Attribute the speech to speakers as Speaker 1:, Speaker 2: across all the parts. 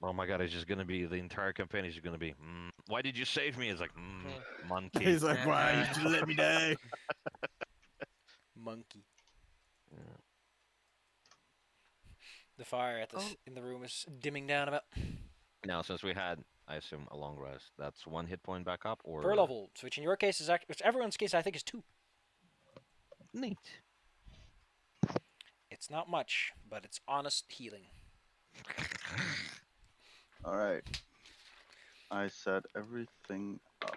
Speaker 1: Oh my god, it's just gonna be the entire campaign is just gonna be. Why did you save me? It's like monkey.
Speaker 2: He's like, why? You should let me die.
Speaker 3: Monkey.
Speaker 1: Yeah.
Speaker 3: The fire at this in the room is dimming down a bit.
Speaker 1: Now, since we had, I assume, a long rest, that's 1 hit point back up, or
Speaker 3: Per level, which in your case is actually, which everyone's case I think is 2.
Speaker 1: neat.
Speaker 3: It's not much, but it's honest healing.
Speaker 4: All right. I set everything up.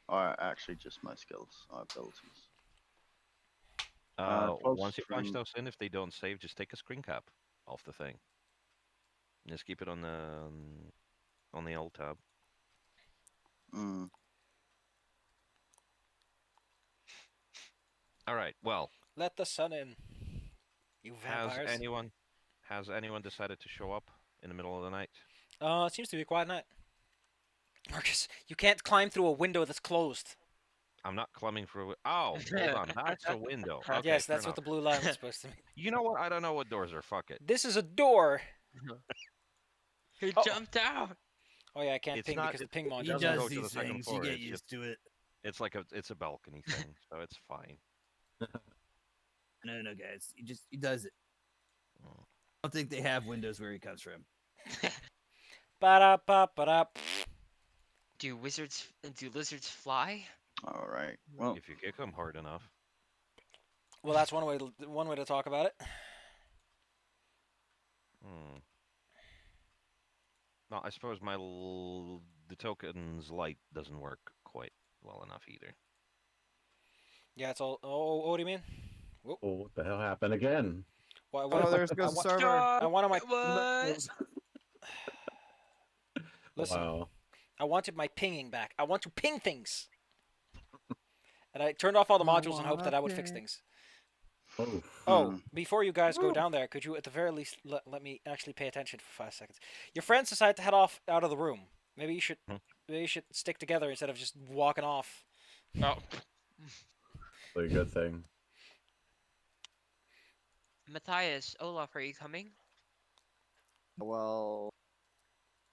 Speaker 4: Or actually, just my skills, abilities.
Speaker 1: Once you punch
Speaker 4: strength.
Speaker 1: those in, if they don't save, just take a screen cap off the thing. Just keep it on the alt tab.
Speaker 4: Mm.
Speaker 1: All right. Well,
Speaker 3: Let the sun in. You vampires.
Speaker 1: has anyone decided to show up in the middle of the night?
Speaker 3: It seems to be a quiet night. Marcus, you can't climb through a window that's closed.
Speaker 1: I'm not climbing through. Oh, hold on. That's a window. Okay,
Speaker 3: Yes,
Speaker 1: fair
Speaker 3: that's what
Speaker 1: enough.
Speaker 3: the blue line was supposed to mean.
Speaker 1: You know what? I don't know what doors are. Fuck it.
Speaker 3: This is a door.
Speaker 5: He jumped out.
Speaker 3: Oh yeah, I can't
Speaker 1: It's
Speaker 3: ping
Speaker 1: not-
Speaker 3: because the ping
Speaker 1: it
Speaker 3: module.
Speaker 2: He
Speaker 1: doesn't
Speaker 2: does
Speaker 1: go to the
Speaker 2: these
Speaker 1: second
Speaker 2: things.
Speaker 1: floor,
Speaker 2: You get
Speaker 1: it's
Speaker 2: used to it.
Speaker 1: It's like it's a balcony thing, so it's fine.
Speaker 2: No, guys. He does it.
Speaker 1: Mm.
Speaker 2: I don't think they have windows where he comes from.
Speaker 3: Ba-da-ba-ba-da.
Speaker 5: Do lizards fly?
Speaker 4: All right. Well,
Speaker 1: If you kick them hard enough.
Speaker 3: Well, that's one way to talk about it.
Speaker 1: Hmm. No, I suppose the token's light doesn't work quite well enough either.
Speaker 3: Yeah, it's all. Oh, what do you mean?
Speaker 6: Oh, what the hell happened again?
Speaker 3: Why?
Speaker 2: Oh, there's goes the server.
Speaker 3: I wanted my.
Speaker 5: What?
Speaker 3: Listen,
Speaker 6: Wow.
Speaker 3: I wanted my pinging back. I want to ping things. And I turned off all the modules and hoped that I would fix things.
Speaker 6: Oh.
Speaker 3: Oh, before you guys go down there, could you at the very least let me actually pay attention for 5 seconds? Your friends decide to head off out of the room. Maybe you should stick together instead of just walking off.
Speaker 5: Oh,
Speaker 6: A good thing.
Speaker 5: Matthias, Olaf, are you coming?
Speaker 2: Well,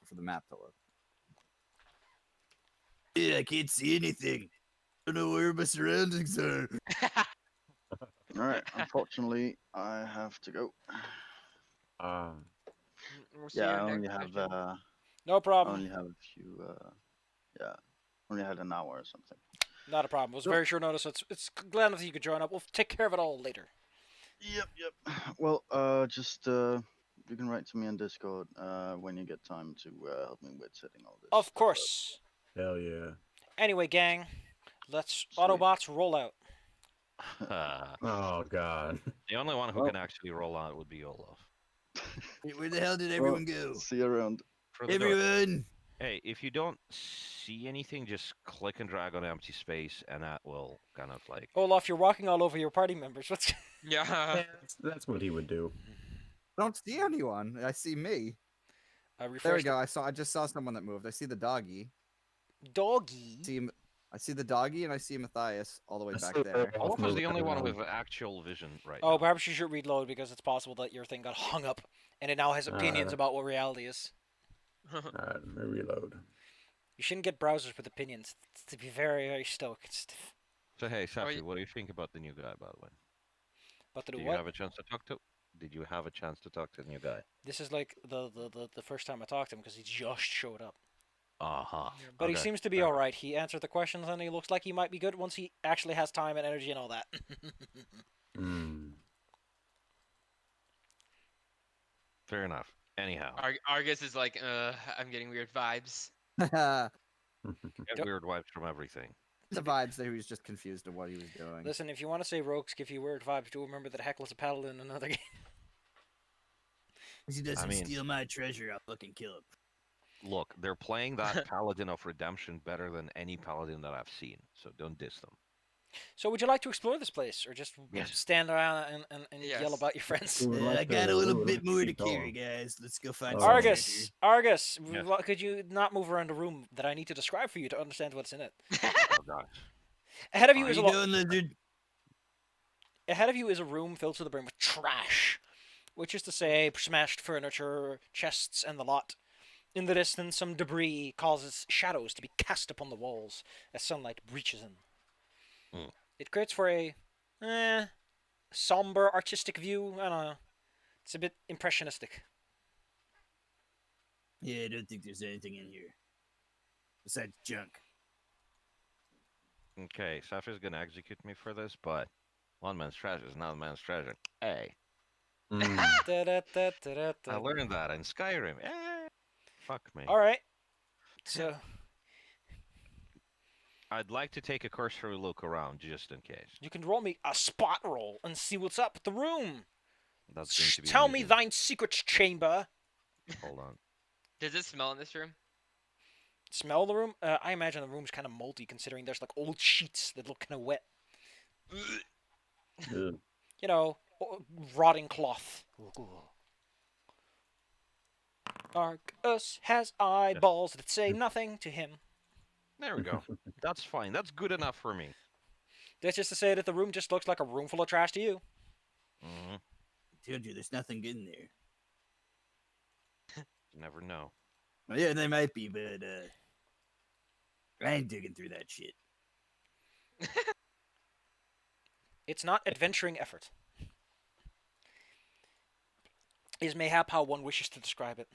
Speaker 2: for the map to look. Yeah, I can't see anything. I don't know where my surroundings are.
Speaker 4: all right. Unfortunately, I have to go.
Speaker 5: We'll see
Speaker 4: Yeah, I
Speaker 5: you
Speaker 4: only
Speaker 5: next
Speaker 4: have
Speaker 5: session.
Speaker 3: No
Speaker 4: I
Speaker 3: problem.
Speaker 4: only have a few. Yeah, only had an hour or something.
Speaker 3: Not a problem. It was very short notice, so it's glad enough that you could join up. We'll take care of it all later.
Speaker 4: Yep. Well, just you can write to me on Discord when you get time to help me with setting all this.
Speaker 3: Of
Speaker 4: stuff
Speaker 3: course.
Speaker 6: Hell yeah.
Speaker 3: Anyway, gang, let's
Speaker 4: Sweet.
Speaker 3: Autobots roll out.
Speaker 6: Oh god.
Speaker 1: The only one who
Speaker 4: Well-
Speaker 1: can actually roll out would be Olaf.
Speaker 2: Where the hell did
Speaker 4: Well,
Speaker 2: everyone go?
Speaker 4: See you around.
Speaker 1: For the door.
Speaker 2: Everyone!
Speaker 1: Hey, if you don't see anything, just click and drag on empty space, and that will kind of like.
Speaker 3: Olaf, you're walking all over your party members. What's
Speaker 5: Yeah.
Speaker 6: That's what he would do.
Speaker 2: I don't see anyone. I see me. There we
Speaker 3: refresh
Speaker 2: go. I just saw someone that moved. I see the doggy.
Speaker 3: Doggy.
Speaker 2: I see the doggy and I see Matthias all the way
Speaker 6: I
Speaker 2: back
Speaker 6: see
Speaker 2: there.
Speaker 6: the-
Speaker 1: Olaf is the only one
Speaker 6: around.
Speaker 1: with actual vision right
Speaker 3: Oh,
Speaker 1: now.
Speaker 3: perhaps you should reload because it's possible that your thing got hung up and it now has opinions about what reality is.
Speaker 6: Alright, let me reload.
Speaker 3: You shouldn't get browsers with opinions. It's to be very, very stoked.
Speaker 1: So hey, Safi,
Speaker 5: you-
Speaker 1: what do you think about the new guy, by the way?
Speaker 3: But to
Speaker 1: Did
Speaker 3: do
Speaker 1: you
Speaker 3: what?
Speaker 1: have a chance to talk to? Did you have a chance to talk to the new guy?
Speaker 3: This is like the first time I talked to him because he just showed up.
Speaker 1: Uh-huh.
Speaker 3: But he
Speaker 1: Okay,
Speaker 3: seems to be
Speaker 1: fair
Speaker 3: all right. He answered the questions and he looks like he might be good once he actually has time and energy and all that.
Speaker 6: Hmm.
Speaker 1: Fair enough. Anyhow,
Speaker 5: Argus is like, I'm getting weird vibes.
Speaker 2: The
Speaker 1: get weird vibes from everything.
Speaker 2: vibes that he was just confused of what he was doing.
Speaker 3: Listen, if you want to say rogues give you weird vibes, do remember that Heckle's a paladin in another game.
Speaker 2: If he doesn't
Speaker 1: mean-
Speaker 2: steal my treasure, I'll fucking kill him.
Speaker 1: Look, they're playing that Paladin of Redemption better than any Paladin that I've seen, so don't diss them.
Speaker 3: So would you like to explore this place or just
Speaker 1: Yes.
Speaker 3: stand around and
Speaker 5: Yes.
Speaker 3: yell about your friends?
Speaker 6: We would
Speaker 2: I
Speaker 6: like
Speaker 2: got
Speaker 6: to-
Speaker 2: a
Speaker 6: we
Speaker 2: little
Speaker 6: would
Speaker 2: bit
Speaker 6: like to
Speaker 2: more to
Speaker 6: keep
Speaker 2: carry,
Speaker 6: going.
Speaker 2: guys. Let's go find
Speaker 6: Oh.
Speaker 2: some
Speaker 3: Argus,
Speaker 2: treasure.
Speaker 3: Argus,
Speaker 1: Yes.
Speaker 3: could you not move around the room that I need to describe for you to understand what's in it?
Speaker 1: Oh gosh.
Speaker 3: Ahead of you
Speaker 2: How
Speaker 3: is
Speaker 2: you
Speaker 3: a
Speaker 2: doing, lizard?
Speaker 3: ahead of you is a room filled to the brim with trash, which is to say, smashed furniture, chests, and the lot. In the distance, some debris causes shadows to be cast upon the walls as sunlight breaches in.
Speaker 1: Mm.
Speaker 3: It creates for a somber artistic view. I don't know. It's a bit impressionistic.
Speaker 2: Yeah, I don't think there's anything in here besides junk.
Speaker 1: Okay, Safi's gonna execute me for this, but one man's treasure is not a man's treasure. Hey,
Speaker 6: Mm.
Speaker 1: I learned that in Skyrim. Fuck me.
Speaker 3: All right. So
Speaker 1: I'd like to take a cursory look around just in case.
Speaker 3: you can roll me a spot roll and see what's up with the room.
Speaker 1: That's going to be
Speaker 3: Tell me
Speaker 1: amusing.
Speaker 3: thine secret chamber.
Speaker 1: Hold on.
Speaker 5: Does it smell in this room?
Speaker 3: Smell the room? I imagine the room's kind of moldy, considering there's like old sheets that look kind of wet.
Speaker 6: Ugh.
Speaker 3: You know, rotting cloth. Argus has eyeballs that say nothing to him.
Speaker 1: There we go. That's fine. That's good enough for me.
Speaker 3: That's just to say that the room just looks like a room full of trash to you.
Speaker 1: Hmm.
Speaker 2: Told you there's nothing in there.
Speaker 1: You never know.
Speaker 2: Well, yeah, they might be, but I ain't digging through that shit.
Speaker 3: It's not adventuring effort. Is mayhap how one wishes to describe it.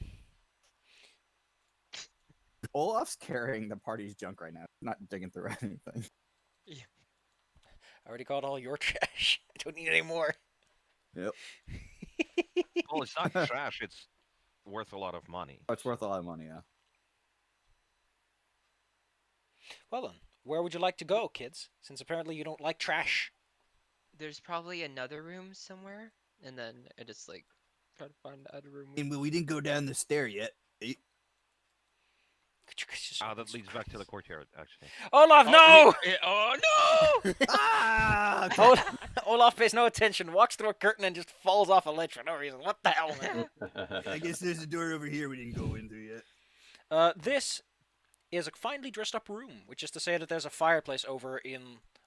Speaker 7: Olaf's carrying the party's junk right now. Not digging through anything.
Speaker 3: I already got all your trash. I don't need any more.
Speaker 7: Yep.
Speaker 1: Well, it's not trash. It's worth a lot of money.
Speaker 7: Oh, it's worth a lot of money, yeah.
Speaker 3: Well then, where would you like to go, kids? Since apparently you don't like trash.
Speaker 5: There's probably another room somewhere, and then I just like try to find the other room.
Speaker 2: But we didn't go down the stair yet.
Speaker 1: That leads back to the courtyard, actually.
Speaker 3: Olaf, no!
Speaker 5: Oh no!
Speaker 2: Ah!
Speaker 3: Olaf pays no attention, walks through a curtain, and just falls off a ledge for no reason. What the hell, man?
Speaker 2: I guess there's a door over here we didn't go into yet.
Speaker 3: This is a finely dressed up room, which is to say that there's a fireplace over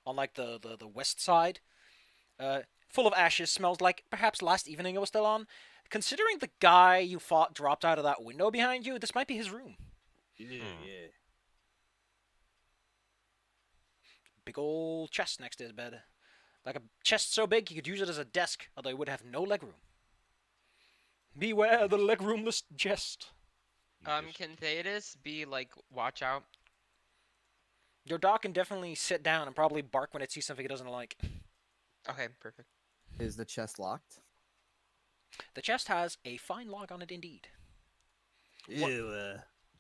Speaker 3: on like the west side, full of ashes, smells like perhaps last evening it was still on. Considering the guy you fought dropped out of that window behind you, this might be his room.
Speaker 2: Yeah, yeah.
Speaker 3: Big old chest next to his bed. Like a chest so big you could use it as a desk, although it would have no legroom. Beware the legroomless chest.
Speaker 5: Can Thetis be like, watch out?
Speaker 3: Your dog can definitely sit down and probably bark when it sees something it doesn't like.
Speaker 5: Okay, perfect.
Speaker 7: Is the chest locked?
Speaker 3: The chest has a fine lock on it indeed.
Speaker 2: Ew,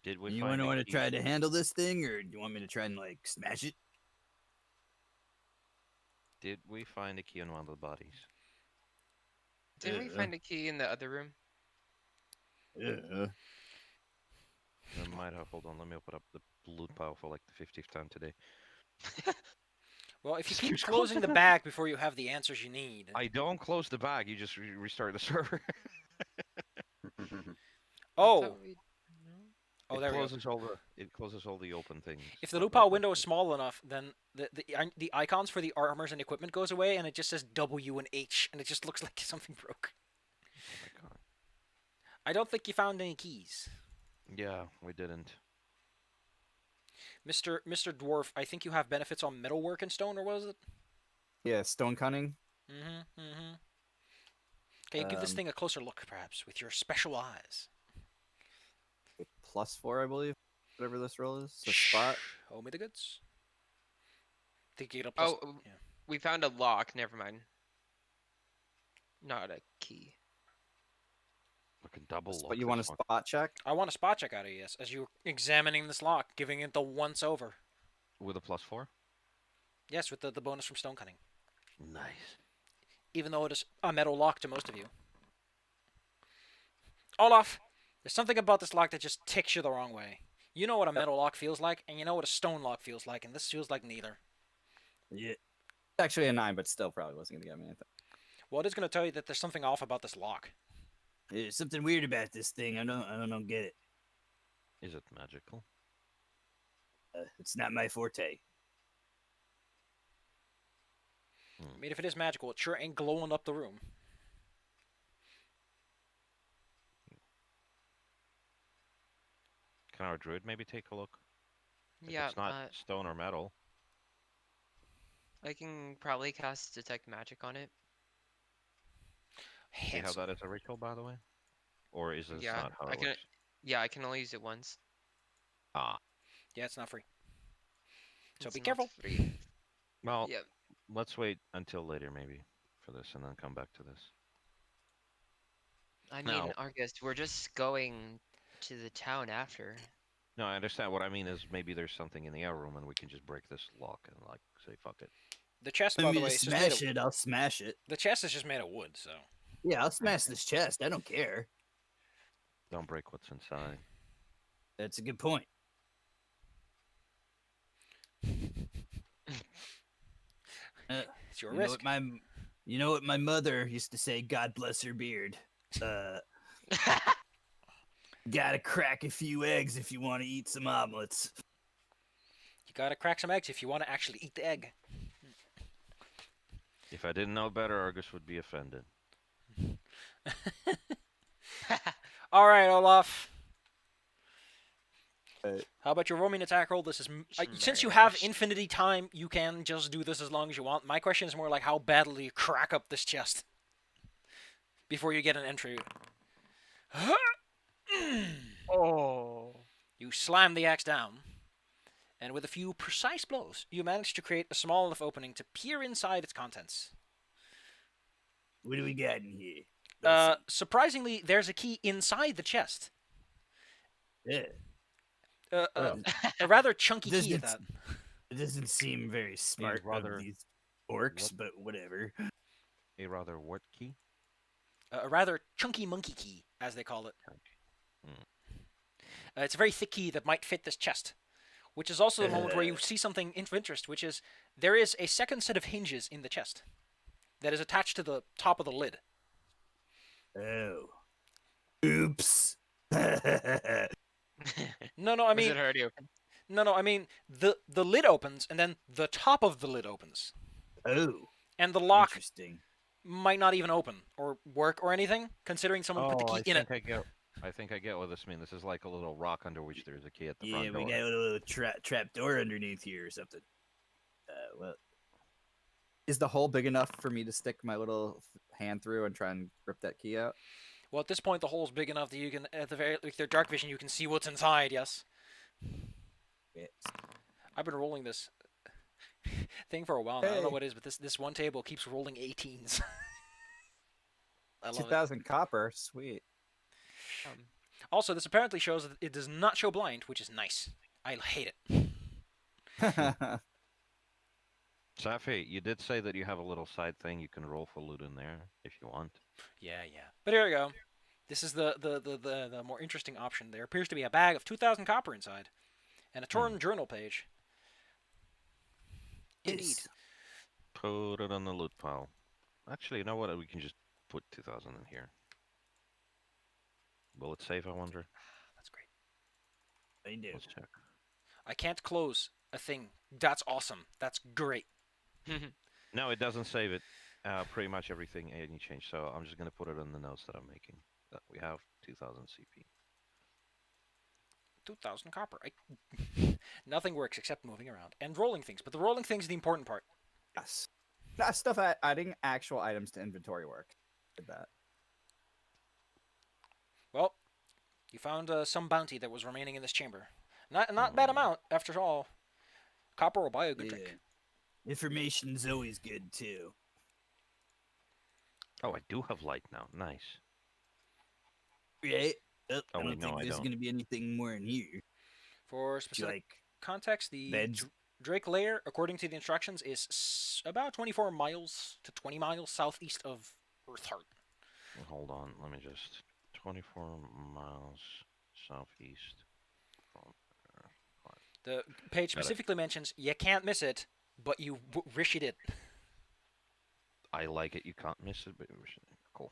Speaker 1: Did we
Speaker 2: you
Speaker 1: find
Speaker 2: want
Speaker 1: a
Speaker 2: to
Speaker 1: key?
Speaker 2: try to handle this thing, or do you want me to try and like smash it?
Speaker 1: Did we find a key on one of the bodies?
Speaker 5: Didn't we find a key in the other room?
Speaker 2: Yeah.
Speaker 1: I might have. Hold on. Let me open up the loot pile for like the 50th time today.
Speaker 3: Well, if you keep
Speaker 1: Excuse me.
Speaker 3: closing the bag before you have the answers you need.
Speaker 1: I don't close the bag. You just restart the server.
Speaker 3: Oh, oh,
Speaker 1: it
Speaker 3: there we go.
Speaker 1: closes all the open things.
Speaker 3: If the
Speaker 1: Not
Speaker 3: loot
Speaker 1: like
Speaker 3: pile
Speaker 1: that.
Speaker 3: window is small enough, then the icons for the armors and equipment goes away, and it just says W and H, and it just looks like something broke.
Speaker 1: Oh my god.
Speaker 3: I don't think you found any keys.
Speaker 1: Yeah, we didn't.
Speaker 3: Mr. Dwarf, I think you have benefits on metalwork and stone, or was it?
Speaker 7: Yeah, stone cunning.
Speaker 3: Okay, give this
Speaker 7: Um,
Speaker 3: thing a closer look, perhaps, with your special eyes.
Speaker 7: +4, I believe. Whatever this roll is. The spot.
Speaker 3: Show me the goods. Think you get a plus.
Speaker 5: Oh,
Speaker 3: yeah.
Speaker 5: we found a lock. Never mind. Not a key.
Speaker 1: Fucking double lock.
Speaker 7: But you want a
Speaker 1: this one.
Speaker 7: spot check?
Speaker 3: I want a spot check out of you, yes, as you're examining this lock, giving it the once over.
Speaker 1: With a +4?
Speaker 3: Yes, with the bonus from stone cutting.
Speaker 1: Nice.
Speaker 3: Even though it is a metal lock to most of you. Olaf, there's something about this lock that just ticks you the wrong way. You know what a metal lock feels like, and you know what a stone lock feels like, and this feels like neither.
Speaker 2: Yeah.
Speaker 7: It's actually a 9, but still probably wasn't gonna get me anything.
Speaker 3: Well, it is going to tell you that there's something off about this lock.
Speaker 2: There's something weird about this thing. I don't get it.
Speaker 1: Is it magical?
Speaker 2: It's not my forte.
Speaker 3: I mean, if it is magical, it sure ain't glowing up the room.
Speaker 1: Can our druid maybe take a look? If
Speaker 5: Yeah,
Speaker 1: it's not stone or metal.
Speaker 5: I can probably cast detect magic on it.
Speaker 1: Do you have
Speaker 3: Handsome.
Speaker 1: that as a ritual, by the way? Or is this
Speaker 5: Yeah,
Speaker 1: not how
Speaker 5: I
Speaker 1: it
Speaker 5: can.
Speaker 1: works?
Speaker 5: Yeah, I can only use it once.
Speaker 1: Ah.
Speaker 3: Yeah, it's not free. So
Speaker 5: It's
Speaker 3: be
Speaker 5: not
Speaker 3: careful.
Speaker 5: free.
Speaker 1: Well,
Speaker 5: Yep.
Speaker 1: let's wait until later maybe for this and then come back to this.
Speaker 5: I mean,
Speaker 1: Now,
Speaker 5: Argus, we're just going to the town after.
Speaker 1: no, I understand. What I mean is maybe there's something in the air room and we can just break this lock and like say fuck it.
Speaker 3: The chest,
Speaker 2: Want
Speaker 3: by
Speaker 2: me
Speaker 3: the way,
Speaker 2: to
Speaker 3: is just made
Speaker 2: smash
Speaker 3: of.
Speaker 2: it? I'll smash it.
Speaker 3: The chest is just made of wood, so.
Speaker 2: Yeah, I'll smash this chest. I don't care.
Speaker 1: Don't break what's inside.
Speaker 2: That's a good point.
Speaker 3: It's your
Speaker 2: You know
Speaker 3: risk.
Speaker 2: what my mother used to say, God bless her beard. Gotta crack a few eggs if you want to eat some omelets.
Speaker 3: You gotta crack some eggs if you want to actually eat the egg.
Speaker 1: If I didn't know better, Argus would be offended.
Speaker 3: All right, Olaf.
Speaker 7: Uh,
Speaker 3: How about your roaming attack roll? This is since you have
Speaker 5: Smash.
Speaker 3: infinity time, you can just do this as long as you want. My question is more like how badly you crack up this chest before you get an entry.
Speaker 5: Oh.
Speaker 3: You slam the axe down, and with a few precise blows, you manage to create a small enough opening to peer inside its contents.
Speaker 2: What do we got in here? Let's see.
Speaker 3: Surprisingly, there's a key inside the chest.
Speaker 2: Yeah.
Speaker 3: A rather chunky
Speaker 2: Does
Speaker 3: key at
Speaker 2: it-
Speaker 3: that.
Speaker 2: It doesn't seem very smart
Speaker 1: rather-
Speaker 2: of these orcs,
Speaker 1: what-
Speaker 2: but whatever.
Speaker 1: A rather what key?
Speaker 3: A rather chunky monkey key, as they call it.
Speaker 1: Hmm.
Speaker 3: It's a very thick key that might fit this chest, which is also the moment where you see something of interest, which is there is a second set of hinges in the chest that is attached to the top of the lid.
Speaker 2: Oh. Oops.
Speaker 3: No, I
Speaker 5: Was
Speaker 3: mean,
Speaker 5: it already open?
Speaker 3: no, I mean the lid opens and then the top of the lid opens,
Speaker 2: Oh.
Speaker 3: and the lock
Speaker 2: Interesting.
Speaker 3: might not even open or work or anything, considering someone put the key in it.
Speaker 1: I think I get what this means. This is like a little rock under which there's a key at the front
Speaker 2: Yeah,
Speaker 1: door.
Speaker 2: we got a little trap door underneath here or something. Well,
Speaker 7: Is the hole big enough for me to stick my little hand through and try and rip that key out?
Speaker 3: Well, at this point, the hole's big enough that you can, at the very, with their dark vision, you can see what's inside. Yes.
Speaker 7: Yes.
Speaker 3: I've been rolling this thing for a while now. I don't know
Speaker 7: Hey.
Speaker 3: what it is, but this one table keeps rolling 18s. I love it.
Speaker 7: 2,000 copper. Sweet.
Speaker 3: Also, this apparently shows that it does not show blind, which is nice. I hate it.
Speaker 1: Safi, you did say that you have a little side thing you can roll for loot in there if you want.
Speaker 3: Yeah. But here we go. This is the more interesting option. There appears to be a bag of 2,000 copper inside, and a torn journal page. Indeed.
Speaker 2: Yes.
Speaker 1: Put it on the loot pile. Actually, you know what? We can just put 2,000 in here. Will it save, I wonder?
Speaker 3: That's great.
Speaker 2: I do.
Speaker 1: Let's check.
Speaker 3: I can't close a thing. That's awesome. That's great.
Speaker 1: No, it doesn't save it. Pretty much everything any change. So I'm just gonna put it in the notes that I'm making. That we have 2,000 CP.
Speaker 3: 2,000 copper. Nothing works except moving around and rolling things. But the rolling things is the important part.
Speaker 7: Yes. Stuff adding actual items to inventory work. Did that.
Speaker 3: Well, you found some bounty that was remaining in this chamber. Not bad amount, after all. Copper will buy a good drink.
Speaker 2: Information's always good too.
Speaker 1: Oh, I do have light now. Nice.
Speaker 2: Right?
Speaker 1: Oh,
Speaker 2: I
Speaker 1: wait,
Speaker 2: don't
Speaker 1: no,
Speaker 2: think
Speaker 1: I
Speaker 2: there's
Speaker 1: don't.
Speaker 2: gonna be anything more in here.
Speaker 3: For
Speaker 2: Do you
Speaker 3: specific
Speaker 2: like
Speaker 3: context, the
Speaker 2: beds?
Speaker 3: Drake layer, according to the instructions, is about 24 miles to 20 miles southeast of Earthheart.
Speaker 1: Hold on. Let me just. 24 miles southeast from there.
Speaker 3: The page
Speaker 1: Got it.
Speaker 3: specifically mentions you can't miss it, but you wish you did.
Speaker 1: I like it. You can't miss it, but cool.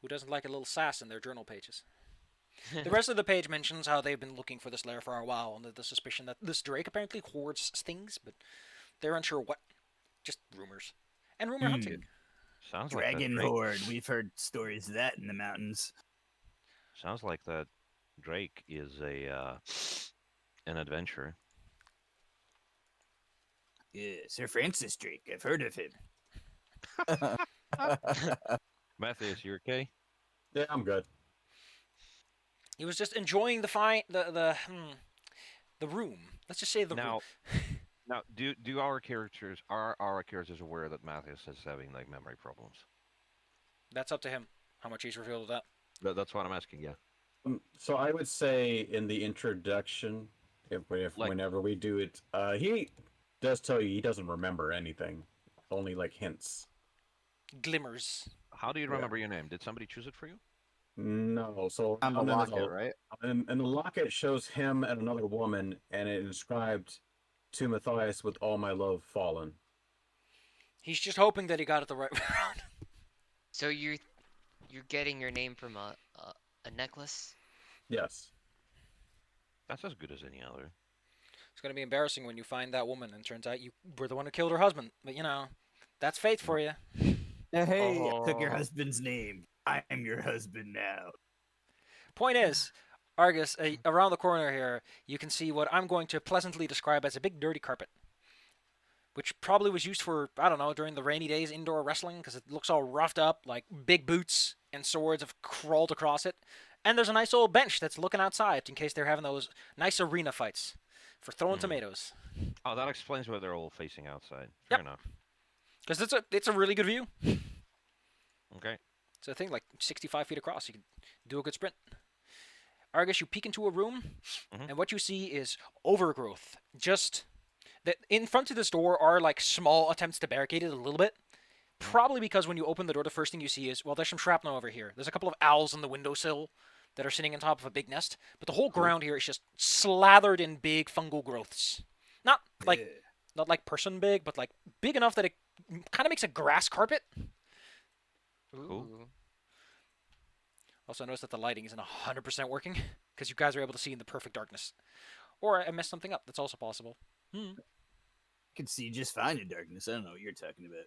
Speaker 3: Who doesn't like a little sass in their journal pages? The rest of the page mentions how they've been looking for this lair for a while, under the suspicion that this Drake apparently hoards things, but they're unsure what. Just rumors. And rumor hunting.
Speaker 1: Sounds like that
Speaker 2: Dragon
Speaker 1: Drake-
Speaker 2: horde. We've heard stories of that in the mountains.
Speaker 1: Sounds like that Drake is an adventurer.
Speaker 2: Yeah, Sir Francis Drake. I've heard of him.
Speaker 1: Matthias, you okay?
Speaker 6: Yeah, I'm good.
Speaker 3: He was just enjoying the room. Let's just say the room.
Speaker 1: Now, do our characters are our characters aware that Matthias is having like memory problems?
Speaker 3: That's up to him. How much he's revealed of that.
Speaker 1: That's what I'm asking. Yeah.
Speaker 6: So I would say in the introduction,
Speaker 1: Like-
Speaker 6: whenever we do it, he does tell you he doesn't remember anything, only like hints.
Speaker 3: Glimmers.
Speaker 1: How do you
Speaker 6: Yeah.
Speaker 1: remember your name? Did somebody choose it for you?
Speaker 6: No, so
Speaker 7: On the
Speaker 6: and then
Speaker 7: locket,
Speaker 6: the-
Speaker 7: right?
Speaker 6: and the locket shows him and another woman, and it inscribed to Matthias with all my love fallen.
Speaker 3: He's just hoping that he got it the right round.
Speaker 5: So you're getting your name from a necklace?
Speaker 6: Yes.
Speaker 1: That's as good as any other.
Speaker 3: It's gonna be embarrassing when you find that woman and it turns out you were the one who killed her husband. But you know, that's fate for you.
Speaker 2: Hey, I took your
Speaker 1: Oh.
Speaker 2: husband's name. I am your husband now.
Speaker 3: Point is, Argus, around the corner here, you can see what I'm going to pleasantly describe as a big dirty carpet, which probably was used for, I don't know, during the rainy days indoor wrestling, because it looks all roughed up, like big boots and swords have crawled across it. And there's a nice old bench that's looking outside in case they're having those nice arena fights for throwing tomatoes.
Speaker 1: Oh, that explains why they're all facing outside. Fair
Speaker 3: Yep.
Speaker 1: enough.
Speaker 3: Because it's a really good view.
Speaker 1: Okay.
Speaker 3: It's a thing like 65 feet across. You can do a good sprint. Argus, you peek into a room,
Speaker 1: Mhm.
Speaker 3: and what you see is overgrowth. Just that in front of this door are like small attempts to barricade it a little bit. Probably because when you open the door, the first thing you see is, well, there's some shrapnel over here. There's a couple of owls on the windowsill that are sitting on top of a big nest. But the whole ground here is just slathered in big fungal growths. Not like person big, but like big enough that it kind of makes a grass carpet.
Speaker 5: Ooh.
Speaker 3: Also, notice that the lighting isn't 100% working because you guys are able to see in the perfect darkness. Or I messed something up. That's also possible.
Speaker 2: I can see just fine in darkness. I don't know what you're talking about.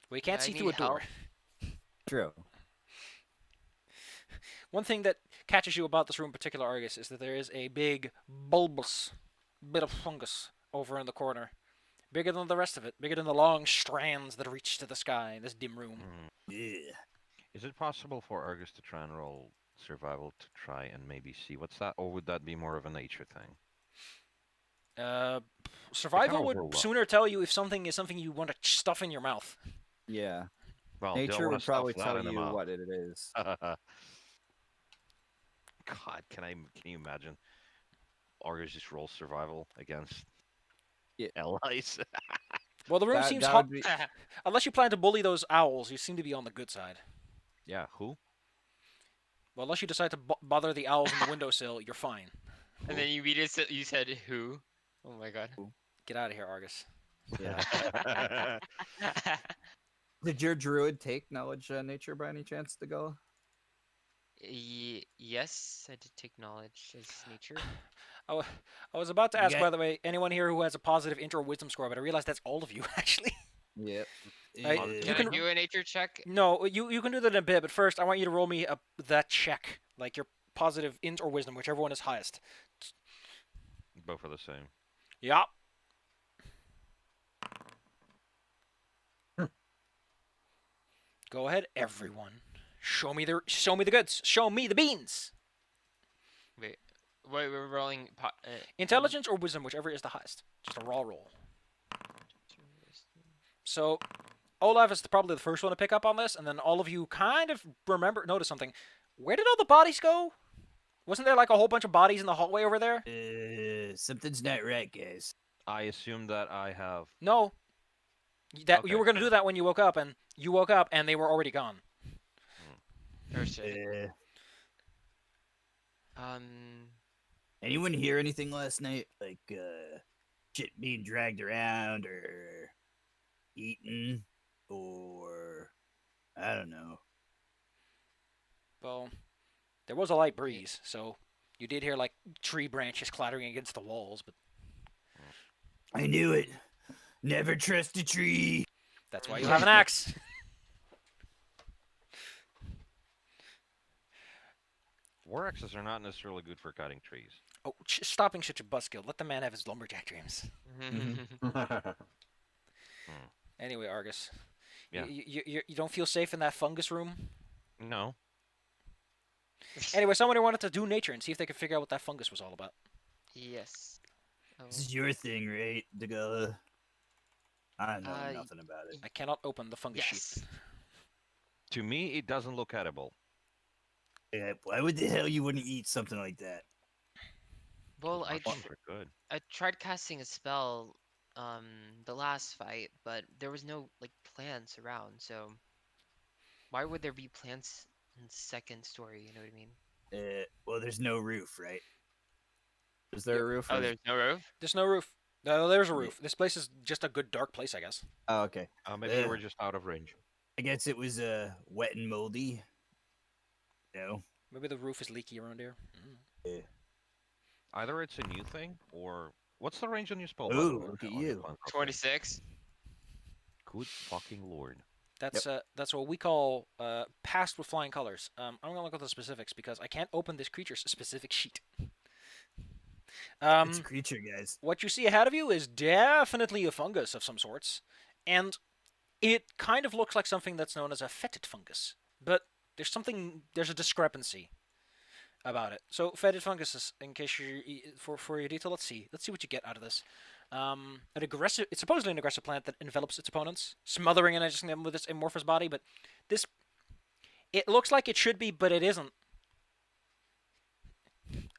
Speaker 3: Well, you can't
Speaker 5: Yeah, I
Speaker 3: see through a
Speaker 5: need
Speaker 3: door.
Speaker 5: help.
Speaker 7: True.
Speaker 3: One thing that catches you about this room in particular, Argus, is that there is a big, bulbous bit of fungus over in the corner. Bigger than the rest of it. Bigger than the long strands that reach to the sky in this dim room.
Speaker 2: Yeah.
Speaker 1: Is it possible for Argus to try and roll survival to try and maybe see what's that, or would that be more of a nature thing?
Speaker 3: Survival would
Speaker 1: overlap.
Speaker 3: sooner tell you if something is something you want to stuff in your mouth.
Speaker 7: Yeah.
Speaker 1: Well, do I
Speaker 7: Nature
Speaker 1: wanna
Speaker 7: would probably
Speaker 1: stuff that
Speaker 7: tell
Speaker 1: in the
Speaker 7: you
Speaker 1: mouth?
Speaker 7: what it is.
Speaker 1: God, can you imagine? Argus just rolls survival against
Speaker 7: Yeah.
Speaker 1: allies.
Speaker 3: Well, the room
Speaker 7: That-
Speaker 3: seems
Speaker 7: that
Speaker 3: hot.
Speaker 7: would be-
Speaker 3: Unless you plan to bully those owls, you seem to be on the good side.
Speaker 1: Yeah, who?
Speaker 3: Well, unless you decide to bother the owls on the windowsill, you're fine.
Speaker 5: And then you said who? Oh my god.
Speaker 3: Get out of here, Argus.
Speaker 7: Yeah. Did your druid take knowledge nature by any chance to go?
Speaker 5: Yes, I did take knowledge as nature.
Speaker 3: I was about to
Speaker 2: You
Speaker 3: ask,
Speaker 2: get-
Speaker 3: by the way, anyone here who has a positive intro wisdom score, but I realized that's all of you, actually.
Speaker 7: Yep.
Speaker 3: You
Speaker 5: Can
Speaker 3: can-
Speaker 5: I do a nature check?
Speaker 3: No, you can do that in a bit, but first I want you to roll me that check, like your positive int or wisdom, whichever one is highest.
Speaker 1: Both are the same.
Speaker 3: Yeah. Go ahead, everyone. Show me the goods. Show me the beans.
Speaker 5: Wait, we're rolling.
Speaker 3: Intelligence or wisdom, whichever is the highest. Just a raw roll. So, Olaf is probably the first one to pick up on this, and then all of you kind of notice something. Where did all the bodies go? Wasn't there like a whole bunch of bodies in the hallway over there?
Speaker 2: Something's not right, guys.
Speaker 1: I assume that I have.
Speaker 3: No. That
Speaker 1: Okay.
Speaker 3: you were gonna do that when you woke up, and you woke up and they were already gone.
Speaker 5: Or shit.
Speaker 2: Anyone hear anything last night? Like, shit being dragged around or eaten or I don't know.
Speaker 3: Well, there was a light breeze, so you did hear like tree branches clattering against the walls, but
Speaker 2: I knew it. Never trust a tree.
Speaker 3: that's why you have an axe.
Speaker 1: War axes are not necessarily good for cutting trees.
Speaker 3: Oh, stopping such a buzzkill. Let the man have his lumberjack dreams. Anyway, Argus.
Speaker 1: Yeah.
Speaker 3: You don't feel safe in that fungus room?
Speaker 1: No.
Speaker 3: Anyway, somebody wanted to do nature and see if they could figure out what that fungus was all about.
Speaker 5: Yes.
Speaker 2: This is your thing, right, Dagala? I know
Speaker 5: Uh,
Speaker 2: nothing about it.
Speaker 3: I cannot open the fungus
Speaker 5: Yes.
Speaker 3: sheet.
Speaker 1: To me, it doesn't look edible.
Speaker 2: Yeah, why would the hell you wouldn't eat something like that?
Speaker 5: Well,
Speaker 1: Mushrooms are good.
Speaker 5: I tried casting a spell, the last fight, but there was no like plants around. So why would there be plants in the second story? You know what I mean?
Speaker 2: Well, there's no roof, right?
Speaker 7: Is there a roof?
Speaker 5: Oh,
Speaker 7: or-
Speaker 5: there's no roof.
Speaker 3: There's no roof. No, there's a roof. This place is just a good dark place, I guess.
Speaker 7: Oh, okay.
Speaker 1: Maybe you
Speaker 2: Ugh.
Speaker 1: were just out of range.
Speaker 2: I guess it was wet and moldy. No.
Speaker 3: Maybe the roof is leaky around here.
Speaker 1: Either it's a new thing, or what's the range on your spell?
Speaker 2: Ooh,
Speaker 1: button
Speaker 2: look at
Speaker 1: on your
Speaker 2: you.
Speaker 1: flank profile?
Speaker 5: 26.
Speaker 1: Good fucking lord.
Speaker 3: That's what we call passed with flying colors. I'm gonna look at the specifics because I can't open this creature's specific sheet.
Speaker 2: It's a creature, guys.
Speaker 3: What you see ahead of you is definitely a fungus of some sorts, and it kind of looks like something that's known as a fetid fungus. But there's a discrepancy about it. So fetid fungus is, in case you for your detail, let's see what you get out of this. It's supposedly an aggressive plant that envelops its opponents, smothering and edging them with its amorphous body. But it looks like it should be, but it isn't.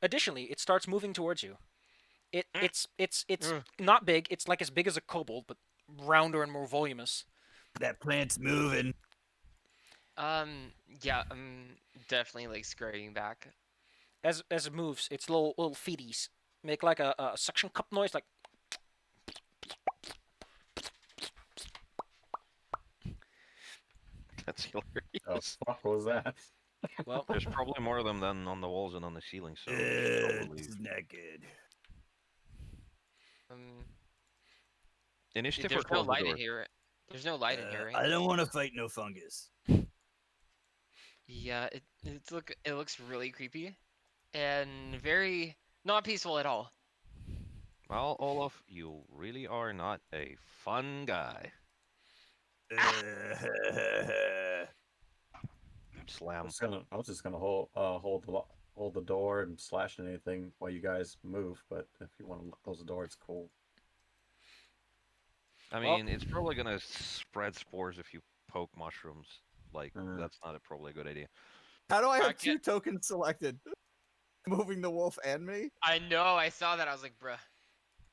Speaker 3: Additionally, it starts moving towards you. It's not big. It's like as big as a kobold, but rounder and more voluminous.
Speaker 2: That plant's moving.
Speaker 5: Yeah, I'm definitely like scurrying back.
Speaker 3: As it moves, its little feeties make like a suction cup noise, like.
Speaker 1: That's hilarious.
Speaker 6: Oh, fuck was that?
Speaker 3: Well,
Speaker 1: There's probably more of them than on the walls and on the ceiling, so we should probably
Speaker 2: This is not good.
Speaker 1: initiative or
Speaker 5: There's no
Speaker 1: close the
Speaker 5: light in
Speaker 1: door?
Speaker 5: here. There's no light in here, right?
Speaker 2: I don't want to fight no fungus.
Speaker 5: Yeah, it looks really creepy, and very not peaceful at all.
Speaker 1: Well, Olaf, you really are not a fun guy. Slam.
Speaker 6: I was just gonna hold the door and slash anything while you guys move. But if you want to close the door, it's cool.
Speaker 1: I mean, it's probably gonna spread spores if you poke mushrooms. Like, that's not probably a good idea.
Speaker 7: How do I have
Speaker 5: Okay.
Speaker 7: 2 tokens selected? Moving the wolf and me?
Speaker 5: I know. I saw that. I was like, bruh.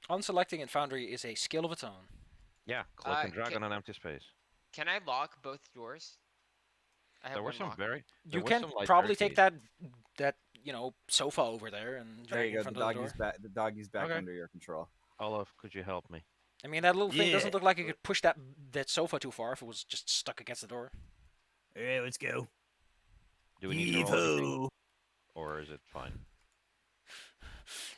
Speaker 3: unselecting in Foundry is a skill of its own.
Speaker 1: Yeah, click and drag
Speaker 5: ca-
Speaker 1: on an empty space.
Speaker 5: Can I lock both doors? I have
Speaker 1: There were
Speaker 5: one
Speaker 1: some
Speaker 5: lock.
Speaker 1: there
Speaker 3: You
Speaker 1: were
Speaker 3: can
Speaker 1: some light
Speaker 3: probably take
Speaker 1: barricades.
Speaker 3: that sofa over there and
Speaker 7: There
Speaker 3: drag it
Speaker 7: you
Speaker 3: in
Speaker 7: go.
Speaker 3: front
Speaker 7: The
Speaker 3: of the door.
Speaker 7: doggy's back. The doggy's back
Speaker 1: Okay.
Speaker 7: under your control.
Speaker 1: Olaf, could you help me?
Speaker 3: I mean, that little thing doesn't
Speaker 2: Yeah.
Speaker 3: look like it could push that sofa too far if it was just stuck against the door.
Speaker 2: All right, let's go.
Speaker 1: Do we need to roll anything,
Speaker 2: Yeevo.
Speaker 1: or is it fine?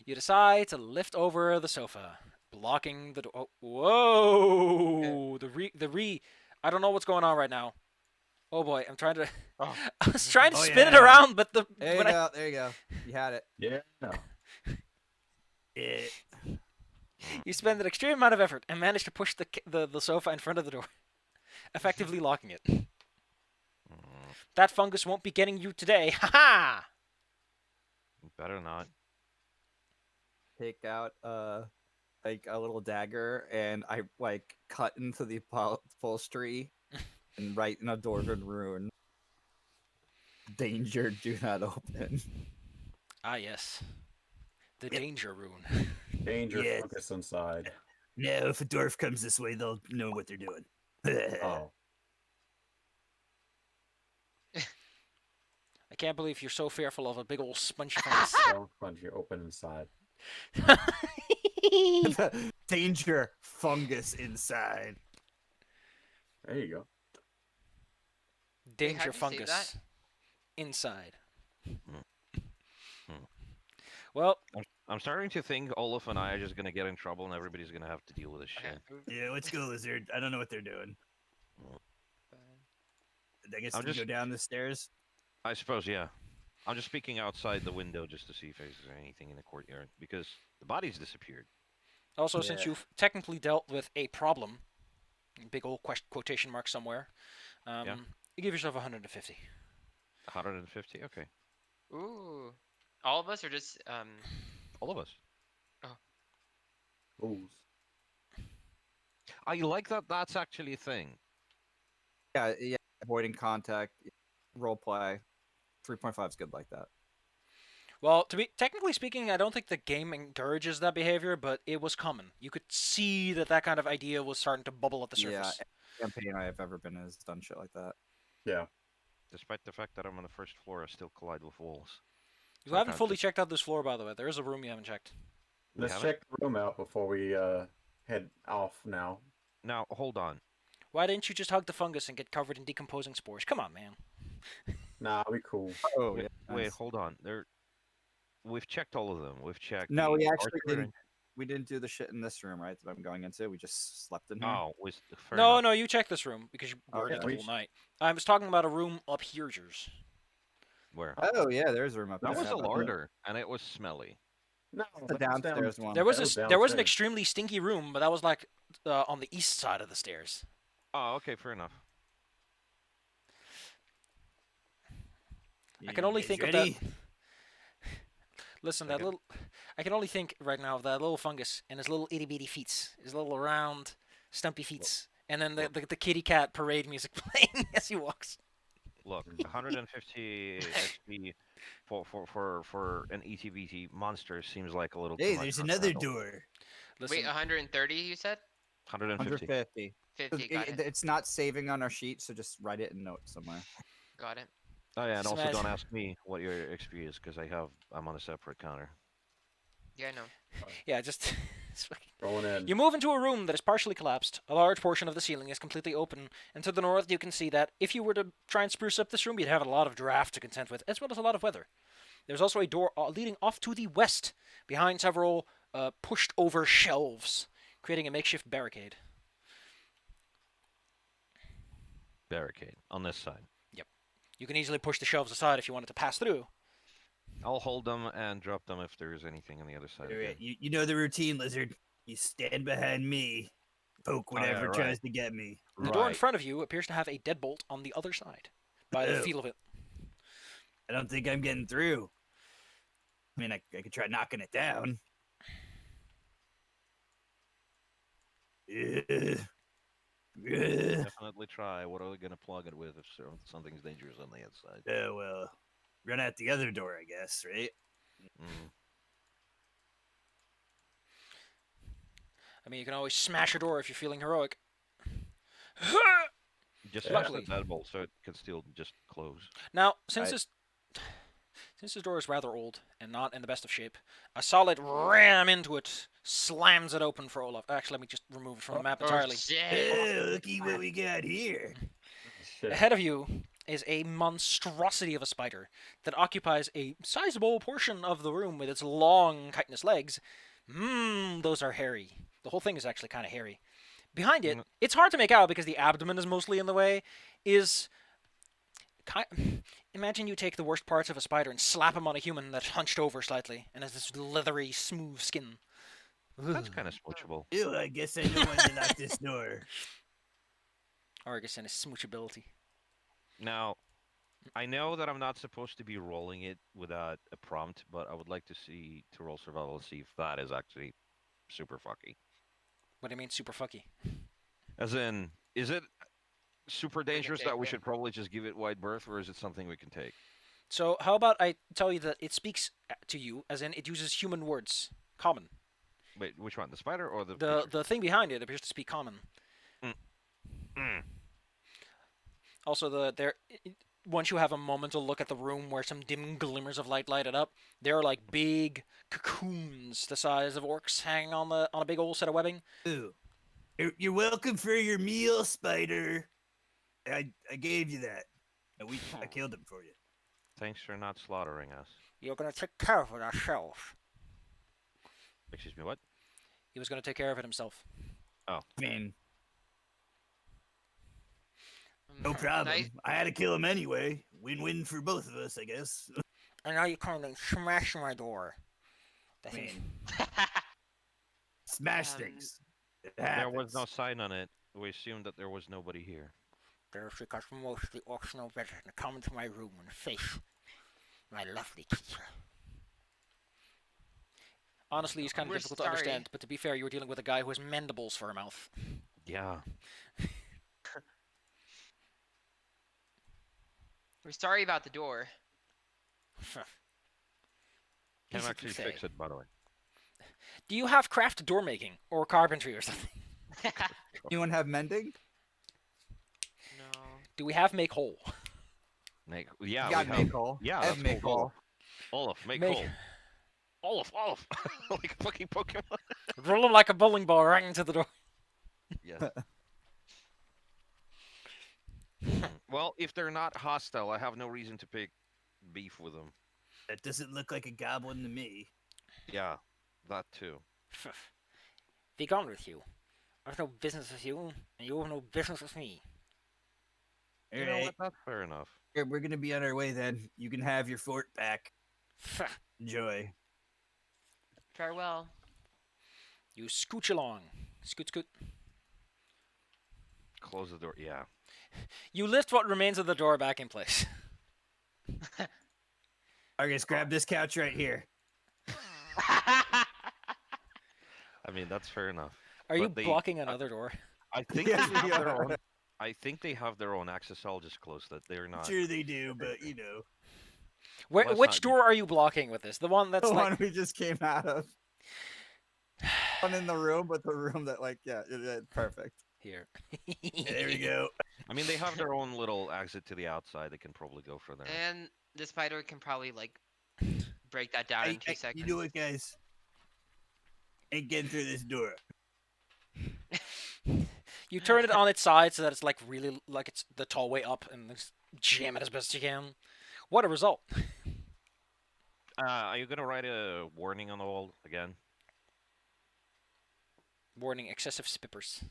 Speaker 3: You decide to lift over the sofa, blocking the door. Oh, whoa! I don't know what's going on right now. Oh boy, I'm trying to.
Speaker 5: Oh.
Speaker 3: I was trying to
Speaker 2: Oh,
Speaker 3: spin it
Speaker 2: yeah.
Speaker 3: around, but
Speaker 7: There you
Speaker 3: when I
Speaker 7: go. There you go. You had it.
Speaker 6: Yeah. No.
Speaker 2: Yeah.
Speaker 3: you spend an extreme amount of effort and manage to push the sofa in front of the door, effectively locking it. That fungus won't be getting you today. Ha ha!
Speaker 1: Better not.
Speaker 7: Take out like a little dagger and I like cut into the upholstery and write in a dwarven rune. Danger, do not open.
Speaker 3: Ah yes, the
Speaker 2: Yep.
Speaker 3: danger rune.
Speaker 6: Danger
Speaker 2: Yes.
Speaker 6: fungus inside.
Speaker 2: No, if a dwarf comes this way, they'll know what they're doing.
Speaker 6: Oh.
Speaker 3: I can't believe you're so fearful of a big old spongy fungus.
Speaker 6: Don't punch you open inside.
Speaker 2: Danger fungus inside.
Speaker 6: There you go.
Speaker 3: Danger
Speaker 5: how'd you say
Speaker 3: fungus
Speaker 5: that?
Speaker 3: inside.
Speaker 1: Hmm.
Speaker 3: Well,
Speaker 1: I'm starting to think Olaf and I are just gonna get in trouble, and everybody's gonna have to deal with this
Speaker 5: Okay.
Speaker 1: shit.
Speaker 2: Yeah, let's go, lizard. I don't know what they're doing. I guess
Speaker 1: I'm
Speaker 2: we go
Speaker 1: just-
Speaker 2: down the stairs.
Speaker 1: I suppose, yeah. I'm just peeking outside the window just to see if there's anything in the courtyard because the body's disappeared.
Speaker 3: Also, since
Speaker 7: Yeah.
Speaker 3: you've technically dealt with a problem, big old quotation mark somewhere,
Speaker 1: Yeah.
Speaker 3: you give yourself 150.
Speaker 1: 150. Okay,
Speaker 5: Ooh. All of us are just
Speaker 1: all of us.
Speaker 6: Ooh.
Speaker 1: I like that. That's actually a thing.
Speaker 7: Yeah. Avoiding contact, role play. 3.5 is good like that.
Speaker 3: Well, to be technically speaking, I don't think the game encourages that behavior, but it was common. You could see that kind of idea was starting to bubble at the
Speaker 7: Yeah,
Speaker 3: surface.
Speaker 7: campaign I have ever been in has done shit like that.
Speaker 6: Yeah.
Speaker 1: Despite the fact that I'm on the first floor, I still collide with walls.
Speaker 3: You
Speaker 1: So I
Speaker 3: haven't
Speaker 1: can't
Speaker 3: fully
Speaker 1: just-
Speaker 3: checked out this floor, by the way. There is a room you haven't checked.
Speaker 6: Let's
Speaker 1: haven't?
Speaker 6: check the room out before we head off now.
Speaker 1: Now, hold on.
Speaker 3: Why didn't you just hug the fungus and get covered in decomposing spores? Come on, man.
Speaker 6: Nah, we cool.
Speaker 7: Oh
Speaker 1: Wait,
Speaker 7: yeah.
Speaker 1: wait,
Speaker 7: nice.
Speaker 1: hold on. We've checked all of them. We've checked.
Speaker 7: No,
Speaker 1: the
Speaker 7: we actually
Speaker 1: archer
Speaker 7: didn't.
Speaker 1: and-
Speaker 7: We didn't do the shit in this room, right? That I'm going into. We just slept in here.
Speaker 1: Oh, fair
Speaker 3: No,
Speaker 1: enough.
Speaker 3: no, you checked this room because you were in
Speaker 7: Okay.
Speaker 3: it the
Speaker 6: We
Speaker 3: whole night. I was talking about a room up here, yours.
Speaker 1: Where?
Speaker 7: Oh yeah, there's a room up
Speaker 1: That
Speaker 7: there.
Speaker 1: was
Speaker 7: How
Speaker 1: a
Speaker 7: about that?
Speaker 1: larder, and it was smelly.
Speaker 6: No,
Speaker 7: The
Speaker 6: that was
Speaker 7: downstairs
Speaker 6: down-
Speaker 7: one.
Speaker 3: There was
Speaker 6: that
Speaker 3: this.
Speaker 6: was
Speaker 3: There was an
Speaker 6: downstairs.
Speaker 3: extremely stinky room, but that was like on the east side of the stairs.
Speaker 1: Oh, okay, fair enough.
Speaker 3: I can only
Speaker 2: You guys
Speaker 3: think
Speaker 2: ready?
Speaker 3: of that. Listen, that
Speaker 1: Okay.
Speaker 3: little. I can only think right now of that little fungus and his little itty bitty feet, his little round, stumpy feet, and then the kitty cat parade music playing as he walks.
Speaker 1: Look, 150 XP for an ETBT monster seems like a little too
Speaker 2: Hey,
Speaker 1: much.
Speaker 2: there's
Speaker 1: for an
Speaker 2: another
Speaker 1: adult.
Speaker 2: door.
Speaker 3: Listen,
Speaker 5: Wait, 130 you said?
Speaker 1: 150.
Speaker 7: 150.
Speaker 5: 50, got it.
Speaker 7: It's not saving on our sheet, so just write it in notes somewhere.
Speaker 5: Got it.
Speaker 1: Oh yeah, and also
Speaker 3: Smash.
Speaker 1: don't ask me what your XP is because I'm on a separate counter.
Speaker 5: Yeah, I know.
Speaker 3: yeah, just. it's fucking-
Speaker 6: Going in.
Speaker 3: You move into a room that is partially collapsed. A large portion of the ceiling is completely open, and to the north you can see that if you were to try and spruce up this room, you'd have a lot of draft to contend with, as well as a lot of weather. There's also a door leading off to the west, behind several pushed-over shelves, creating a makeshift barricade.
Speaker 1: Barricade on this side.
Speaker 3: You can easily push the shelves aside if you wanted to pass through.
Speaker 1: I'll hold them and drop them if there's anything on the other side.
Speaker 2: All
Speaker 1: again.
Speaker 2: right, you know the routine, Lizard. You stand behind me, poke
Speaker 1: yeah,
Speaker 2: whatever
Speaker 1: right.
Speaker 2: tries to get me.
Speaker 3: The door in
Speaker 1: Right.
Speaker 3: front of you appears to have a deadbolt on the other side, by the
Speaker 2: Ew.
Speaker 3: feel of it.
Speaker 2: I don't think I'm getting through. I mean, I could try knocking it down. Ugh. Ugh.
Speaker 1: Definitely try. What are we gonna plug it with if something's dangerous on the outside?
Speaker 2: Yeah, well, run out the other door, I guess, right?
Speaker 1: Mm.
Speaker 3: I mean, you can always smash a door if you're feeling heroic.
Speaker 1: Just
Speaker 3: Luckily.
Speaker 1: smash the deadbolt so it can still just close.
Speaker 3: Now, since
Speaker 7: Right.
Speaker 3: this door is rather old and not in the best of shape, a solid ram into it slams it open for Olaf. Actually, let me just remove it from the map entirely.
Speaker 5: Oh, shit.
Speaker 2: Hey, looky what we got here.
Speaker 6: Shit.
Speaker 3: Ahead of you is a monstrosity of a spider that occupies a sizable portion of the room with its long chitinous legs. Those are hairy. The whole thing is actually kind of hairy. Behind it, it's hard to make out because the abdomen is mostly in the way, is... Imagine you take the worst parts of a spider and slap them on a human that's hunched over slightly and has this leathery, smooth skin.
Speaker 1: That's
Speaker 3: Ugh.
Speaker 1: kind of smoochable.
Speaker 2: Ew, I guess I know when to knock this door.
Speaker 3: Argus and his smoochability.
Speaker 1: Now, I know that I'm not supposed to be rolling it without a prompt, but I would like to roll survival and see if that is actually super fucky.
Speaker 3: What do you mean, super fucky?
Speaker 1: As in, is it super dangerous
Speaker 5: take
Speaker 1: that we
Speaker 5: it.
Speaker 1: should probably just give it wide berth, or is it something we can take?
Speaker 3: So, how about I tell you that it speaks to you, as in it uses human words. Common.
Speaker 1: Wait, which one? The spider or the
Speaker 3: The
Speaker 1: creature?
Speaker 3: the thing behind it appears to speak common.
Speaker 1: Mm.
Speaker 3: Also, once you have a moment to look at the room where some dim glimmers of light light it up, there are like big cocoons the size of orcs hanging on a big old set of webbing.
Speaker 2: Ooh. You're welcome for your meal, spider. I gave you that. I killed him for you.
Speaker 1: Thanks for not slaughtering us.
Speaker 3: You're gonna take care of it yourself.
Speaker 1: Excuse me, what?
Speaker 3: He was gonna take care of it himself.
Speaker 2: I mean, no
Speaker 5: Mm,
Speaker 2: problem.
Speaker 5: Nice.
Speaker 2: I had to kill him anyway. Win-win for both of us, I guess.
Speaker 3: And now you come and smash my door. That seems-
Speaker 2: Man, smash
Speaker 5: Um,
Speaker 2: things. It
Speaker 1: There was no
Speaker 2: happens.
Speaker 1: sign on it. We assumed that there was nobody here.
Speaker 3: There's because most of the orcs know better than to come into my room and face my lovely creature. Honestly, he's kind of
Speaker 5: We're
Speaker 3: difficult to
Speaker 5: sorry.
Speaker 3: understand, but to be fair, you were dealing with a guy who has mandibles for a mouth.
Speaker 1: Yeah.
Speaker 5: We're sorry about the door.
Speaker 1: Can
Speaker 3: Easy to
Speaker 1: actually
Speaker 3: say.
Speaker 1: fix it, by the way.
Speaker 3: Do you have craft door making or carpentry or something?
Speaker 7: Anyone have mending?
Speaker 5: No.
Speaker 3: Do we have make whole?
Speaker 1: Make,
Speaker 7: You
Speaker 1: yeah,
Speaker 7: got
Speaker 1: we have.
Speaker 7: make hole.
Speaker 1: Yeah,
Speaker 7: I have
Speaker 1: that's
Speaker 7: make
Speaker 1: called
Speaker 7: hole.
Speaker 1: Olaf, make
Speaker 3: Make-
Speaker 1: hole. Olaf. Like a fucking Pokemon.
Speaker 3: Roll him like a bowling ball right into the door.
Speaker 1: Yes. Well, if they're not hostile, I have no reason to pick beef with them.
Speaker 2: That doesn't look like a goblin to me.
Speaker 1: Yeah, that too.
Speaker 3: Be gone with you. I've no business with you, and you have no business with me.
Speaker 2: All
Speaker 1: You know
Speaker 2: right,
Speaker 1: what? That's fair enough.
Speaker 2: here, we're gonna be on our way then. You can have your fort back. Enjoy.
Speaker 5: Farewell.
Speaker 3: You scooch along. Scoot, scoot.
Speaker 1: Close the door. Yeah.
Speaker 3: You lift what remains of the door back in place.
Speaker 2: Argus, grab this couch right here.
Speaker 1: I mean, that's fair enough.
Speaker 3: Are you
Speaker 1: But they-
Speaker 3: blocking another door?
Speaker 1: I think
Speaker 7: Yes,
Speaker 1: they
Speaker 7: we
Speaker 1: have their
Speaker 7: are.
Speaker 1: own. I think they have their own access. I'll just close that. They're not.
Speaker 2: Sure they do, but you know.
Speaker 1: Let's
Speaker 3: Which
Speaker 1: not-
Speaker 3: door are you blocking with this? The one that's
Speaker 7: The
Speaker 3: like
Speaker 7: one we just came out of. One in the room, but the room that perfect.
Speaker 3: here.
Speaker 2: There we go.
Speaker 1: I mean, they have their own little exit to the outside. They can probably go for there.
Speaker 5: And the spider can probably like break that down in 2 seconds.
Speaker 2: You know what, guys? Ain't getting through this door.
Speaker 3: You turn it on its side so that it's like really like it's the tall way up and just jam it as best you can. What a result!
Speaker 1: Are you gonna write a warning on the wall again?
Speaker 3: Warning: excessive spippers.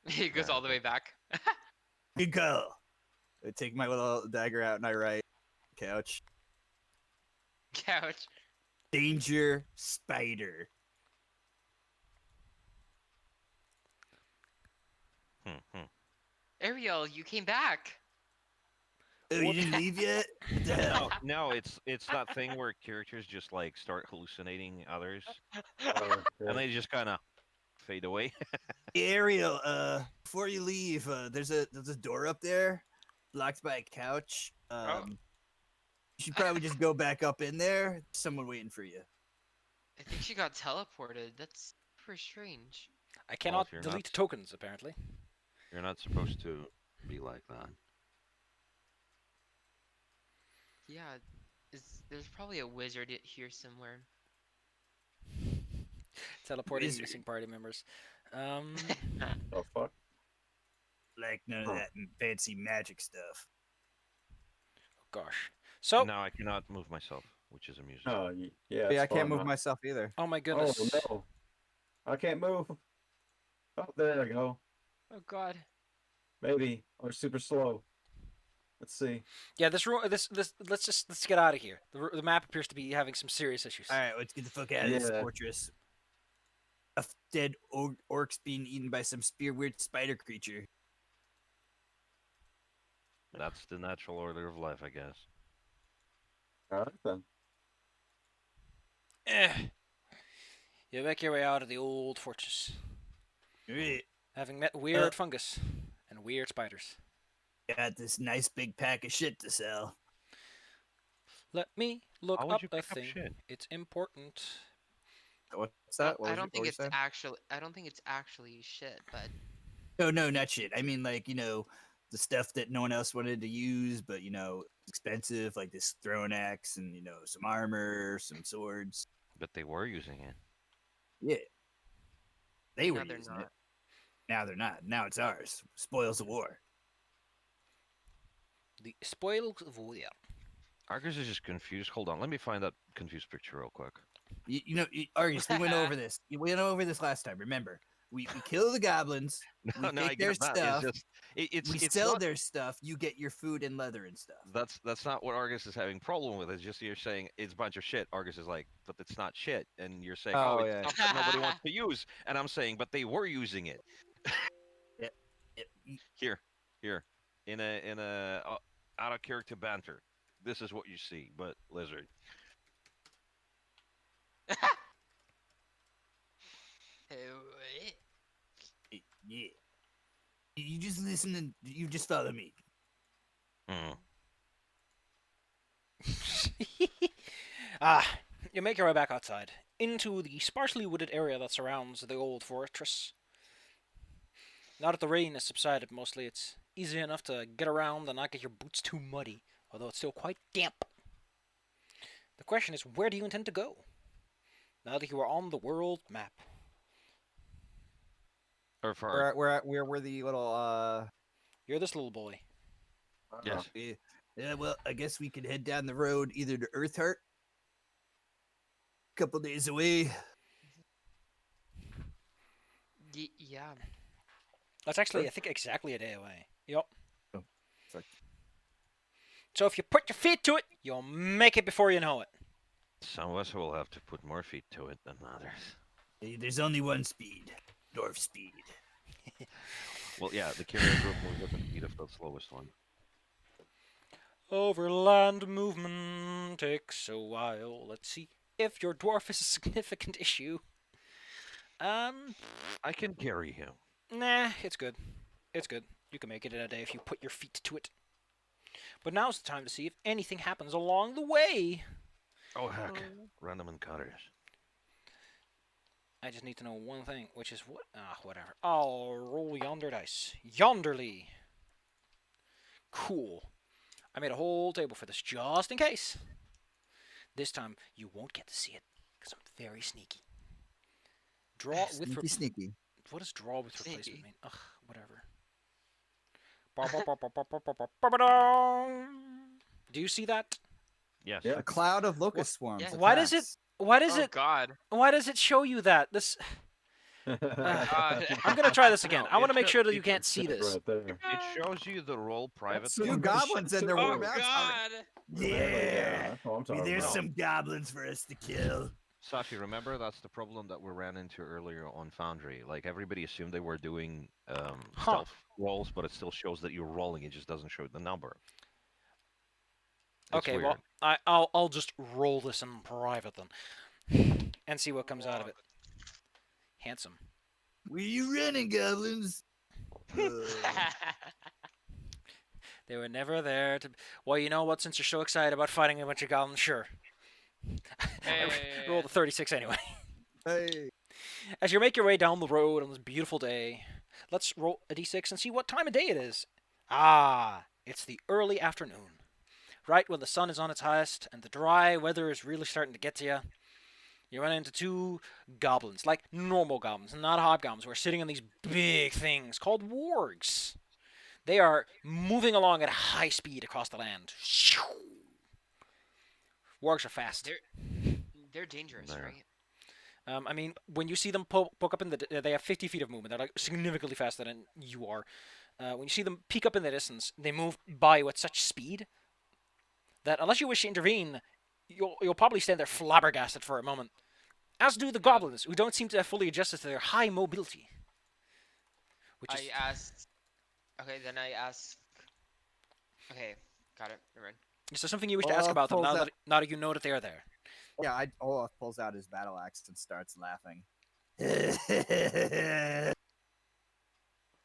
Speaker 5: He goes all the way back.
Speaker 2: Good call.
Speaker 7: I take my little dagger out and I write couch.
Speaker 5: Couch.
Speaker 2: Danger spider.
Speaker 5: Ariel, you came back.
Speaker 2: Oh, you didn't leave yet? What the hell?
Speaker 1: No, it's that thing where characters just like start hallucinating others, and they just kind of fade away.
Speaker 2: Hey, Ariel, before you leave, there's a door up there, blocked by a couch. You should probably just go back up in there. There's someone waiting for you.
Speaker 5: I think she got teleported. That's super strange.
Speaker 3: I cannot
Speaker 1: you're
Speaker 3: delete
Speaker 1: not-
Speaker 3: tokens apparently.
Speaker 1: You're not supposed to be like that.
Speaker 5: Yeah, there's probably a wizard here somewhere.
Speaker 3: Teleporting
Speaker 2: Wizard.
Speaker 3: missing party members.
Speaker 6: Oh fuck.
Speaker 2: Like none of that fancy magic stuff.
Speaker 3: Gosh. So,
Speaker 1: Now I cannot move myself, which is amusing.
Speaker 6: Oh yeah.
Speaker 7: Yeah, I
Speaker 6: it's
Speaker 7: can't
Speaker 6: fun,
Speaker 7: move
Speaker 6: huh?
Speaker 7: myself either.
Speaker 3: oh my goodness.
Speaker 6: Oh no. I can't move. Oh, there we go.
Speaker 5: Oh God.
Speaker 6: Maybe. Or super slow. Let's see.
Speaker 3: Yeah, this room. This. Let's get out of here. The map appears to be having some serious issues.
Speaker 2: All right, let's get the fuck out of this
Speaker 6: Yeah.
Speaker 2: fortress. Dead orcs being eaten by some weird spider creature.
Speaker 1: That's the natural order of life, I guess.
Speaker 6: Alright then.
Speaker 3: You make your way out of the old fortress,
Speaker 2: All right,
Speaker 3: having met weird fungus and weird spiders.
Speaker 2: got this nice big pack of shit to sell.
Speaker 3: Let me look
Speaker 1: How would
Speaker 3: up
Speaker 1: you
Speaker 3: a
Speaker 1: pick up
Speaker 3: thing.
Speaker 1: shit?
Speaker 3: It's important.
Speaker 7: What's that? What
Speaker 5: I
Speaker 7: was
Speaker 5: don't
Speaker 7: it-
Speaker 5: think
Speaker 7: what
Speaker 5: it's
Speaker 7: was you saying?
Speaker 5: actually. I don't think it's actually shit, but
Speaker 2: No, not shit. I mean, like, the stuff that no one else wanted to use, but, expensive, like this throwing axe and, some armor, some swords.
Speaker 1: But they were using it.
Speaker 2: Yeah. They were
Speaker 5: now they're
Speaker 2: using
Speaker 5: not.
Speaker 2: it. Now they're not. Now it's ours. Spoils of war.
Speaker 3: The spoils of war.
Speaker 1: Argus is just confused. Hold on, let me find that confused picture real quick.
Speaker 2: Argus, we went over this. You went over this last time, remember? We kill the goblins. We
Speaker 1: No, I
Speaker 2: take their
Speaker 1: get that.
Speaker 2: stuff.
Speaker 1: It's just it's
Speaker 2: We
Speaker 1: it's
Speaker 2: sell
Speaker 1: not
Speaker 2: their stuff. You get your food and leather and stuff.
Speaker 1: that's not what Argus is having problem with. It's just you're saying it's a bunch of shit. Argus is like, but it's not shit, and you're saying, oh,
Speaker 7: Oh
Speaker 1: it's
Speaker 7: yeah.
Speaker 1: stuff that nobody wants to use, and I'm saying, but they were using it.
Speaker 2: Yep. Yep.
Speaker 1: Here, in a out of character banter. This is what you see, but lizard.
Speaker 2: Yeah. You just listen and you just follow me.
Speaker 1: Mm.
Speaker 3: You make your way back outside, into the sparsely wooded area that surrounds the old fortress. Now that the rain has subsided mostly, it's easy enough to get around and not get your boots too muddy, although it's still quite damp. The question is, where do you intend to go? Now that you are on the world map.
Speaker 1: Or far.
Speaker 7: Where were the little
Speaker 3: You're this little boy.
Speaker 1: Yes.
Speaker 2: Yeah, well, I guess we could head down the road either to Earthheart, couple days away.
Speaker 5: Yeah.
Speaker 3: That's actually, I think, exactly a day away. Yup.
Speaker 7: Oh, fuck.
Speaker 3: So if you put your feet to it, you'll make it before you know it.
Speaker 1: Some of us will have to put more feet to it than others.
Speaker 2: Hey, there's only one speed, dwarf speed.
Speaker 1: Well, yeah, the carrier group will doesn't beat the slowest one.
Speaker 3: Overland movement takes a while. Let's see if your dwarf is a significant issue.
Speaker 1: I can carry him.
Speaker 3: Nah, it's good. It's good. You can make it in a day if you put your feet to it. But now's the time to see if anything happens along the way.
Speaker 1: Oh heck, random encounters.
Speaker 3: I just need to know one thing, which is what? Whatever. I'll roll yonder dice. Yonderly. Cool. I made a whole table for this just in case. This time you won't get to see it because I'm very sneaky. Draw with
Speaker 7: sneaky.
Speaker 3: What does draw with replacement
Speaker 5: Sneaky.
Speaker 3: mean? Ugh, whatever. Do you see that?
Speaker 1: Yes.
Speaker 6: Yeah.
Speaker 7: A cloud of locust swarms.
Speaker 5: Yeah.
Speaker 3: Why does it?
Speaker 7: attacks.
Speaker 3: Why does
Speaker 5: Oh
Speaker 3: it?
Speaker 5: God.
Speaker 3: Why does it show you that? This.
Speaker 5: God.
Speaker 3: I'm gonna try this again.
Speaker 1: No,
Speaker 3: I want to
Speaker 1: it's
Speaker 3: make
Speaker 1: a-
Speaker 3: sure that you
Speaker 1: it's a-
Speaker 3: can't see this.
Speaker 6: Right there.
Speaker 1: It shows you the roll private.
Speaker 7: Two goblins and their
Speaker 5: Oh
Speaker 7: war mounts.
Speaker 5: God.
Speaker 2: Yeah.
Speaker 6: That's what I'm
Speaker 2: Maybe
Speaker 6: talking
Speaker 2: there's
Speaker 6: about.
Speaker 2: some goblins for us to kill.
Speaker 1: Safi, remember that's the problem that we ran into earlier on Foundry. Like everybody assumed they were doing stealth rolls, but it still shows that you're rolling. It just doesn't show the number. It's
Speaker 3: Okay,
Speaker 1: weird.
Speaker 3: well, I'll just roll this in private then, and see what comes out of it. Handsome.
Speaker 2: Where you running, goblins?
Speaker 3: They were never there to. Well, you know what? Since you're so excited about fighting a bunch of goblins, sure. I rolled a 36 anyway.
Speaker 7: Hey.
Speaker 3: As you make your way down the road on this beautiful day, let's roll a d6 and see what time of day it is. Ah, it's the early afternoon. Right when the sun is on its highest and the dry weather is really starting to get to you. You run into two goblins, like normal goblins, not hobgoblins, who are sitting on these big things called wargs. They are moving along at high speed across the land. Wargs are fast.
Speaker 5: They're dangerous,
Speaker 1: There.
Speaker 5: right?
Speaker 3: I mean, when you see them poke up in the, they have 50 feet of movement. They're like significantly faster than you are. When you see them peek up in the distance, they move by you at such speed that unless you wish to intervene, you'll probably stand there flabbergasted for a moment. As do the goblins, who don't seem to have fully adjusted to their high mobility. Which is
Speaker 5: I asked. Okay, then I ask. Okay, got it. Never mind.
Speaker 3: is there something you wish to ask
Speaker 7: Olaf
Speaker 3: about them
Speaker 7: pulls
Speaker 3: now that you know that they are there?
Speaker 7: Yeah, Olaf pulls out his battle axe and starts laughing.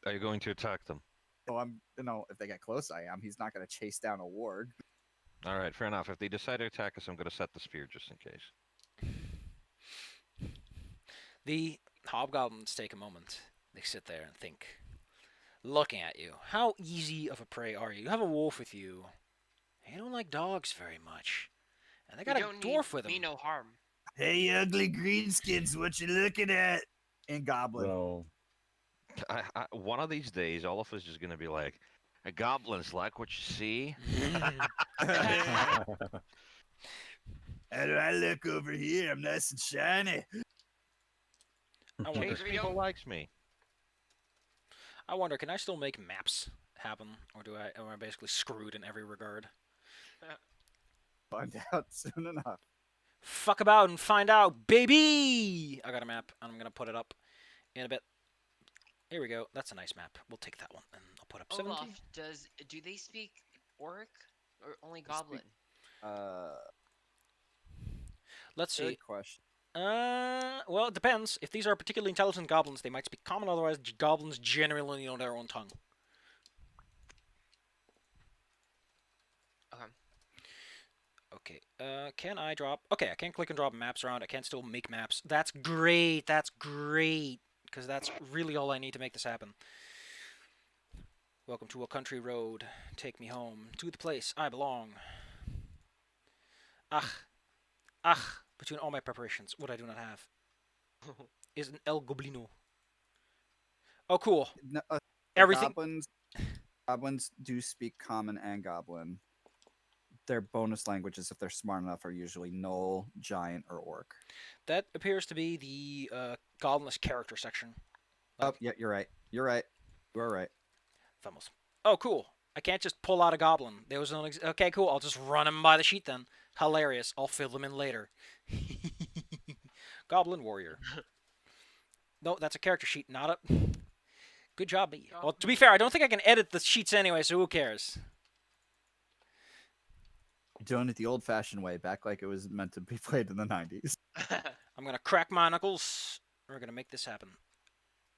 Speaker 1: Are you going to attack them?
Speaker 7: So if they get close, I am. He's not going to chase down a warg.
Speaker 1: All right, fair enough. If they decide to attack us, I'm going to set the spear just in case.
Speaker 3: The hobgoblins take a moment. They sit there and think, looking at you. How easy of a prey are you? You have a wolf with you. They don't like dogs very much. And they got
Speaker 5: You
Speaker 3: a
Speaker 5: don't
Speaker 3: dwarf with
Speaker 5: me
Speaker 3: them.
Speaker 5: no harm.
Speaker 2: Hey, ugly greenskins, what you looking at?
Speaker 7: And goblin.
Speaker 6: So,
Speaker 1: One of these days, all of us is going to be like, goblins like what you see.
Speaker 2: How do I look over here? I'm nice and shiny.
Speaker 3: I wonder,
Speaker 1: Chase people likes me.
Speaker 3: I wonder, can I still make maps happen, or am I basically screwed in every regard?
Speaker 7: Find out soon enough.
Speaker 3: Fuck about and find out, baby! I got a map, and I'm gonna put it up in a bit. Here we go. That's a nice map. We'll take that one, and I'll put up 70.
Speaker 5: Olaf, do they speak Orc or only Goblin?
Speaker 3: Let's see.
Speaker 7: Good question.
Speaker 3: Well, it depends. If these are particularly intelligent goblins, they might speak common. Otherwise, goblins generally know their own tongue.
Speaker 5: Okay.
Speaker 3: Okay. Can I drop? Okay, I can click and drop maps around. I can still make maps. That's great. That's great. Because that's really all I need to make this happen. Welcome to a country road. Take me home to the place I belong. Between all my preparations, what I do not have is an El Goblino. Oh, cool.
Speaker 7: No,
Speaker 3: Everything.
Speaker 7: Goblins do speak Common and Goblin. Their bonus languages, if they're smart enough, are usually Gnoll, Giant, or Orc.
Speaker 3: That appears to be the Goblin's character section.
Speaker 7: Oh, yeah, you're right. You're right. You are right.
Speaker 3: Vamos. Oh, cool. I can't just pull out a goblin. There was no. Okay, cool. I'll just run him by the sheet then. Hilarious. I'll fill them in later. Goblin warrior. No, that's a character sheet, not a. Good job, me. Well, to be fair, I don't think I can edit the sheets anyway, so who cares?
Speaker 7: Doing it the old-fashioned way, back like it was meant to be played in the 90s.
Speaker 3: I'm gonna crack my knuckles. We're gonna make this happen.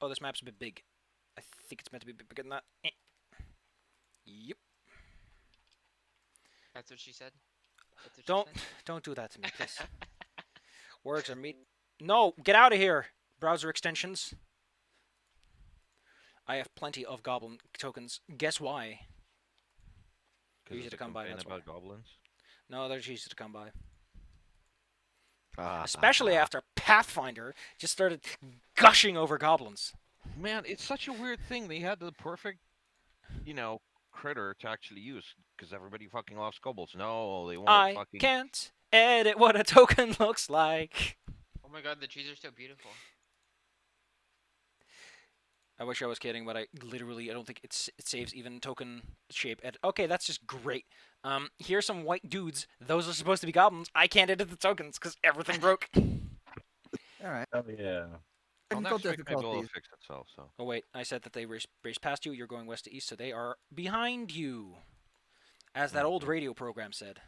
Speaker 3: Oh, this map's a bit big. I think it's meant to be a bit bigger than that. Yep.
Speaker 5: That's what she said. That's what she said?
Speaker 3: Don't do that to me, please. Words are meat. No, get out of here. Browser extensions. I have plenty of goblin tokens. Guess why? Easy to come by. That's why.
Speaker 1: About goblins.
Speaker 3: No, they're easy to come by.
Speaker 1: Ah,
Speaker 3: Especially after Pathfinder just started gushing over goblins.
Speaker 1: Man, it's such a weird thing. They had the perfect, critter to actually use because everybody fucking loves kobolds. No, they want
Speaker 3: I
Speaker 1: fucking.
Speaker 3: can't edit what a token looks like.
Speaker 5: Oh my god, the trees are so beautiful.
Speaker 3: I wish I was kidding, but I don't think it saves even token shape. Okay, that's just great. Here's some white dudes. Those are supposed to be goblins. I can't edit the tokens because everything broke.
Speaker 7: All right.
Speaker 6: Oh yeah.
Speaker 1: Well,
Speaker 7: Technical
Speaker 1: next week maybe it'll
Speaker 7: difficulties.
Speaker 1: fix itself. So.
Speaker 3: Oh wait, I said that they raced past you. You're going west to east, so they are behind you, as that old radio program said.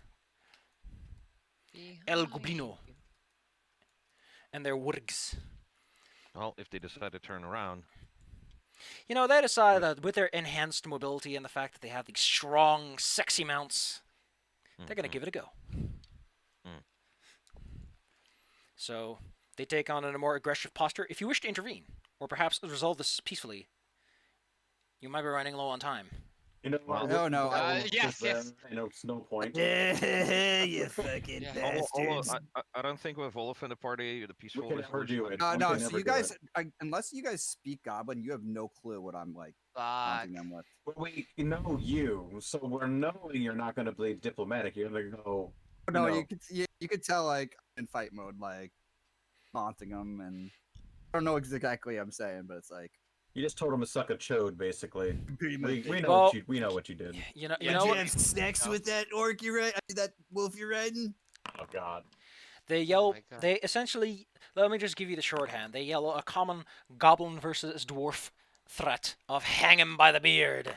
Speaker 3: El Goblino. And their wurgs.
Speaker 1: Well, if they decide to turn around.
Speaker 3: They decide that with their enhanced mobility and the fact that they have these strong, sexy mounts, they're gonna give it a go. So they take on a more aggressive posture. If you wish to intervene, or perhaps resolve this peacefully, you might be running low on time.
Speaker 7: No.
Speaker 5: Yes.
Speaker 6: It's no point.
Speaker 2: You fucking
Speaker 5: Yeah.
Speaker 2: bastards.
Speaker 1: I don't think with Olaf in the party, the peaceful
Speaker 6: We can never
Speaker 1: resolution.
Speaker 6: do it.
Speaker 7: No,
Speaker 6: We
Speaker 7: no.
Speaker 6: can
Speaker 7: So
Speaker 6: never
Speaker 7: you
Speaker 6: do
Speaker 7: guys,
Speaker 6: it.
Speaker 7: unless you guys speak Goblin, you have no clue what I'm like
Speaker 5: Fuck.
Speaker 7: taunting them with.
Speaker 6: We know you, so we're knowing you're not going to be diplomatic. You're going to go.
Speaker 7: No,
Speaker 6: No.
Speaker 7: you could tell like in fight mode, like taunting them, and I don't know exactly what I'm saying, but it's like
Speaker 6: You just told him to suck a chode, basically.
Speaker 2: Pretty much.
Speaker 6: We know
Speaker 3: Well-
Speaker 6: we know what you did.
Speaker 3: You know
Speaker 2: Did
Speaker 3: what?
Speaker 2: you have sex with that orc you're riding? That wolf you're riding?
Speaker 6: Oh God.
Speaker 3: They yell.
Speaker 5: my God.
Speaker 3: They essentially. Let me just give you the shorthand. They yell a common goblin versus dwarf threat of hang him by the beard.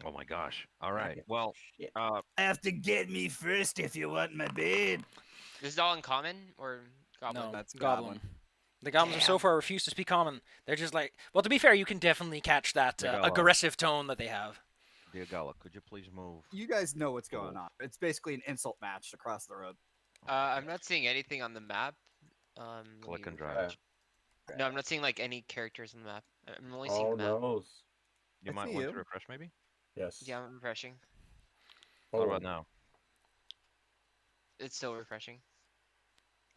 Speaker 1: Oh my gosh! All right. Well,
Speaker 2: Have to get me first if you want my bed.
Speaker 5: This is all in common or Goblin?
Speaker 3: No,
Speaker 7: that's
Speaker 3: goblin.
Speaker 7: Goblin.
Speaker 3: The goblins have so
Speaker 5: Damn.
Speaker 3: far refused to speak common. They're just like. Well, to be fair, you can definitely catch that
Speaker 1: They got
Speaker 3: aggressive tone that they have.
Speaker 1: Diagala, could you please move?
Speaker 7: you guys know what's going on. It's basically an insult match across the road.
Speaker 5: I'm not seeing anything on the map. Let
Speaker 1: Click
Speaker 5: me
Speaker 1: and
Speaker 5: refresh.
Speaker 1: drag.
Speaker 5: No, I'm not seeing like any characters on the map. I'm only seeing
Speaker 6: Oh
Speaker 5: the map.
Speaker 6: no.
Speaker 1: You
Speaker 7: I
Speaker 1: might
Speaker 7: see
Speaker 1: want
Speaker 7: you.
Speaker 1: to refresh, maybe.
Speaker 6: Yes.
Speaker 5: Yeah, I'm refreshing.
Speaker 1: What
Speaker 6: Oh,
Speaker 1: about now?
Speaker 5: It's still refreshing.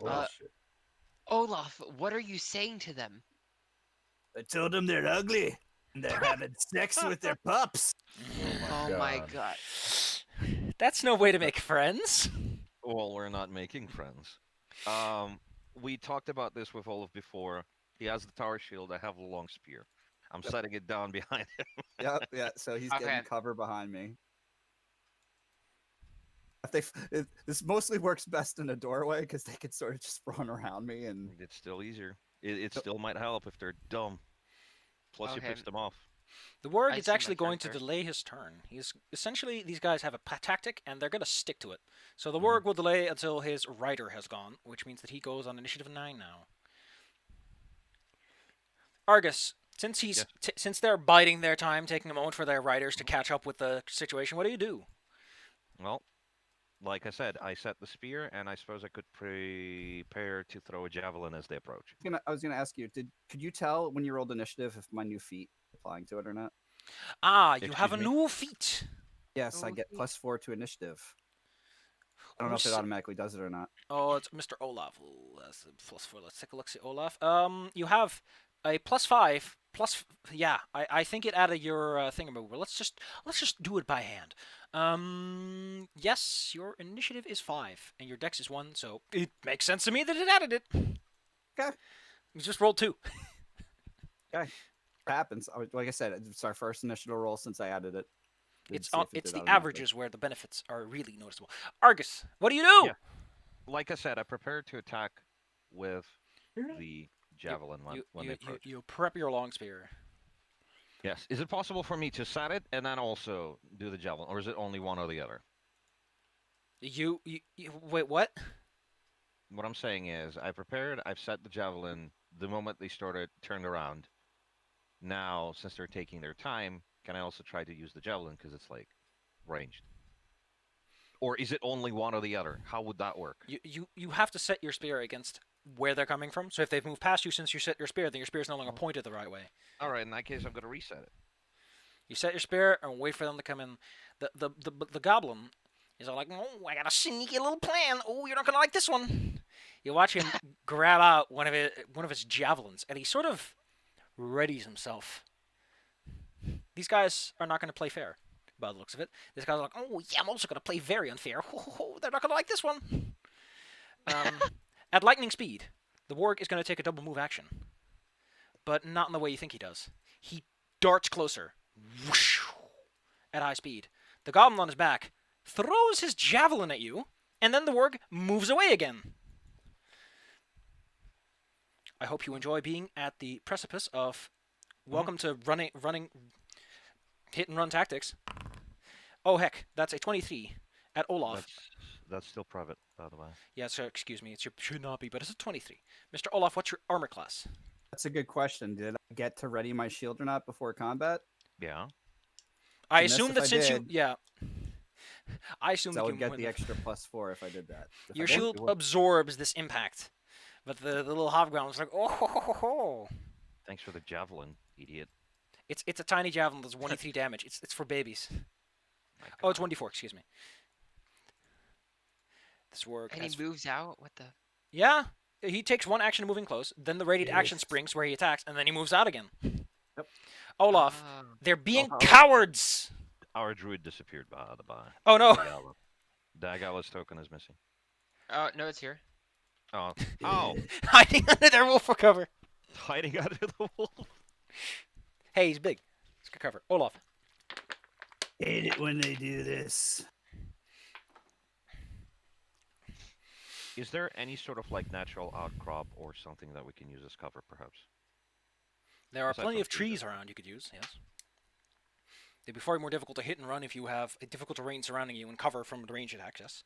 Speaker 6: oh, shit.
Speaker 5: Olaf, what are you saying to them?
Speaker 2: I told them they're ugly and they're having sex with their pups.
Speaker 5: Oh my god.
Speaker 3: That's no way to make friends.
Speaker 1: Well, we're not making friends. We talked about this with Olaf before. He has the tower shield. I have the long spear. I'm setting it down behind him.
Speaker 7: Yep, yeah. So he's
Speaker 5: Okay.
Speaker 7: getting cover behind me. If this mostly works best in a doorway because they can sort of just run around me and.
Speaker 1: It's still easier. It still might help if they're dumb. Plus, you
Speaker 5: Okay.
Speaker 1: pissed them off.
Speaker 3: The warg
Speaker 5: I
Speaker 3: is
Speaker 5: see my
Speaker 3: actually going to
Speaker 5: character.
Speaker 3: delay his turn. He's essentially, these guys have a tactic and they're going to stick to it. So the
Speaker 1: Mhm.
Speaker 3: warg will delay until his rider has gone, which means that he goes on initiative 9 now. Argus, since he's
Speaker 1: Yes.
Speaker 3: since they're biding their time, taking a moment for their riders to catch up with the situation, what do you do?
Speaker 1: Well, like I said, I set the spear, and I suppose I could prepare to throw a javelin as they approach.
Speaker 7: I was gonna ask you, could you tell when you rolled initiative if my new feat applying to it or not?
Speaker 3: Ah, you have a
Speaker 1: Excuse me?
Speaker 3: new feat.
Speaker 7: Yes, I
Speaker 5: Oh,
Speaker 7: get
Speaker 5: yeah.
Speaker 7: +4 to initiative. I don't know if it
Speaker 3: Who's-
Speaker 7: automatically does it or not.
Speaker 3: Oh, it's Mr. Olaf. Ooh, that's a +4. Let's take a look. See Olaf. You have a +5. Yeah, I think it added your thingamabob. Let's just do it by hand. Yes, your initiative is 5 and your dex is 1, so it makes sense to me that it added it.
Speaker 7: Okay.
Speaker 3: You just rolled 2.
Speaker 7: It happens. Like I said, it's our first initiative roll since I added it. Didn't
Speaker 3: It's
Speaker 7: see if it
Speaker 3: it's
Speaker 7: did
Speaker 3: the
Speaker 7: automatically.
Speaker 3: averages where the benefits are really noticeable. Argus, what do you do?
Speaker 1: Yeah. Like I said, I prepared to attack with the javelin when they approach.
Speaker 3: You prep your long spear.
Speaker 1: Yes. Is it possible for me to set it and then also do the javelin, or is it only one or the other?
Speaker 3: You wait, what?
Speaker 1: What I'm saying is, I've set the javelin the moment they turned around. Now, since they're taking their time, can I also try to use the javelin because it's like ranged? Or is it only one or the other? How would that work?
Speaker 3: You have to set your spear against where they're coming from. So if they've moved past you since you set your spear, then your spear is no longer pointed the right way.
Speaker 1: All right, in that case, I'm going to reset it.
Speaker 3: You set your spear and wait for them to come in. The goblin is all like, oh, I got a sneaky little plan. Oh, you're not gonna like this one. You watch him grab out one of his javelins, and he sort of readies himself. These guys are not going to play fair, by the looks of it. This guy's like, oh yeah, I'm also going to play very unfair. They're not going to like this one. At lightning speed, the warg is going to take a double move action, but not in the way you think he does. He darts closer, whoosh, at high speed. The goblin on his back throws his javelin at you, and then the warg moves away again. I hope you enjoy being at the precipice of welcome to running hit and run tactics. Oh heck, that's a 23 at Olaf.
Speaker 1: That's still private, by the way.
Speaker 3: Yeah, so excuse me, it should not be, but it's a 23. Mr. Olaf, what's your armor class?
Speaker 7: That's a good question. Did I get to ready my shield or not before combat?
Speaker 1: Yeah.
Speaker 3: I
Speaker 7: And
Speaker 3: assume
Speaker 7: if
Speaker 3: that
Speaker 7: I
Speaker 3: since
Speaker 7: did-
Speaker 3: I assume
Speaker 7: So I
Speaker 3: that
Speaker 7: would
Speaker 3: you
Speaker 7: get
Speaker 3: went
Speaker 7: the
Speaker 3: with-
Speaker 7: extra +4 if I did that. If
Speaker 3: Your
Speaker 7: I didn't,
Speaker 3: shield
Speaker 7: it wouldn't.
Speaker 3: absorbs this impact, but the little hobgoblin was like, oh ho ho ho ho.
Speaker 1: Thanks for the javelin, idiot.
Speaker 3: It's a tiny javelin that's 1d3 damage. It's for babies.
Speaker 1: My
Speaker 3: Oh, it's
Speaker 1: God.
Speaker 3: 1d4. Excuse me. This warg
Speaker 5: And
Speaker 3: has
Speaker 5: he moves out. What the?
Speaker 3: Yeah, he takes one action moving close, then the radiant action
Speaker 7: Yes.
Speaker 3: springs where he attacks, and then he moves out again.
Speaker 7: Yep.
Speaker 3: Olaf,
Speaker 5: Ah.
Speaker 3: they're being
Speaker 7: Oh.
Speaker 3: cowards!
Speaker 1: Our druid disappeared by the by.
Speaker 3: Oh no!
Speaker 1: Dagala's token is missing.
Speaker 5: Oh no, it's here.
Speaker 1: Oh. Oh!
Speaker 3: Hiding under their wolf for cover.
Speaker 1: Hiding under the wolf.
Speaker 3: Hey, he's big. Let's get cover. Olaf.
Speaker 2: Hate it when they do this.
Speaker 1: Is there any sort of like natural outcrop or something that we can use as cover, perhaps?
Speaker 3: There are
Speaker 1: Aside
Speaker 3: plenty
Speaker 1: from
Speaker 3: of trees around you could use, yes. It'd be far more difficult to hit and run if you have a difficult terrain surrounding you and cover from the ranged access.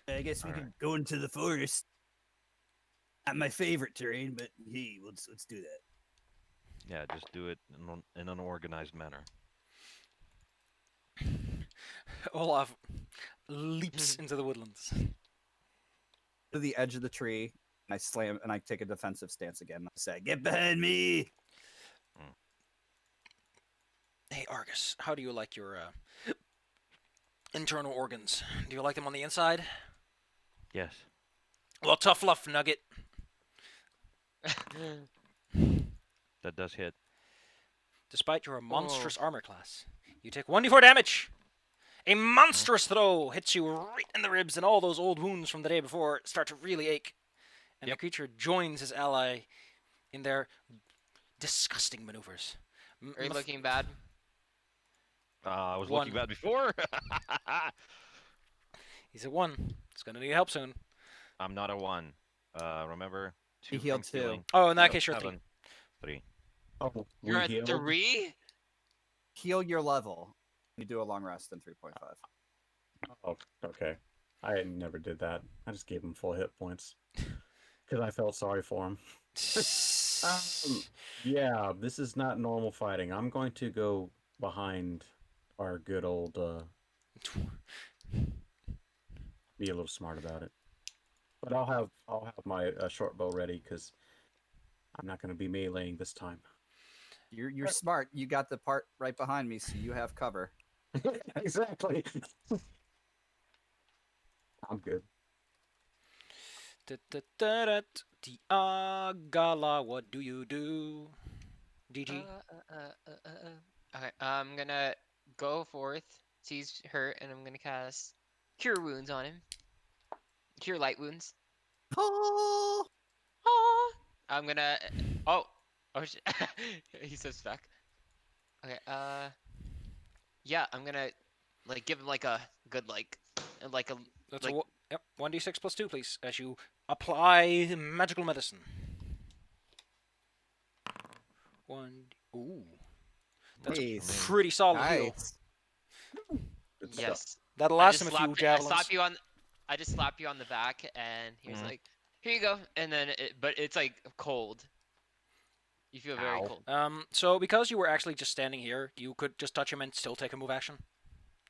Speaker 2: I guess we
Speaker 1: Alright.
Speaker 2: could go into the forest. Not my favorite terrain, but hey, let's do that.
Speaker 1: Yeah, just do it in an organized manner.
Speaker 3: Olaf leaps into the woodlands.
Speaker 7: To the edge of the tree, and I slam, and I take a defensive stance again. I say,
Speaker 2: Get behind me!
Speaker 3: Hey, Argus, how do you like your internal organs? Do you like them on the inside?
Speaker 1: Yes.
Speaker 3: Well, tough luck, Nugget.
Speaker 1: That does hit.
Speaker 3: Despite your monstrous armor class, you take 1d4 damage. A monstrous throw hits you right in the ribs, and all those old wounds from the day before start to really ache. And the creature joins his ally in their disgusting maneuvers.
Speaker 5: Are you looking bad?
Speaker 1: I was
Speaker 3: One.
Speaker 1: looking bad before.
Speaker 3: He's at 1. He's gonna need help soon.
Speaker 1: I'm not a 1. Remember?
Speaker 7: He
Speaker 1: 2 from
Speaker 7: healed 2.
Speaker 1: healing.
Speaker 3: Oh, in that
Speaker 1: Nope,
Speaker 3: case, you're
Speaker 1: 7. 3.
Speaker 6: Oh,
Speaker 5: You're
Speaker 6: we
Speaker 5: at
Speaker 6: healed.
Speaker 5: 3?
Speaker 7: Heal your level. You do a long rest in 3.5.
Speaker 6: Oh, okay. I never did that. I just gave him full hit points because I felt sorry for him. Yeah, this is not normal fighting. I'm going to go behind our good old. Be a little smart about it, but I'll have my short bow ready because I'm not going to be meleeing this time.
Speaker 7: You're smart. You got the part right behind me, so you have cover.
Speaker 6: Exactly. I'm good.
Speaker 3: Gala, what do you do? DG.
Speaker 5: Okay, I'm gonna go forth. He's hurt, and I'm gonna cast Cure Wounds on him. Cure Light Wounds.
Speaker 7: Oh!
Speaker 5: I'm gonna. Oh, shit. He says back. Okay. Yeah, I'm gonna like give him like a good like a
Speaker 3: That's
Speaker 5: like.
Speaker 3: yep, 1d6 plus 2, please, as you apply magical medicine. 1. Ooh. That's a
Speaker 7: Nice.
Speaker 3: pretty solid heal.
Speaker 7: Nice.
Speaker 6: Good stuff.
Speaker 5: Yes.
Speaker 3: That'll
Speaker 5: I
Speaker 3: last
Speaker 5: just
Speaker 3: him a few
Speaker 5: slapped
Speaker 3: javelins.
Speaker 5: I just slap you on the back, and he was like, "Here you go." And then, but it's like cold. You feel very
Speaker 1: Ow.
Speaker 5: cold.
Speaker 3: So because you were actually just standing here, you could just touch him and still take a move action.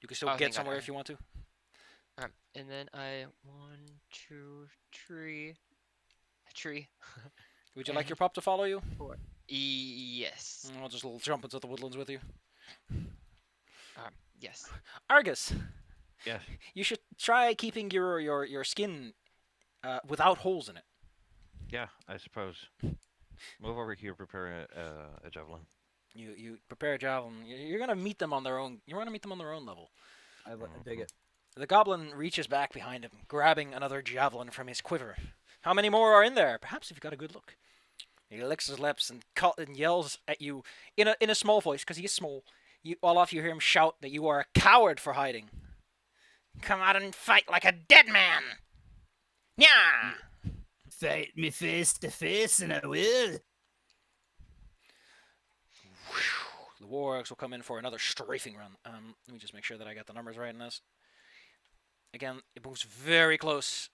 Speaker 3: You can still
Speaker 5: Oh,
Speaker 3: get
Speaker 5: thank God,
Speaker 3: somewhere
Speaker 5: okay.
Speaker 3: if you want to.
Speaker 5: Alright, and then I 1, 2, 3, a tree.
Speaker 3: Would you like your pup to follow you?
Speaker 5: Yes.
Speaker 3: I'll just jump into the woodlands with you.
Speaker 5: Yes.
Speaker 3: Argus,
Speaker 1: Yes.
Speaker 3: you should try keeping your skin without holes in it.
Speaker 1: Yeah, I suppose. Move over here. Prepare a javelin.
Speaker 3: You prepare a javelin. You're gonna meet them on their own. You're gonna meet them on their own level.
Speaker 7: I dig it.
Speaker 3: The goblin reaches back behind him, grabbing another javelin from his quiver. How many more are in there? Perhaps if you've got a good look. He licks his lips and yells at you in a small voice, because he is small. Olaf, you hear him shout that you are a coward for hiding. Come out and fight like a dead man! Yeah!
Speaker 2: Fight me face to face, and I will.
Speaker 3: The wargs will come in for another strafing run. Let me just make sure that I got the numbers right in this. Again, it moves very close.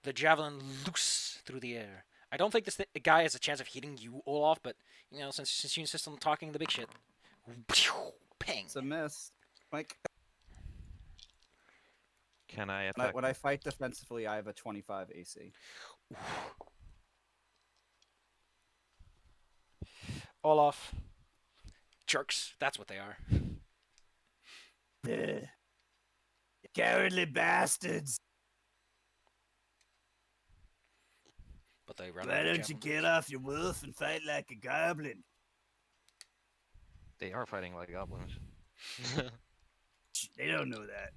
Speaker 3: The javelin loose through the air. I don't think this guy has a chance of hitting you, Olaf, but you know, since you insist on talking the big shit. Ping.
Speaker 7: It's a miss. Mike,
Speaker 1: Can I attack?
Speaker 7: when I fight defensively, I have a 25 AC.
Speaker 3: Olaf. Jerks. That's what they are.
Speaker 2: You cowardly bastards.
Speaker 3: But they run.
Speaker 2: Why don't you get off your wolf and fight like a goblin?
Speaker 1: They are fighting like goblins.
Speaker 2: They don't know that.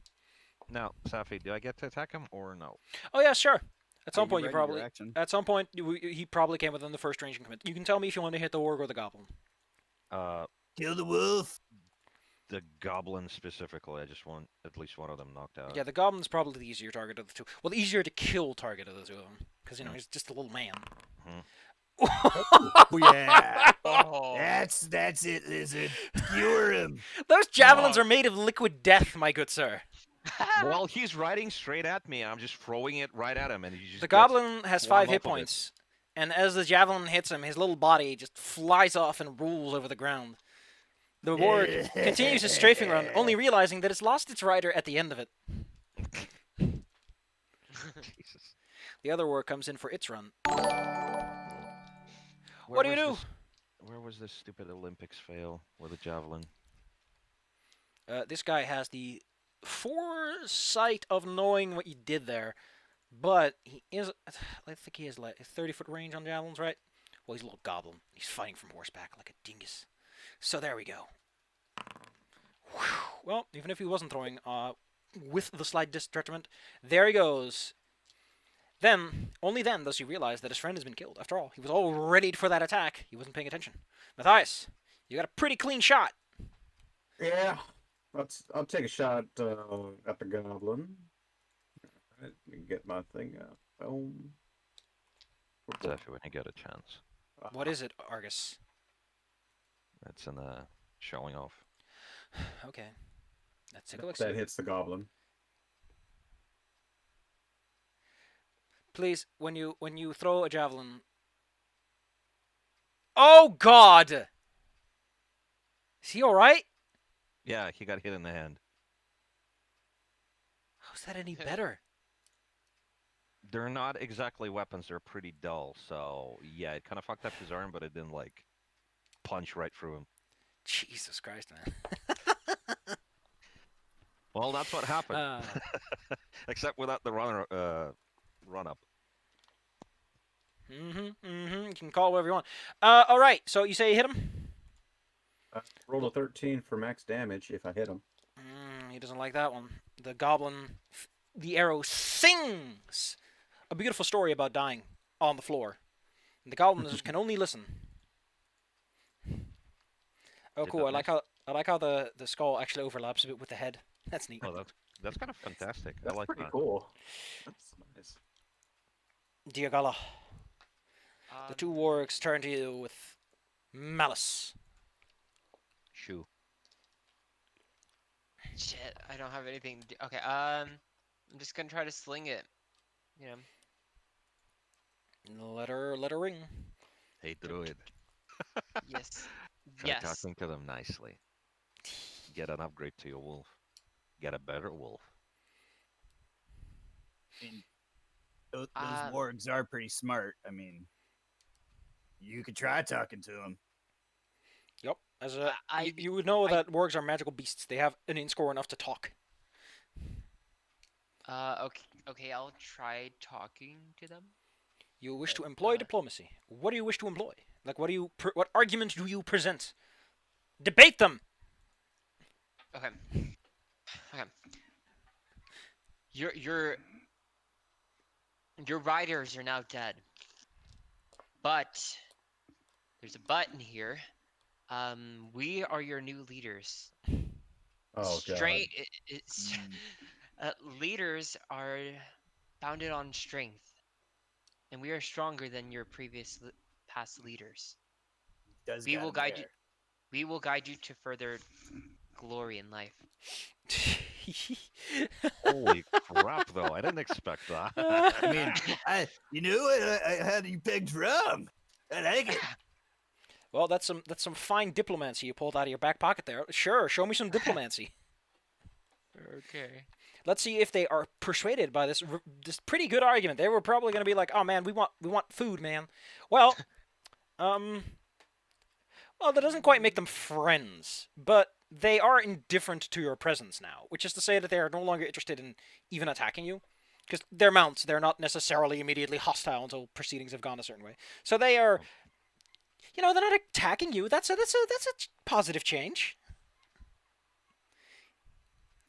Speaker 1: Now, Safi, do I get to attack him or no?
Speaker 3: Oh yeah, sure. At some
Speaker 7: You
Speaker 3: point, you
Speaker 7: ready your
Speaker 3: probably.
Speaker 7: action.
Speaker 3: At some point, he probably came within the first range and commit. You can tell me if you want to hit the warg or the goblin.
Speaker 2: Kill the wolf.
Speaker 1: The goblin specifically. I just want at least one of them knocked out.
Speaker 3: Yeah, the goblin's probably the easier target of the two. Well, the easier to kill target of the two of them, because you know he's just a little man.
Speaker 2: Oh yeah.
Speaker 5: Oh.
Speaker 2: That's it, lizard. Skewer him.
Speaker 3: Those javelins are made of liquid death, my good sir.
Speaker 1: Well, he's riding straight at me. I'm just throwing it right at him, and he just.
Speaker 3: The
Speaker 1: gets
Speaker 3: goblin has
Speaker 1: swarmed
Speaker 3: 5 hit
Speaker 1: off of it.
Speaker 3: points, and as the javelin hits him, his little body just flies off and rolls over the ground. The warg continues his strafing run, only realizing that it's lost its rider at the end of it.
Speaker 1: Jesus.
Speaker 3: The other warg comes in for its run.
Speaker 1: Where
Speaker 3: What do you
Speaker 1: was
Speaker 3: do?
Speaker 1: this- Where was this stupid Olympics fail with a javelin?
Speaker 3: This guy has the foresight of knowing what you did there, but he is. I think he has like a 30-foot range on javelins, right? Well, he's a little goblin. He's fighting from horseback like a dingus. So there we go. Whew. Well, even if he wasn't throwing with the slight detriment, there he goes. Then, only then does he realize that his friend has been killed. After all, he was all ready for that attack. He wasn't paying attention. Matthias, You got a pretty clean shot.
Speaker 6: Yeah. I'll take a shot at the goblin. Let me get my thing out. Boom.
Speaker 1: Exactly when you get a chance.
Speaker 3: What is it, Argus?
Speaker 1: It's in showing off.
Speaker 3: Okay. Let's take a look.
Speaker 6: That hits the goblin.
Speaker 3: Please, when you throw a javelin. Oh God! Is he all right?
Speaker 1: Yeah, he got hit in the hand.
Speaker 3: How's that any better?
Speaker 1: They're not exactly weapons. They're pretty dull. So yeah, it kind of fucked up his arm, but it didn't like punch right through him.
Speaker 3: Jesus Christ, man.
Speaker 1: Well, that's what happened. Except without the run up.
Speaker 3: You can call it whatever you want. All right. So you say you hit him?
Speaker 6: Roll a 13 for max damage if I hit him.
Speaker 3: He doesn't like that one. The goblin, the arrow sings a beautiful story about dying on the floor. And the goblins can only listen. Oh,
Speaker 1: Did
Speaker 3: cool.
Speaker 1: that
Speaker 3: I like how the skull actually overlaps a bit with the head. That's neat.
Speaker 1: Oh, that's kind of fantastic.
Speaker 6: That's
Speaker 1: I like
Speaker 6: pretty
Speaker 1: that.
Speaker 6: cool. That's nice.
Speaker 3: Diagala, the two wargs turn to you with malice.
Speaker 1: Shoo.
Speaker 5: Shit, I don't have anything to do. Okay, I'm just gonna try to sling it. You know.
Speaker 3: Let her ring.
Speaker 1: Hey, druid.
Speaker 5: Yes.
Speaker 1: Try
Speaker 5: Yes.
Speaker 1: talking to them nicely. Get an upgrade to your wolf. Get a better wolf.
Speaker 2: I mean, those
Speaker 5: Um,
Speaker 2: wargs are pretty smart. I mean, you could try talking to them.
Speaker 3: Yep. As a,
Speaker 5: I-
Speaker 3: you would know that wargs are magical beasts. They have an int score enough to talk.
Speaker 5: Okay, I'll try talking to them.
Speaker 3: You wish to employ diplomacy. What do you wish to employ? Like, what arguments do you present? Debate them.
Speaker 5: Okay. Okay. Your riders are now dead. But there's a button here. We are your new leaders.
Speaker 6: Oh,
Speaker 5: Strength.
Speaker 6: God.
Speaker 5: Leaders are founded on strength, and we are stronger than your past leaders.
Speaker 2: Does
Speaker 5: We
Speaker 2: got
Speaker 5: will
Speaker 2: 'em
Speaker 5: guide you.
Speaker 2: there.
Speaker 5: We will guide you to further glory in life.
Speaker 1: Holy crap, though. I didn't expect that.
Speaker 2: I mean, you knew it. I had you pegged wrong. I like it.
Speaker 3: Well, that's some fine diplomacy you pulled out of your back pocket there. Sure, show me some diplomacy.
Speaker 5: Okay.
Speaker 3: Let's see if they are persuaded by this pretty good argument. They were probably going to be like, "Oh man, we want food, man." Well, well, that doesn't quite make them friends, but they are indifferent to your presence now, which is to say that they are no longer interested in even attacking you, because they're mounts. They're not necessarily immediately hostile until proceedings have gone a certain way. So they are, they're not attacking you. That's a positive change.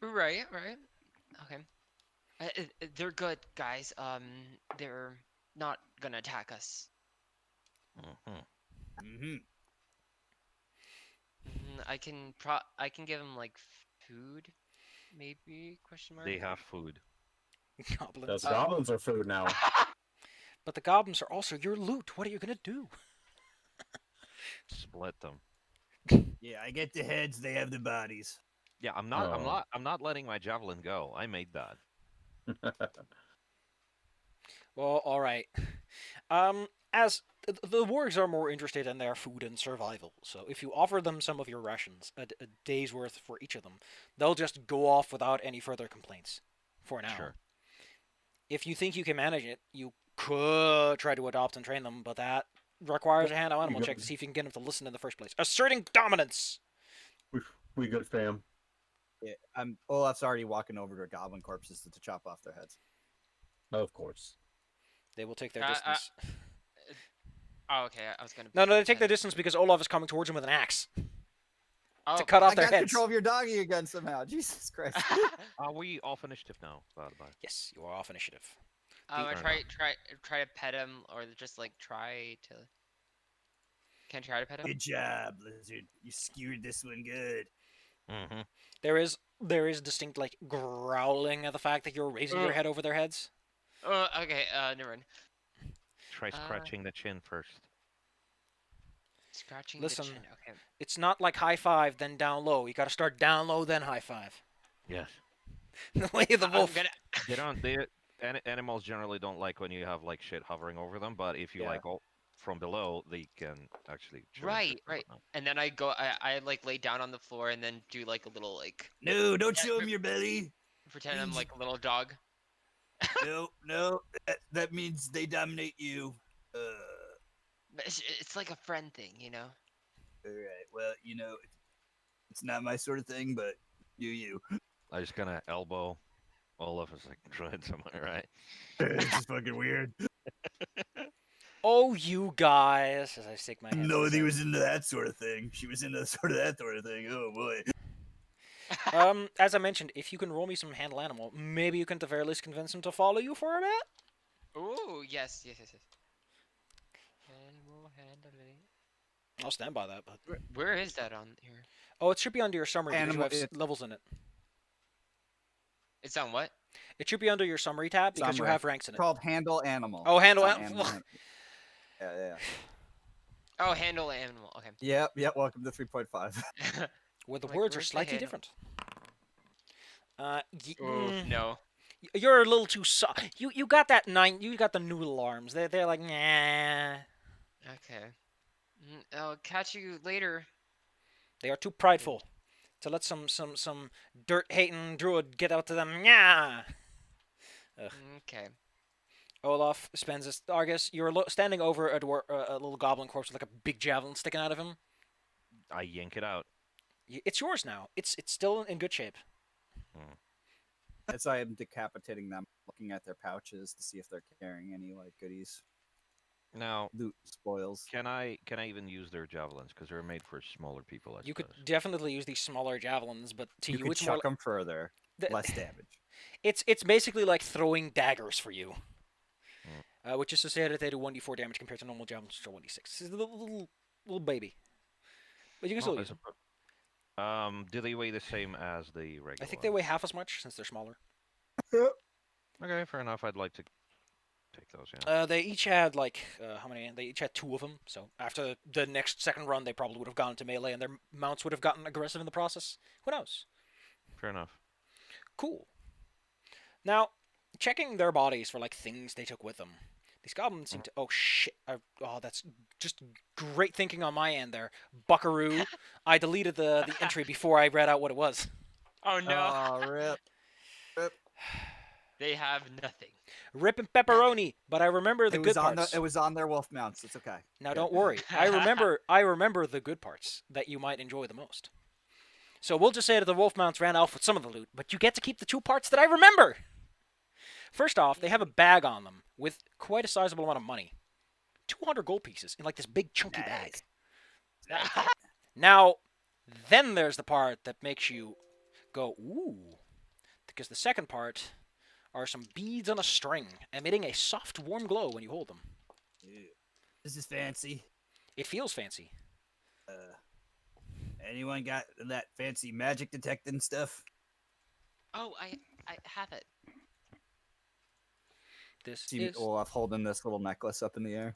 Speaker 5: Right. Okay. They're good guys. They're not gonna attack us.
Speaker 2: Mm-hmm.
Speaker 5: I can give them like food, maybe? Question mark.
Speaker 1: They have food.
Speaker 3: Goblins.
Speaker 6: Those goblins are food now.
Speaker 3: But the goblins are also your loot. What are you gonna do?
Speaker 1: Split them.
Speaker 2: Yeah, I get the heads. They have the bodies.
Speaker 1: Yeah, I'm not.
Speaker 6: Oh.
Speaker 1: I'm not letting my javelin go. I made that.
Speaker 3: Well, all right. As the wargs are more interested in their food and survival, so if you offer them some of your rations, a day's worth for each of them, they'll just go off without any further complaints. For now.
Speaker 1: Sure.
Speaker 3: If you think you can manage it, you could try to adopt and train them, but that requires a hand-on animal check to see if you can get them to listen in the first place. Asserting dominance.
Speaker 6: We good, fam.
Speaker 7: Yeah, Olaf's already walking over to goblin corpses to chop off their heads.
Speaker 6: Of course.
Speaker 3: They will take their distance.
Speaker 5: Oh, okay. I was gonna.
Speaker 3: No, they take their distance because Olaf is coming towards them with an axe
Speaker 5: Oh,
Speaker 3: to cut off
Speaker 7: I
Speaker 3: their
Speaker 7: got
Speaker 3: heads.
Speaker 7: control of your doggy again somehow. Jesus Christ.
Speaker 1: Are we off initiative now? Bye.
Speaker 3: Yes, you are off initiative.
Speaker 5: I
Speaker 1: Fair
Speaker 5: try to pet him or just like try to. Can I try to pet him?
Speaker 2: Good job, lizard. You skewered this one good.
Speaker 1: Mm-hmm.
Speaker 3: There is distinct like growling at the fact that you're raising your head over their heads.
Speaker 5: Oh, okay. Never mind.
Speaker 1: Try
Speaker 5: Uh,
Speaker 1: scratching the chin first.
Speaker 5: Scratching the
Speaker 3: Listen,
Speaker 5: chin. Okay.
Speaker 3: it's not like high five then down low. You got to start down low then high five.
Speaker 1: Yes.
Speaker 3: The way the
Speaker 5: I'm
Speaker 3: wolf.
Speaker 5: gonna.
Speaker 1: They don't. Animals generally don't like when you have like shit hovering over them. But if you
Speaker 7: Yeah.
Speaker 1: like all from below, they can actually. Show
Speaker 5: Right,
Speaker 1: interest and
Speaker 5: right.
Speaker 1: whatnot.
Speaker 5: And then I like lay down on the floor and then do like a little like
Speaker 2: No, don't
Speaker 5: Yeah,
Speaker 2: show him your belly.
Speaker 5: pretend I'm
Speaker 2: Means-
Speaker 5: like a little dog.
Speaker 2: No. That means they dominate you.
Speaker 5: But it's like a friend thing, you know.
Speaker 2: All right. Well, it's not my sort of thing, but do you?
Speaker 1: I just gonna elbow all of us like trying somewhere, right?
Speaker 2: It's just fucking weird.
Speaker 3: Oh, you guys! As I stick my head.
Speaker 2: No, he was into that sort of thing. She was into sort of that sort of thing. Oh boy.
Speaker 3: As I mentioned, if you can roll me some handle animal, maybe you can at the very least convince him to follow you for a bit.
Speaker 5: Ooh, yes. Animal handling.
Speaker 3: I'll stand by that. But
Speaker 5: Where is that on here?
Speaker 3: oh, it should be under your summary because you
Speaker 7: Animal-
Speaker 3: have levels in it.
Speaker 5: It's on what?
Speaker 3: It should be under your summary tab because you
Speaker 7: Summary.
Speaker 3: have ranks in it.
Speaker 7: Called handle animal.
Speaker 3: Oh, handle
Speaker 7: It's on
Speaker 3: animal.
Speaker 7: Yeah.
Speaker 5: Oh, handle animal. Okay.
Speaker 7: Yep. Welcome to 3.5.
Speaker 3: Where the
Speaker 5: Like,
Speaker 3: words are
Speaker 5: where's the
Speaker 3: slightly
Speaker 5: handle?
Speaker 3: different.
Speaker 5: No.
Speaker 3: You're a little too soft. You got that nine. You got the noodle arms. They're like nah.
Speaker 5: Okay. I'll catch you later.
Speaker 3: They are too prideful to let some dirt hating druid get out to them. Nah.
Speaker 5: Okay.
Speaker 3: Olaf spends his Argus. You're standing over a little goblin corpse with like a big javelin sticking out of him.
Speaker 1: I yank it out.
Speaker 3: It's yours now. It's still in good shape.
Speaker 7: As I am decapitating them, looking at their pouches to see if they're carrying any like goodies,
Speaker 1: Now,
Speaker 7: loot, spoils.
Speaker 1: can I even use their javelins because they're made for smaller people? I
Speaker 3: You could
Speaker 1: suppose.
Speaker 3: definitely use these smaller javelins, but to
Speaker 7: You
Speaker 3: you,
Speaker 7: could
Speaker 3: it's more.
Speaker 7: chuck them further,
Speaker 3: The-
Speaker 7: less damage.
Speaker 3: It's basically like throwing daggers for you. Which is to say that they do 1d4 damage compared to normal javelins, which are 1d6. It's a little baby. But you can still
Speaker 1: Well, I
Speaker 3: use them.
Speaker 1: suppose. Do they weigh the same as the regular?
Speaker 3: I think they weigh half as much since they're smaller.
Speaker 1: Okay, fair enough. I'd like to take those. Yeah.
Speaker 3: They each had like how many? They each had 2 of them. So after the next second run, they probably would have gone to melee, and their mounts would have gotten aggressive in the process. Who knows?
Speaker 1: Fair enough.
Speaker 3: Cool. Now, checking their bodies for like things they took with them. These goblins seem to. Oh shit! Oh, that's just great thinking on my end there, Buckaroo. I deleted the entry before I read out what it was.
Speaker 5: Oh no.
Speaker 7: Oh, rip.
Speaker 5: They have nothing.
Speaker 3: Rip and pepperoni, but I remember the
Speaker 7: It
Speaker 3: good
Speaker 7: was on
Speaker 3: parts.
Speaker 7: it was on their wolf mounts. It's okay.
Speaker 3: Now
Speaker 7: Good.
Speaker 3: don't worry. I remember the good parts that you might enjoy the most. So we'll just say that the wolf mounts ran off with some of the loot, but you get to keep the 2 parts that I remember. First off, they have a bag on them with quite a sizable amount of money. 200 gold pieces in like this big chunky bag. Now, then there's the part that makes you go, ooh. Because the second part are some beads on a string, emitting a soft, warm glow when you hold them.
Speaker 2: Ew. This is fancy.
Speaker 3: It feels fancy.
Speaker 2: Anyone got that fancy magic detecting stuff?
Speaker 5: Oh, I have it.
Speaker 3: This
Speaker 7: See
Speaker 3: is
Speaker 7: Olaf holding this little necklace up in the air.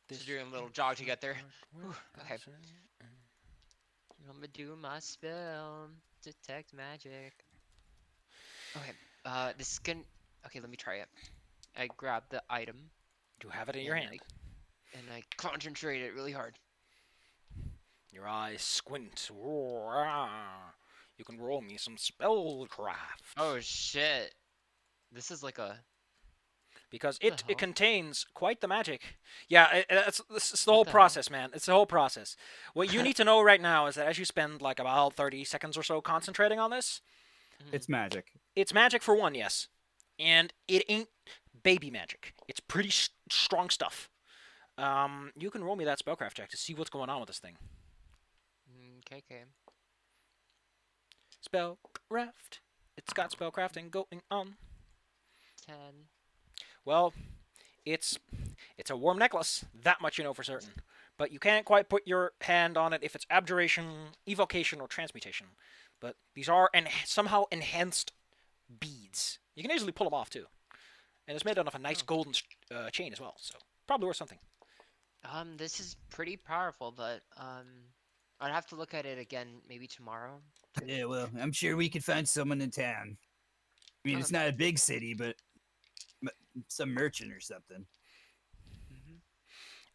Speaker 5: Just doing a little jog to get there. Whew, okay. I'm gonna do my spell. Detect magic. Okay. This is gonna. Okay, let me try it. I grab the item
Speaker 3: You have it in your
Speaker 5: and
Speaker 3: hand.
Speaker 5: and I concentrate it really hard.
Speaker 3: Your eyes squint. You can roll me some spellcraft.
Speaker 5: Oh shit! This is like a.
Speaker 3: Because
Speaker 5: the
Speaker 3: it
Speaker 5: hell?
Speaker 3: contains quite the magic. Yeah, it's the whole
Speaker 5: the hell?
Speaker 3: process, man. It's the whole process. What you need to know right now is that as you spend like about 30 seconds or so concentrating on this,
Speaker 7: It's magic.
Speaker 3: it's magic for one, yes. And it ain't baby magic. It's pretty strong stuff. You can roll me that spellcraft check to see what's going on with this thing.
Speaker 5: Okay.
Speaker 3: Spellcraft. It's got spellcrafting going on.
Speaker 5: 10.
Speaker 3: Well, It's a warm necklace. That much you know for certain. But you can't quite put your hand on it if it's abjuration, evocation, or transmutation. But these are somehow enhanced beads. You can easily pull them off too. And it's made out of a nice golden chain as well, so probably worth something.
Speaker 5: This is pretty powerful, but I'd have to look at it again maybe tomorrow.
Speaker 2: Yeah, well, I'm sure we could find someone in town. I mean, it's not a big city, but some merchant or something.
Speaker 5: Mhm.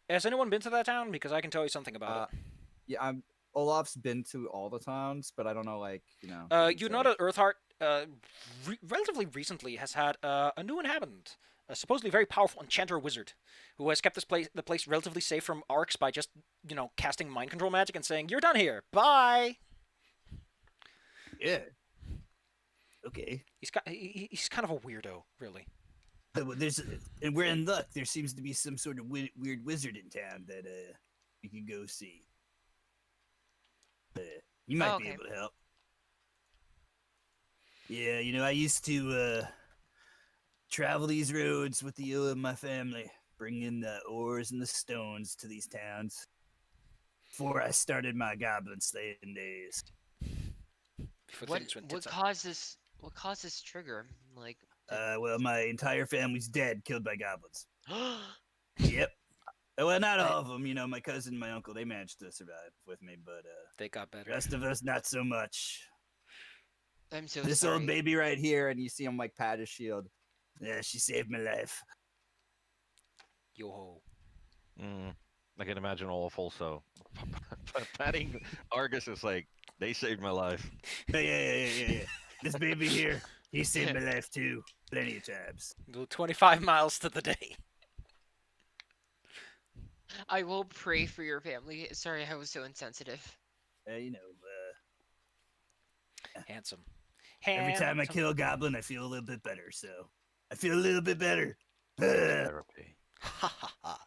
Speaker 3: Has anyone been to that town? Because I can tell you something about it.
Speaker 7: Yeah, Olaf's been to all the towns, but I don't know, like,
Speaker 3: You know that Earthheart, relatively recently has had a new inhabitant, a supposedly very powerful enchanter wizard, who has kept the place relatively safe from arcs by just, casting mind control magic and saying, "You're done here. Bye."
Speaker 2: Yeah. Okay.
Speaker 3: He's kind of a weirdo, really.
Speaker 2: Well, and we're in luck. There seems to be some sort of weird wizard in town that we could go see. You might be able to help. Yeah, I used to travel these roads with you and my family, bringing the ores and the stones to these towns. Before I started my goblin slaying days.
Speaker 5: What caused this? What caused this trigger? Like,
Speaker 2: well, my entire family's dead, killed by goblins. Yep. Well, not all of them. My cousin and my uncle, they managed to survive with me, but
Speaker 3: they got better.
Speaker 2: The rest of us, not so much.
Speaker 5: I'm so
Speaker 2: this
Speaker 5: sorry.
Speaker 2: old baby right here, and
Speaker 7: you see him like pat his shield.
Speaker 2: Yeah, she saved my life.
Speaker 3: Yo-ho.
Speaker 1: I can imagine Olaf also patting Argus is like, they saved my life.
Speaker 2: Yeah. This baby here, he saved my life too, plenty of times.
Speaker 3: 25 miles to the day.
Speaker 5: I will pray for your family. Sorry, I was so insensitive.
Speaker 3: Handsome.
Speaker 2: Every time I kill a goblin, I feel a little bit better. So I feel a little bit better.
Speaker 1: Therapy.
Speaker 3: Ha ha ha.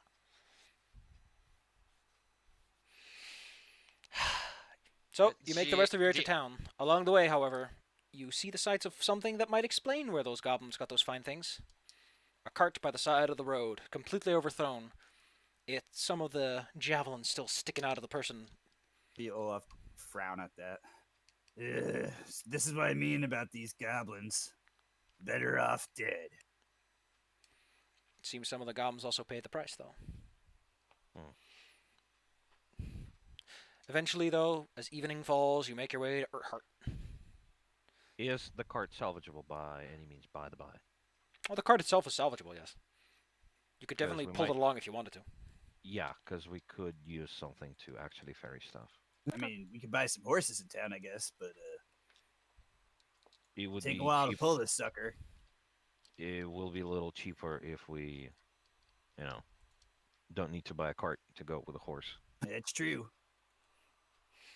Speaker 3: So, you make the rest of your way to town. Along the way, however, you see the sights of something that might explain where those goblins got those fine things. A cart by the side of the road, completely overthrown. It's some of the javelins still sticking out of the person.
Speaker 7: The Olaf frown at that.
Speaker 2: This is what I mean about these goblins. Better off dead.
Speaker 3: It seems some of the goblins also paid the price, though. Eventually, though, as evening falls, you make your way to Earthheart.
Speaker 1: Is the cart salvageable by any means by the by?
Speaker 3: Well, the cart itself is salvageable, yes. You could definitely pull it along if you wanted to.
Speaker 1: Yeah, because we could use something to actually ferry stuff.
Speaker 2: I mean, we could buy some horses in town, I guess, but
Speaker 1: it would
Speaker 2: take a while to pull this sucker.
Speaker 1: It will be a little cheaper if we, don't need to buy a cart to go with a horse.
Speaker 2: That's true.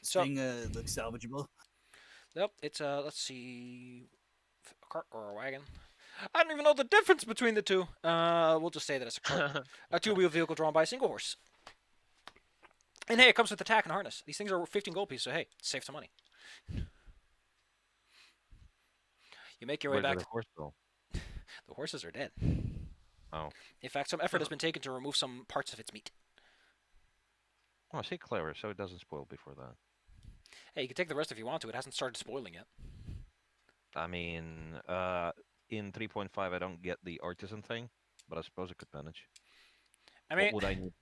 Speaker 2: This
Speaker 3: So,
Speaker 2: thing looks salvageable.
Speaker 3: Yep, it's let's see, a cart or a wagon. I don't even know the difference between the two. We'll just say that it's a cart, a two-wheel vehicle drawn by a single horse. And hey, it comes with attack and harness. These things are 15 gold pieces, so hey, save some money. You make your way back.
Speaker 1: Where did the horse go?
Speaker 3: The horses are dead.
Speaker 1: Oh.
Speaker 3: In fact, some effort has been taken to remove some parts of its meat.
Speaker 1: Oh, say clever, so it doesn't spoil before that.
Speaker 3: Hey, you can take the rest if you want to. It hasn't started spoiling yet.
Speaker 1: I mean, in 3.5, I don't get the artisan thing, but I suppose I could manage.
Speaker 3: I mean,
Speaker 1: what would I need?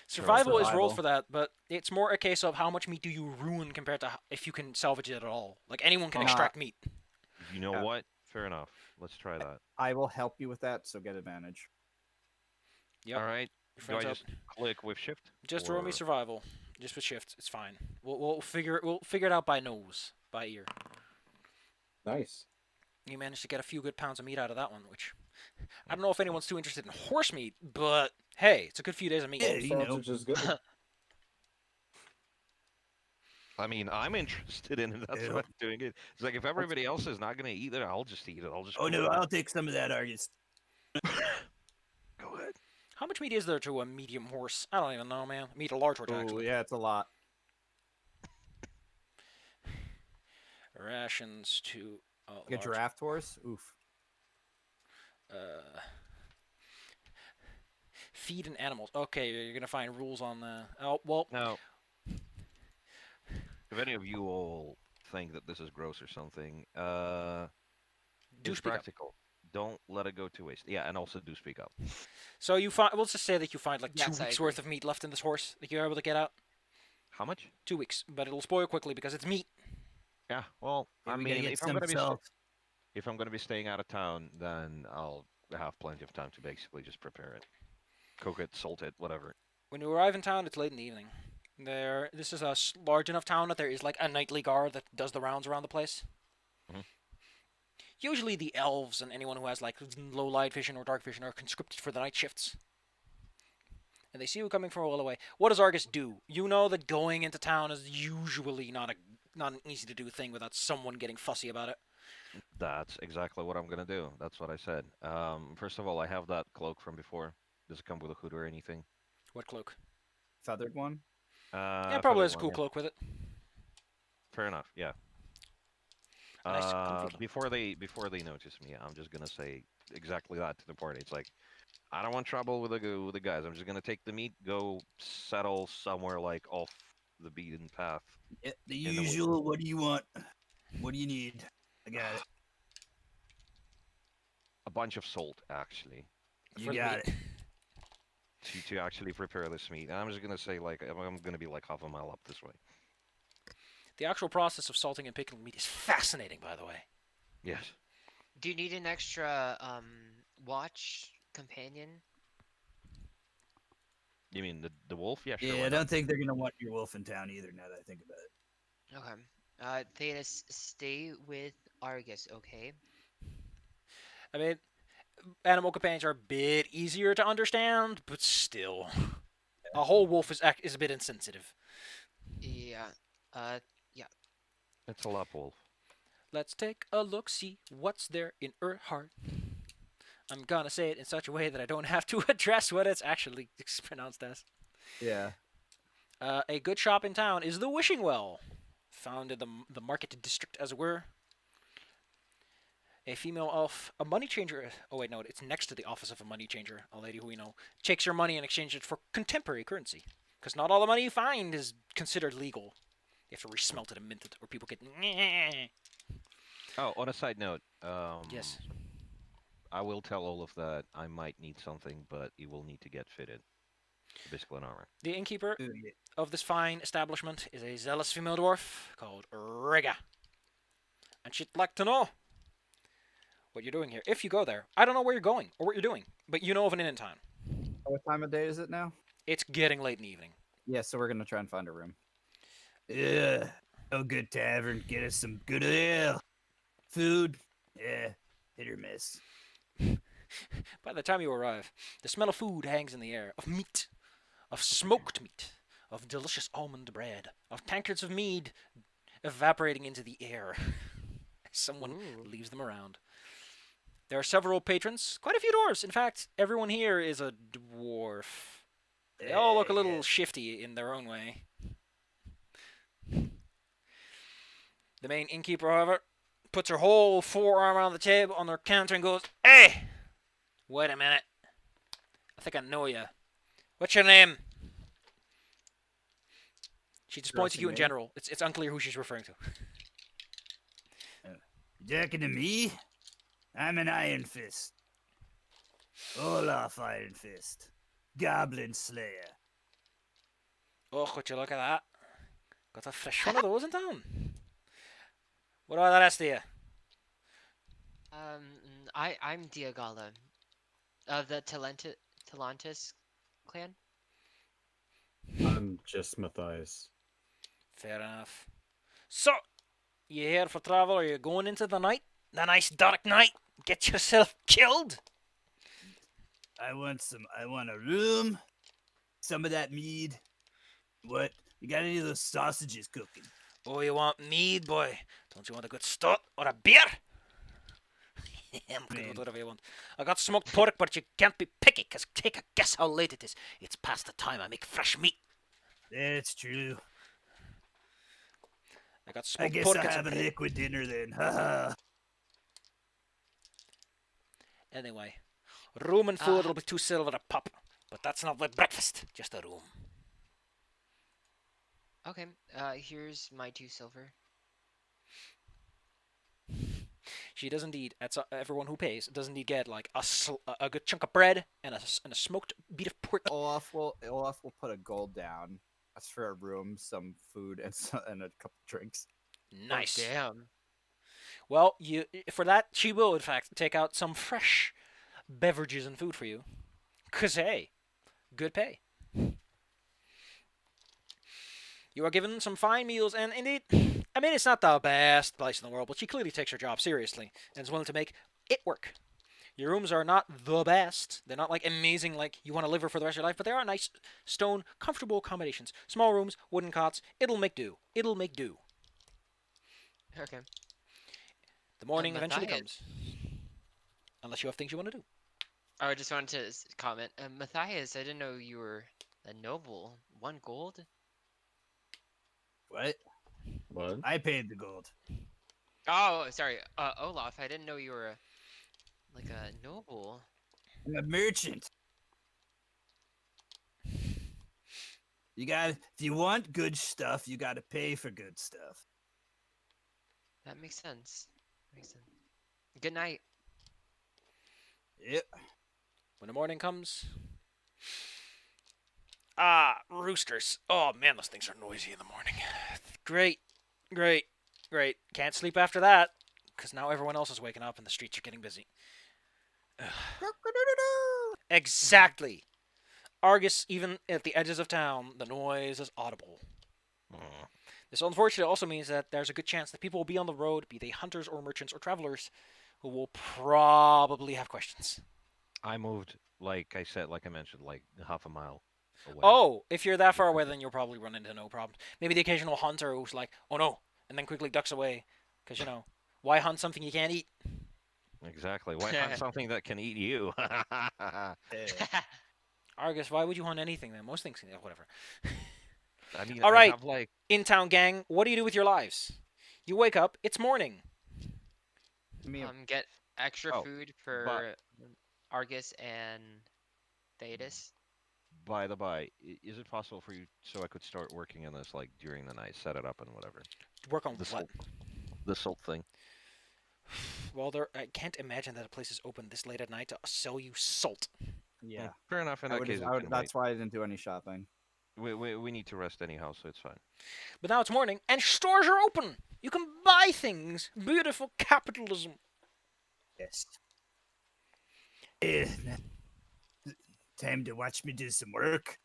Speaker 3: Survival is rolled for that, but it's more a case of how much meat do you ruin compared to if you can salvage it at all. Like, anyone can extract meat.
Speaker 1: You know what? Fair enough. Let's try that.
Speaker 7: I will help you with that, so get advantage.
Speaker 3: Yep.
Speaker 1: All right. Do I just click with shift?
Speaker 3: Just roll me survival. Just with shift. It's fine. We'll figure it out by nose, by ear.
Speaker 6: Nice.
Speaker 3: You managed to get a few good pounds of meat out of that one, which I don't know if anyone's too interested in horse meat, but hey, it's a good few days of meat.
Speaker 2: Yeah,
Speaker 6: Which is good.
Speaker 1: I mean, I'm interested in it. That's why I'm doing it. It's like if everybody else is not going to eat it, I'll just eat it.
Speaker 2: Oh no, I'll take some of that, Argus.
Speaker 1: Go ahead.
Speaker 3: How much meat is there to a medium horse? I don't even know, man. Meat a large horse,
Speaker 7: Oh
Speaker 3: actually.
Speaker 7: yeah, it's a lot.
Speaker 3: Rations to
Speaker 7: Like a draft horse? Oof.
Speaker 3: Feeding animals. Okay, you're gonna find rules on the. Oh well.
Speaker 1: Now, if any of you all think that this is gross or something,
Speaker 3: Do
Speaker 1: it's
Speaker 3: speak up.
Speaker 1: practical. Don't let it go to waste. Yeah, and also do speak up.
Speaker 3: So you find. We'll just say that you find like
Speaker 5: Yes,
Speaker 3: 2
Speaker 5: I
Speaker 3: weeks
Speaker 5: agree.
Speaker 3: worth of meat left in this horse that you're able to get out.
Speaker 1: How much?
Speaker 3: 2 weeks, but it'll spoil quickly because it's meat.
Speaker 1: Yeah, well,
Speaker 2: Hey,
Speaker 1: I
Speaker 2: we gotta
Speaker 1: mean,
Speaker 2: get
Speaker 1: if I'm
Speaker 2: some
Speaker 1: gonna be
Speaker 2: salt.
Speaker 1: if I'm gonna be staying out of town, then I'll have plenty of time to basically just prepare it, cook it, salt it, whatever.
Speaker 3: When you arrive in town, it's late in the evening. This is a large enough town that there is like a nightly guard that does the rounds around the place.
Speaker 1: Mhm.
Speaker 3: Usually, the elves and anyone who has like low light vision or dark vision are conscripted for the night shifts. And they see you coming from a while away. What does Argus do? You know that going into town is usually not an easy to do thing without someone getting fussy about it.
Speaker 1: That's exactly what I'm gonna do. That's what I said. First of all, I have that cloak from before. Does it come with a hood or anything?
Speaker 3: What cloak?
Speaker 7: Feathered one.
Speaker 3: Yeah, probably
Speaker 1: Feathered
Speaker 3: has a
Speaker 1: one,
Speaker 3: cool
Speaker 1: yeah.
Speaker 3: cloak with it.
Speaker 1: Fair enough. Yeah.
Speaker 3: A nice comfy cloak.
Speaker 1: Before they notice me, I'm just gonna say exactly that to the party. It's like, I don't want trouble with the guys. I'm just gonna take the meat, go settle somewhere like off the beaten path.
Speaker 2: Yeah, the
Speaker 1: In the woods.
Speaker 2: usual. What do you want? What do you need? I got it.
Speaker 1: A bunch of salt, actually,
Speaker 2: You
Speaker 3: For the
Speaker 2: got
Speaker 3: meat.
Speaker 2: it.
Speaker 1: to actually prepare this meat. And I'm just gonna say like I'm gonna be like half a mile up this way.
Speaker 3: The actual process of salting and pickling meat is fascinating, by the way.
Speaker 1: Yes.
Speaker 5: Do you need an extra watch companion?
Speaker 1: You mean the wolf? Yeah, sure.
Speaker 2: Yeah,
Speaker 1: why
Speaker 2: I
Speaker 1: not?
Speaker 2: don't think they're gonna want your wolf in town either. Now that I think about it.
Speaker 5: Okay. Thetis, stay with Argus, okay?
Speaker 3: I mean, animal companions are a bit easier to understand, but still, a whole wolf is a bit insensitive.
Speaker 5: Yeah. Yeah.
Speaker 1: It's a lap wolf.
Speaker 3: Let's take a look, see what's there in her heart. I'm gonna say it in such a way that I don't have to address what it's actually pronounced as.
Speaker 7: Yeah.
Speaker 3: A good shop in town is the Wishing Well, found in the market district, as it were. A female elf, a money changer. Oh wait, no, it's next to the office of a money changer. A lady who we know takes your money and exchanges it for contemporary currency, because not all the money you find is considered legal. You have to resmelt it and mint it, or people get.
Speaker 1: Oh, on a side note,
Speaker 3: Yes.
Speaker 1: I will tell Olaf that I might need something, but he will need to get fitted. Basically, an armor.
Speaker 3: The innkeeper
Speaker 2: Ooh, yeah.
Speaker 3: of this fine establishment is a zealous female dwarf called Riga. And she'd like to know what you're doing here. If you go there, I don't know where you're going or what you're doing, but you know of an inn in town.
Speaker 7: What time of day is it now?
Speaker 3: It's getting late in the evening.
Speaker 7: Yeah, so we're gonna try and find a room.
Speaker 2: Yeah, a good tavern. Get us some good ale. Food. Yeah, hit or miss.
Speaker 3: By the time you arrive, the smell of food hangs in the air, of meat, of smoked meat, of delicious almond bread, of tankards of mead evaporating into the air as someone
Speaker 5: Ooh.
Speaker 3: leaves them around. There are several patrons, quite a few dwarves. In fact, everyone here is a dwarf. They all look a little
Speaker 2: Yeah.
Speaker 3: shifty in their own way. The main innkeeper, however, puts her whole forearm on the table on their counter and goes, "Hey! Wait a minute. I think I know you. What's your name?" She just points at you in
Speaker 7: Addressing me?
Speaker 3: general. It's unclear who she's referring to.
Speaker 2: Talking to me? I'm an Iron Fist. Olaf Iron Fist. Goblin Slayer.
Speaker 3: Oh, would you look at that? Got a fresh one of those in town. What about the rest of you?
Speaker 5: I'm Diagala, of the Talantis clan.
Speaker 6: I'm just Matthias.
Speaker 3: Fair enough. So, you here for travel or you going into the night? The nice dark night? Get yourself killed?
Speaker 2: I want a room. Some of that mead. What? You got any of those sausages cooking?
Speaker 3: Oh, you want mead, boy? Don't you want a good stout or a beer? I'm good with
Speaker 2: Man.
Speaker 3: whatever you want. I got smoked pork, but you can't be picky, because take a guess how late it is. It's past the time I make fresh meat.
Speaker 2: That's true.
Speaker 3: I got
Speaker 2: I
Speaker 3: smoked
Speaker 2: guess
Speaker 3: pork
Speaker 2: I'll
Speaker 3: and
Speaker 2: have a
Speaker 3: some
Speaker 2: liquid dinner then. Haha.
Speaker 3: Anyway, room and food will be 2 silver a pop. But that's not like breakfast, just a room.
Speaker 5: Okay. Here's my 2 silver.
Speaker 3: She does indeed, everyone who pays, does indeed get like a good chunk of bread and a smoked beat of pork.
Speaker 7: Olaf will put a gold down. That's for a room, some food, and a couple drinks.
Speaker 3: Nice.
Speaker 5: Oh, damn.
Speaker 3: Well, for that, she will in fact take out some fresh beverages and food for you. 'Cause hey, good pay. You are given some fine meals, and indeed, I mean, it's not the best place in the world, but she clearly takes her job seriously and is willing to make it work. Your rooms are not the best. They're not like amazing, like you want to live here for the rest of your life, but they are nice, stone, comfortable accommodations. Small rooms, wooden cots. It'll make do. It'll make do.
Speaker 5: Okay.
Speaker 3: The morning eventually
Speaker 5: Matthias.
Speaker 3: comes. Unless you have things you want to do.
Speaker 5: Oh, I just wanted to comment. Matthias, I didn't know you were a noble. 1 gold?
Speaker 2: What?
Speaker 6: What?
Speaker 2: I paid the gold.
Speaker 5: Oh, sorry. Olaf, I didn't know you were like a noble.
Speaker 2: I'm a merchant. If you want good stuff, you gotta pay for good stuff.
Speaker 5: That makes sense. Makes sense. Good night.
Speaker 2: Yep.
Speaker 3: When the morning comes. Roosters. Oh man, those things are noisy in the morning. Great. Can't sleep after that, because now everyone else is waking up and the streets are getting busy. Exactly. Argus, even at the edges of town, the noise is audible. This unfortunately also means that there's a good chance that people will be on the road, be they hunters or merchants or travelers, who will probably have questions.
Speaker 1: I moved, like I mentioned, like half a mile away.
Speaker 3: Oh, if you're that far away, then you'll probably run into no problems. Maybe the occasional hunter who's like, oh no, and then quickly ducks away. Because, why hunt something you can't eat?
Speaker 1: Exactly. Why hunt something that can eat you?
Speaker 3: Argus, why would you hunt anything then? Most things, whatever.
Speaker 1: I mean,
Speaker 3: All
Speaker 1: I
Speaker 3: right.
Speaker 1: have like
Speaker 3: In-town gang, what do you do with your lives? You wake up, it's morning.
Speaker 5: Get extra
Speaker 1: Oh,
Speaker 5: food for Argus and Thetis.
Speaker 1: by the by, is it possible for you so I could start working on this like during the night, set it up and whatever?
Speaker 3: Work on
Speaker 1: The
Speaker 3: what?
Speaker 1: The salt thing.
Speaker 3: Well, I can't imagine that a place is open this late at night to sell you salt.
Speaker 7: Yeah.
Speaker 1: Fair enough. In that case, it can wait.
Speaker 7: That's why I didn't do any shopping.
Speaker 1: We need to rest anyhow, so it's fine.
Speaker 3: But now it's morning, and stores are open. You can buy things. Beautiful capitalism.
Speaker 2: Yes. Time to watch me do some work.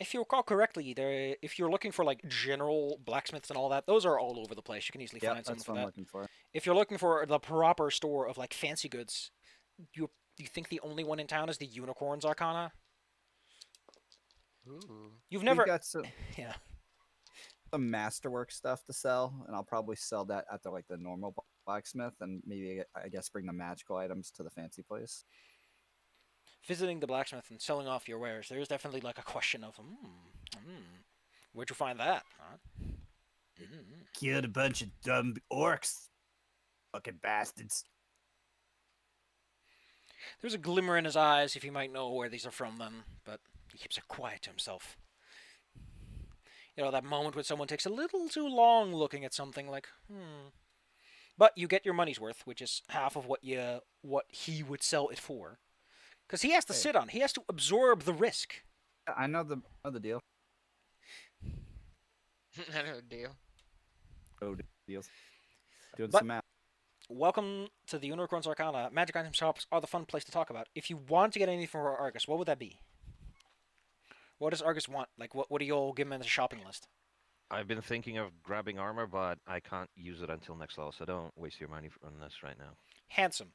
Speaker 3: If you recall correctly, if you're looking for like general blacksmiths and all that, those are all over the place. You can easily find someone
Speaker 7: that's
Speaker 3: for
Speaker 7: what I'm
Speaker 3: that.
Speaker 7: looking for.
Speaker 3: If you're looking for the proper store of like fancy goods, you think the only one in town is the Unicorns Arcana?
Speaker 5: Ooh.
Speaker 3: You've never.
Speaker 7: We've got some
Speaker 3: Yeah.
Speaker 7: masterwork stuff to sell, and I'll probably sell that at the normal blacksmith, and maybe I guess bring the magical items to the fancy place.
Speaker 3: Visiting the blacksmith and selling off your wares, there's definitely like a question of, where'd you find that? Huh?
Speaker 2: Killed a bunch of dumb orcs. Fucking bastards.
Speaker 3: There's a glimmer in his eyes if he might know where these are from then, but he keeps it quiet to himself. That moment when someone takes a little too long looking at something like, But you get your money's worth, which is half of what he would sell it for. Because he has to sit on. He has to absorb the risk.
Speaker 7: I know the deal.
Speaker 5: I know, deal.
Speaker 7: Oh, deals. Doing
Speaker 3: But-
Speaker 7: some math.
Speaker 3: Welcome to the Unicorns Arcana. Magic item shops are the fun place to talk about. If you want to get anything for Argus, what would that be? What does Argus want? Like, what do you all give him as a shopping list?
Speaker 1: I've been thinking of grabbing armor, but I can't use it until next level, so don't waste your money on this right now.
Speaker 3: Handsome.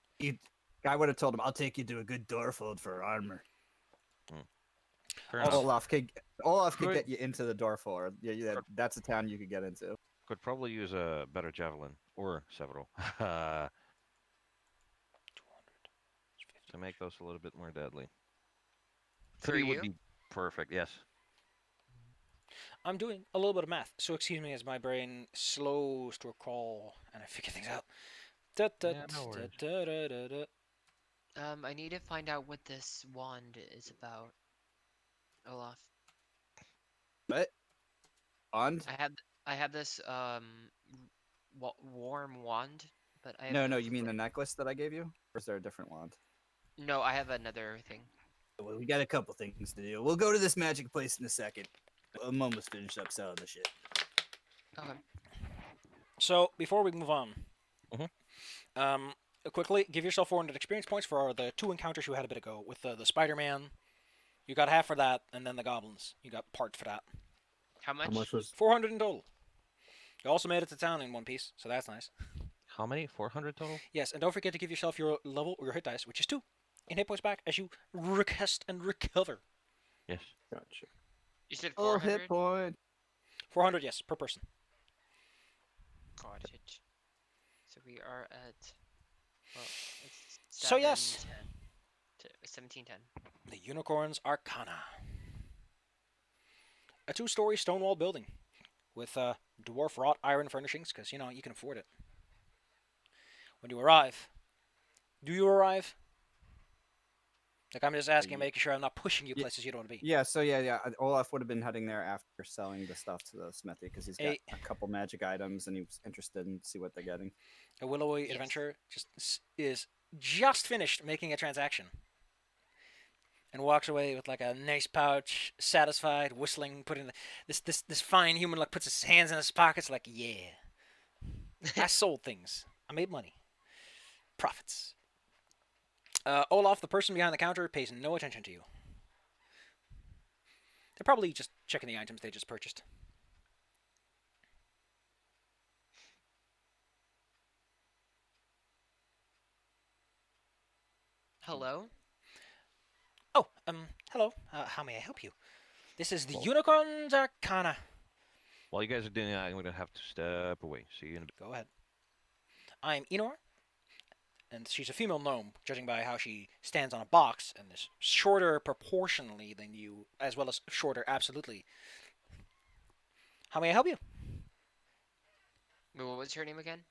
Speaker 2: I would have told him, I'll take you to a good Doorfold for armor.
Speaker 1: Fair enough.
Speaker 7: Olaf could
Speaker 1: Good.
Speaker 7: get you into the Dorfor. Yeah, that's a town you could get into.
Speaker 1: Could probably use a better javelin or several to make those a little bit more deadly.
Speaker 5: For
Speaker 1: 3 would
Speaker 5: you?
Speaker 1: be perfect. Yes.
Speaker 3: I'm doing a little bit of math, so excuse me as my brain slows to a crawl and I figure things out.
Speaker 1: Yeah, no worries.
Speaker 5: I need to find out what this wand is about, Olaf.
Speaker 7: What? Wand?
Speaker 5: I have this warm wand, but I have
Speaker 7: No,
Speaker 5: no
Speaker 7: no, you mean
Speaker 5: clue.
Speaker 7: the necklace that I gave you? Or is there a different wand?
Speaker 5: No, I have another thing.
Speaker 2: Well, we got a couple things to do. We'll go to this magic place in a second. I'm almost finished up selling the shit.
Speaker 5: Okay.
Speaker 3: So before we move on,
Speaker 1: Mhm.
Speaker 3: quickly give yourself 400 experience points for the 2 encounters you had a bit ago with the Spider-Man. You got half for that, and then the Goblins. You got part for that.
Speaker 5: How
Speaker 6: How
Speaker 5: much?
Speaker 6: much was?
Speaker 3: 400 in total. You also made it to town in one piece, so that's nice.
Speaker 1: How many? 400 total?
Speaker 3: Yes, and don't forget to give yourself your level or your hit dice, which is 2, in hit points back as you recast and recover.
Speaker 1: Yes.
Speaker 6: Gotcha.
Speaker 5: You said
Speaker 7: Oh,
Speaker 5: 400?
Speaker 7: hit point.
Speaker 3: 400, yes, per person.
Speaker 5: Got it. So we are at, well, it's
Speaker 3: So yes,
Speaker 5: 1710.
Speaker 3: the Unicorn's Arcana. A 2-story stone wall building with dwarf wrought iron furnishings, because, you know, you can afford it. When you arrive, do you arrive? Like, I'm just asking, making sure I'm not pushing you
Speaker 7: Ye-
Speaker 3: places you don't want to be.
Speaker 7: Yeah, so yeah. Olaf would have been heading there after selling the stuff to the smithy because he's got a couple magic items and he was interested in see what they're getting.
Speaker 3: A willowy
Speaker 5: Yes.
Speaker 3: adventurer is just finished making a transaction and walks away with like a nice pouch, satisfied, whistling, putting this fine human like puts his hands in his pockets like, yeah, I sold things, I made money, profits. Olaf, the person behind the counter, pays no attention to you. They're probably just checking the items they just purchased.
Speaker 5: Hello?
Speaker 3: Oh, hello. How may I help you? This is the
Speaker 1: Well-
Speaker 3: Unicorn's Arcana.
Speaker 1: While you guys are doing that, I'm going to have to step away. See you in a bit.
Speaker 3: Go ahead. I'm Enor, and she's a female gnome, judging by how she stands on a box and is shorter proportionally than you, as well as shorter absolutely. How may I help you?
Speaker 5: Wait, what was her name again?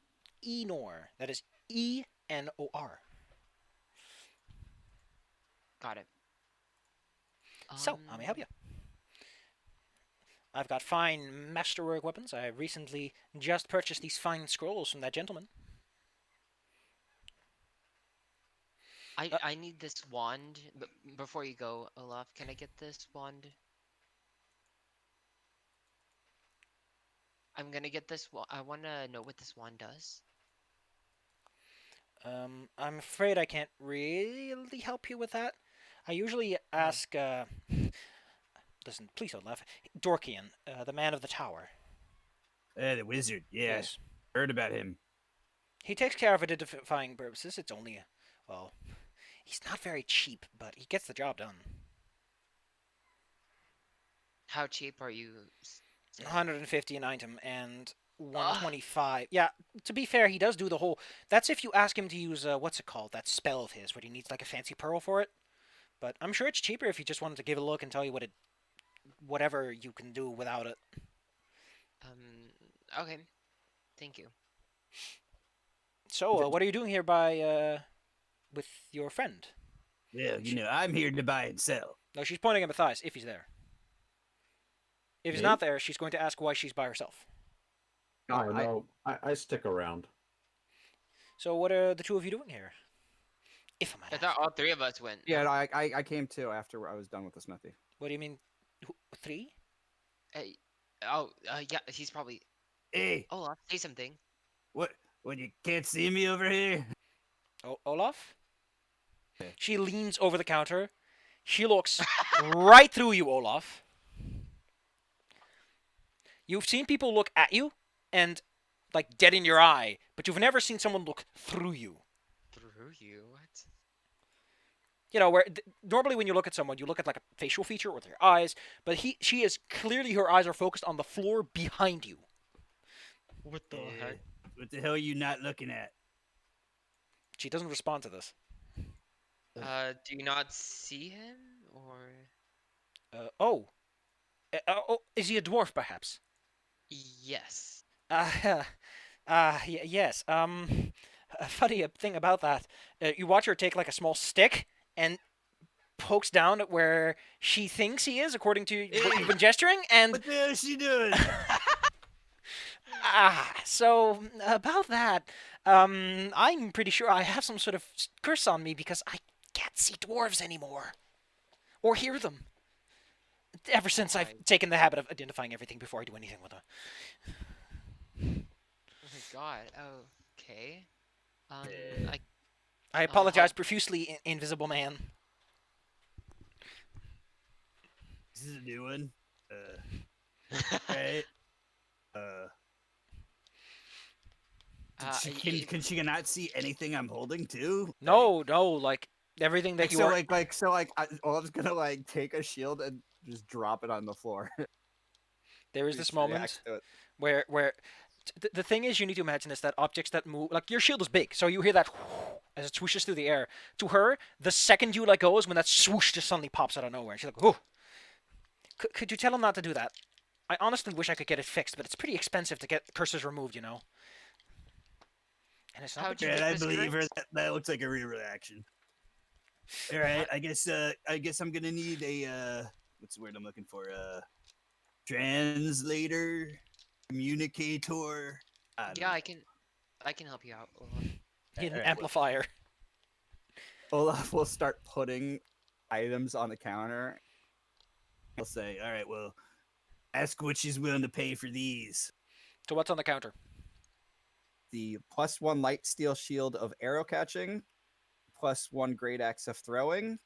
Speaker 3: Enor. That is Enor.
Speaker 5: Got it.
Speaker 3: So, how may I help you? I've got fine masterwork weapons. I recently just purchased these fine scrolls from that gentleman.
Speaker 5: I need this wand, but before you go, Olaf, can I get this wand? I'm gonna get this I wanna know what this wand does.
Speaker 3: I'm afraid I can't really help you with that. I usually ask, listen, please don't laugh. Dorkian, the man of the tower.
Speaker 2: The wizard. Yeah, heard about him.
Speaker 3: He takes care of identifying purposes. It's only, well, he's not very cheap, but he gets the job done.
Speaker 5: How cheap are you? saying?
Speaker 3: 150 an item and 125. Yeah, to be fair, he does do the whole. That's if you ask him to use what's it called? That spell of his, where he needs like a fancy pearl for it. But I'm sure it's cheaper if you just wanted to give it a look and tell you whatever you can do without it.
Speaker 5: Okay. Thank you.
Speaker 3: So, what are you doing here with your friend?
Speaker 2: Well, you know, I'm here to buy and sell.
Speaker 3: No, she's pointing at Matthias, if he's there. If he's
Speaker 7: Me?
Speaker 3: not there, she's going to ask why she's by herself.
Speaker 6: Oh no, I stick around.
Speaker 3: So, what are the two of you doing here? If I'm
Speaker 5: I thought all three of us went.
Speaker 7: Yeah, I came too after I was done with the smithy.
Speaker 3: What do you mean? 3?
Speaker 5: Hey, yeah, he's probably.
Speaker 2: Hey,
Speaker 5: Olaf, say something.
Speaker 2: what? You can't see me over here?
Speaker 3: Olaf?
Speaker 2: Yeah.
Speaker 3: She leans over the counter. She looks right through you, Olaf. You've seen people look at you and, like, dead in your eye, but you've never seen someone look through you.
Speaker 5: Through you? What?
Speaker 3: You know, where normally when you look at someone, you look at like a facial feature with their eyes, but she is clearly, her eyes are focused on the floor behind you.
Speaker 5: What the heck?
Speaker 2: What the hell are you not looking at?
Speaker 3: She doesn't respond to this.
Speaker 5: Do you not see him or?
Speaker 3: Oh, is he a dwarf, perhaps?
Speaker 5: Yes.
Speaker 3: Yes. A funny thing about that, you watch her take like a small stick and pokes down at where she thinks he is, according to what you've been gesturing, and
Speaker 2: What the hell is she doing?
Speaker 3: so about that, I'm pretty sure I have some sort of curse on me because I can't see dwarves anymore or hear them. Ever since I've
Speaker 5: Right.
Speaker 3: taken the habit of identifying everything before I do anything with them.
Speaker 5: Oh my god. Okay. Um,
Speaker 2: Yeah.
Speaker 5: I
Speaker 3: I
Speaker 5: I'll
Speaker 3: apologize
Speaker 5: help.
Speaker 3: profusely, Invisible Man.
Speaker 2: This is a new one. Right. Uh,
Speaker 5: If
Speaker 2: can she not see anything I'm holding too?
Speaker 3: No, like everything that
Speaker 7: Like,
Speaker 3: you
Speaker 7: so,
Speaker 3: are.
Speaker 7: Olaf's gonna like take a shield and just drop it on the floor.
Speaker 3: There is
Speaker 7: He
Speaker 3: this
Speaker 7: just reacts
Speaker 3: moment
Speaker 7: to it.
Speaker 3: where the thing is, you need to imagine is that objects that move, like your shield is big, so you hear that as it swooshes through the air. To her, the second you let go is when that swoosh just suddenly pops out of nowhere. She's like, "Oh, could you tell him not to do that? I honestly wish I could get it fixed, but it's pretty expensive to get curses removed, you know." And it's not.
Speaker 5: How'd you
Speaker 2: Yeah,
Speaker 5: get
Speaker 2: I
Speaker 5: this
Speaker 2: believe her.
Speaker 5: curse?
Speaker 2: That looks like a real reaction. All right, I guess I'm gonna need a what's the word I'm looking for? Translator, communicator. I don't
Speaker 5: Yeah,
Speaker 2: know.
Speaker 5: I can help you out, Olaf.
Speaker 3: Hidden
Speaker 2: All right,
Speaker 3: amplifier.
Speaker 7: Olaf will start putting items on the counter.
Speaker 2: I'll say, all right, well, ask what she's willing to pay for these.
Speaker 3: So what's on the counter?
Speaker 7: The +1 light steel shield of arrow catching, +1 great axe of throwing.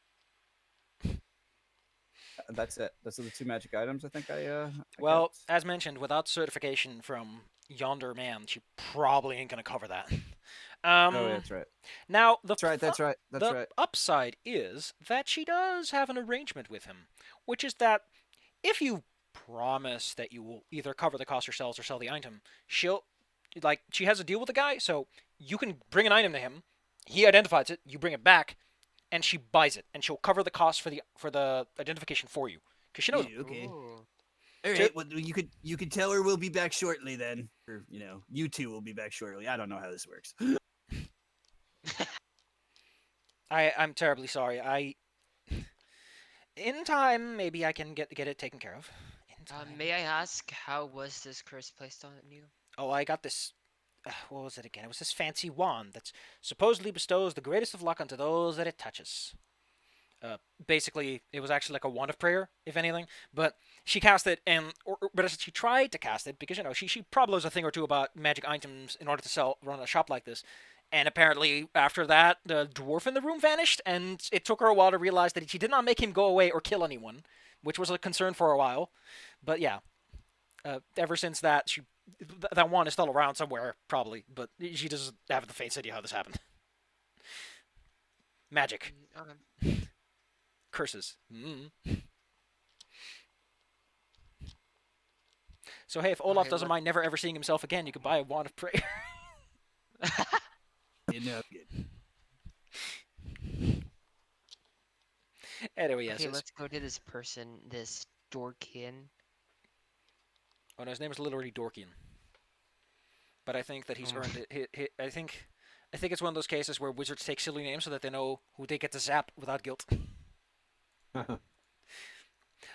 Speaker 7: That's it. Those are the 2 magic items I think I
Speaker 3: Well,
Speaker 7: kept.
Speaker 3: as mentioned, without certification from yonder man, she probably ain't gonna cover that.
Speaker 7: Oh, yeah, that's right.
Speaker 3: Now
Speaker 7: That's right. That's right. That's
Speaker 3: the
Speaker 7: right.
Speaker 3: upside is that she does have an arrangement with him, which is that if you promise that you will either cover the cost yourselves or sell the item, she has a deal with the guy, so you can bring an item to him, he identifies it, you bring it back, and she buys it, and she'll cover the cost for the identification for you because she knows him.
Speaker 2: Yeah, okay.
Speaker 5: Ooh.
Speaker 2: All
Speaker 3: So-
Speaker 2: right. Well, you could tell her we'll be back shortly then, or you two will be back shortly. I don't know how this works.
Speaker 3: I'm terribly sorry. In time, maybe I can get it taken care of. In time.
Speaker 5: May I ask, how was this curse placed on you?
Speaker 3: Oh, I got this. What was it again? It was this fancy wand that supposedly bestows the greatest of luck onto those that it touches. Basically, it was actually like a wand of prayer, if anything. But she cast it, but she tried to cast it because she probably knows a thing or two about magic items in order to run a shop like this. And apparently, after that, the dwarf in the room vanished, and it took her a while to realize that she did not make him go away or kill anyone, which was a concern for a while. But yeah, ever since that, that wand is still around somewhere, probably, but she doesn't have the faintest idea how this happened. Magic.
Speaker 5: Okay.
Speaker 3: Curses. So hey, if Olaf
Speaker 5: Okay,
Speaker 3: doesn't mind never ever seeing himself again, you could buy a wand of prayer.
Speaker 2: Good.
Speaker 3: Anyway, yes.
Speaker 5: Okay, let's go to this person, this Dorkin.
Speaker 3: Oh no, his name is literally Dorkian. But I think that he's
Speaker 5: Oh.
Speaker 3: earned it. I think it's one of those cases where wizards take silly names so that they know who they get to zap without guilt.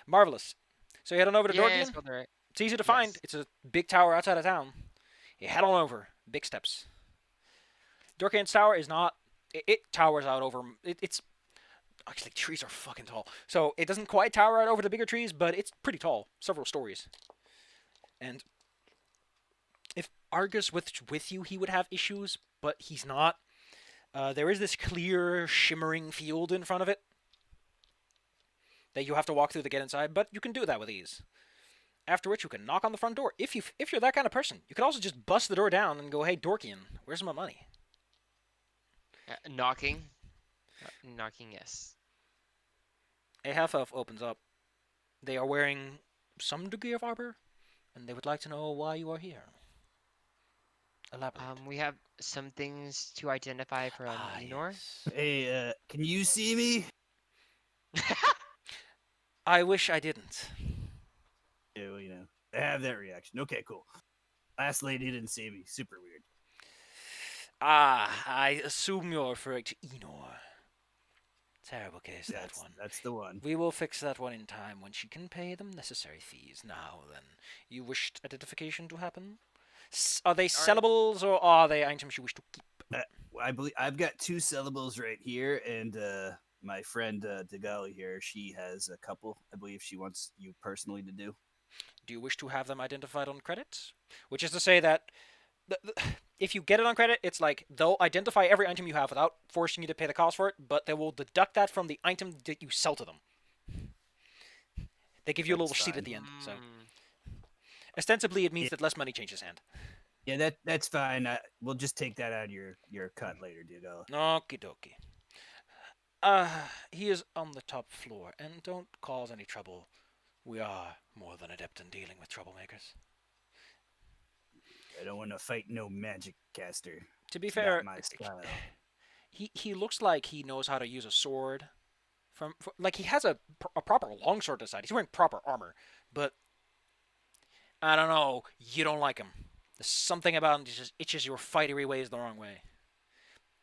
Speaker 3: Marvelous. So you head on over to
Speaker 5: Yeah,
Speaker 3: Dorkian.
Speaker 5: it's spelled right.
Speaker 3: It's easy to find.
Speaker 5: Yes.
Speaker 3: It's a big tower outside of town. You head on over. Big steps. Dorkian's tower is not. It towers out over. It's actually trees are fucking tall, so it doesn't quite tower out over the bigger trees, but it's pretty tall, several stories. And if Argus was with you, he would have issues, but he's not. There is this clear, shimmering field in front of it that you have to walk through to get inside, but you can do that with ease. After which you can knock on the front door. If you're that kind of person, you could also just bust the door down and go, "Hey, Dorkian, where's my money?"
Speaker 5: Knocking. Knocking, yes.
Speaker 3: A half elf opens up. They are wearing some degree of armor, and they would like to know why you are here. Elaborate.
Speaker 5: We have some things to identify from Enor.
Speaker 3: Yes.
Speaker 2: Hey, can you see me?
Speaker 3: I wish I didn't.
Speaker 2: Yeah, well, I have that reaction. Okay, cool. Last lady didn't see me. Super weird.
Speaker 3: Ah, I assume you're referring to Enor. Terrible case, that one.
Speaker 2: That's the one.
Speaker 3: We will fix that one in time when she can pay them necessary fees. Now then, you wished identification to happen? Are they sellables or are they items you wish to keep?
Speaker 2: I believe I've got 2 syllables right here, and my friend Degali here, she has a couple. I believe she wants you personally to do.
Speaker 3: Do you wish to have them identified on credit? Which is to say that if you get it on credit, it's like they'll identify every item you have without forcing you to pay the cost for it, but they will deduct that from the item that you sell to them. They give you a little sheet at the end. So ostensibly, it means that less money changes hand.
Speaker 2: Yeah, that's fine. We'll just take that out of your cut later, Degali.
Speaker 3: Okie dokie. He is on the top floor, and don't cause any trouble. We are more than adept in dealing with troublemakers.
Speaker 2: I don't want to fight no magic caster.
Speaker 3: To be
Speaker 2: It's
Speaker 3: fair,
Speaker 2: not my style.
Speaker 3: he looks like he knows how to use a sword. Like he has a proper longsword to the side. He's wearing proper armor, but I don't know. You don't like him. There's something about him that just itches your fightery ways the wrong way.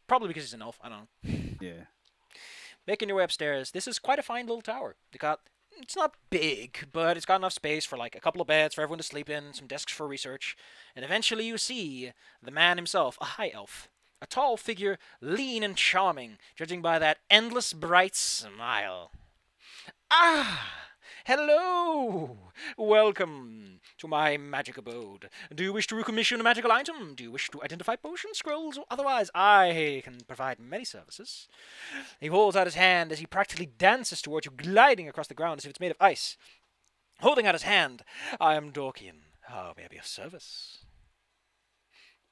Speaker 3: Probably because he's an elf. I don't know.
Speaker 2: Yeah.
Speaker 3: Making your way upstairs. This is quite a fine little tower. It's not big, but it's got enough space for like a couple of beds for everyone to sleep in, some desks for research, and eventually you see the man himself, a high elf. A tall figure, lean and charming, judging by that endless bright smile. Ah! Hello! Welcome to my magic abode. Do you wish to recommission a magical item? Do you wish to identify potion scrolls? Or otherwise, I can provide many services. He holds out his hand as he practically dances towards you, gliding across the ground as if it's made of ice. Holding out his hand, I am Dorkian. How may I be of service?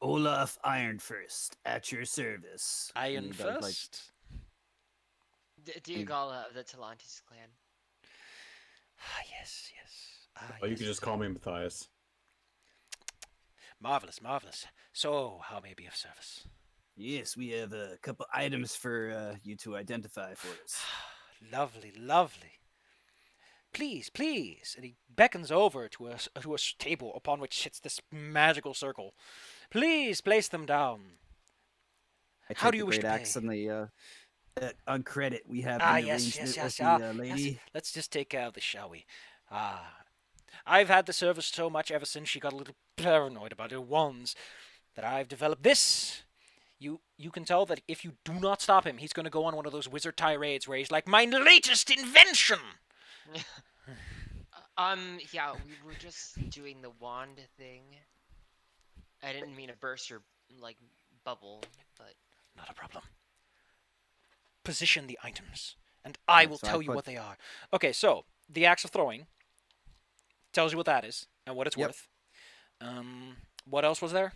Speaker 2: Olaf Ironfirst, at your service.
Speaker 3: Iron
Speaker 7: he does, like-
Speaker 3: First?
Speaker 5: Diagala of the Talantis clan.
Speaker 3: Ah, yes.
Speaker 6: Oh, you
Speaker 3: Yes.
Speaker 6: can just call me Matthias.
Speaker 3: Marvelous. So, how may I be of service?
Speaker 2: Yes, we have a couple items for you to identify for us.
Speaker 3: Lovely. Please. And he beckons over to a table upon which sits this magical circle. Please place them down.
Speaker 7: I
Speaker 3: How
Speaker 7: take
Speaker 3: do you
Speaker 7: the
Speaker 3: wish to
Speaker 7: great
Speaker 3: pay?
Speaker 7: axe and the
Speaker 2: On credit, we have
Speaker 3: Ah,
Speaker 2: an
Speaker 3: yes.
Speaker 2: arrangement with
Speaker 3: Ah,
Speaker 2: the lady.
Speaker 3: yes. Let's just take care of this, shall we? I've had the service so much ever since she got a little paranoid about her wands that I've developed this. You can tell that if you do not stop him, he's going to go on one of those wizard tirades where he's like, my latest invention!
Speaker 5: Yeah, we were just doing the wand thing. I didn't mean to burst your, like, bubble, but...
Speaker 3: Not a problem. Position the items, and I
Speaker 7: Yeah,
Speaker 3: will
Speaker 7: so I
Speaker 3: tell you
Speaker 7: put-
Speaker 3: what they are. Okay, so the axe of throwing tells you what that is and what it's
Speaker 7: Yep.
Speaker 3: worth. What else was there?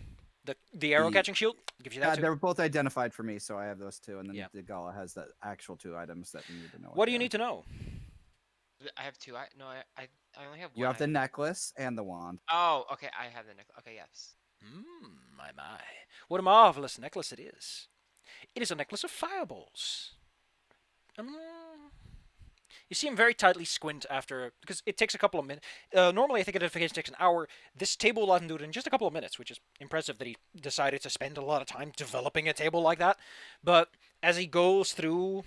Speaker 3: The arrow catching shield gives you that too.
Speaker 7: they're both identified for me, so I have those two, and then
Speaker 3: Yeah.
Speaker 7: the Gala has the actual 2 items that you need to know.
Speaker 3: What do you need to know?
Speaker 5: I have two. I only have one.
Speaker 7: You have the
Speaker 5: item.
Speaker 7: necklace and the wand.
Speaker 5: Oh, okay. I have the necklace. Okay, yes.
Speaker 3: My. What a marvelous necklace it is. It is a necklace of fireballs. You see him very tightly squint after, because it takes a couple of minutes. Normally, I think identification takes an hour. This table let him do it in just a couple of minutes, which is impressive that he decided to spend a lot of time developing a table like that. But as he goes through,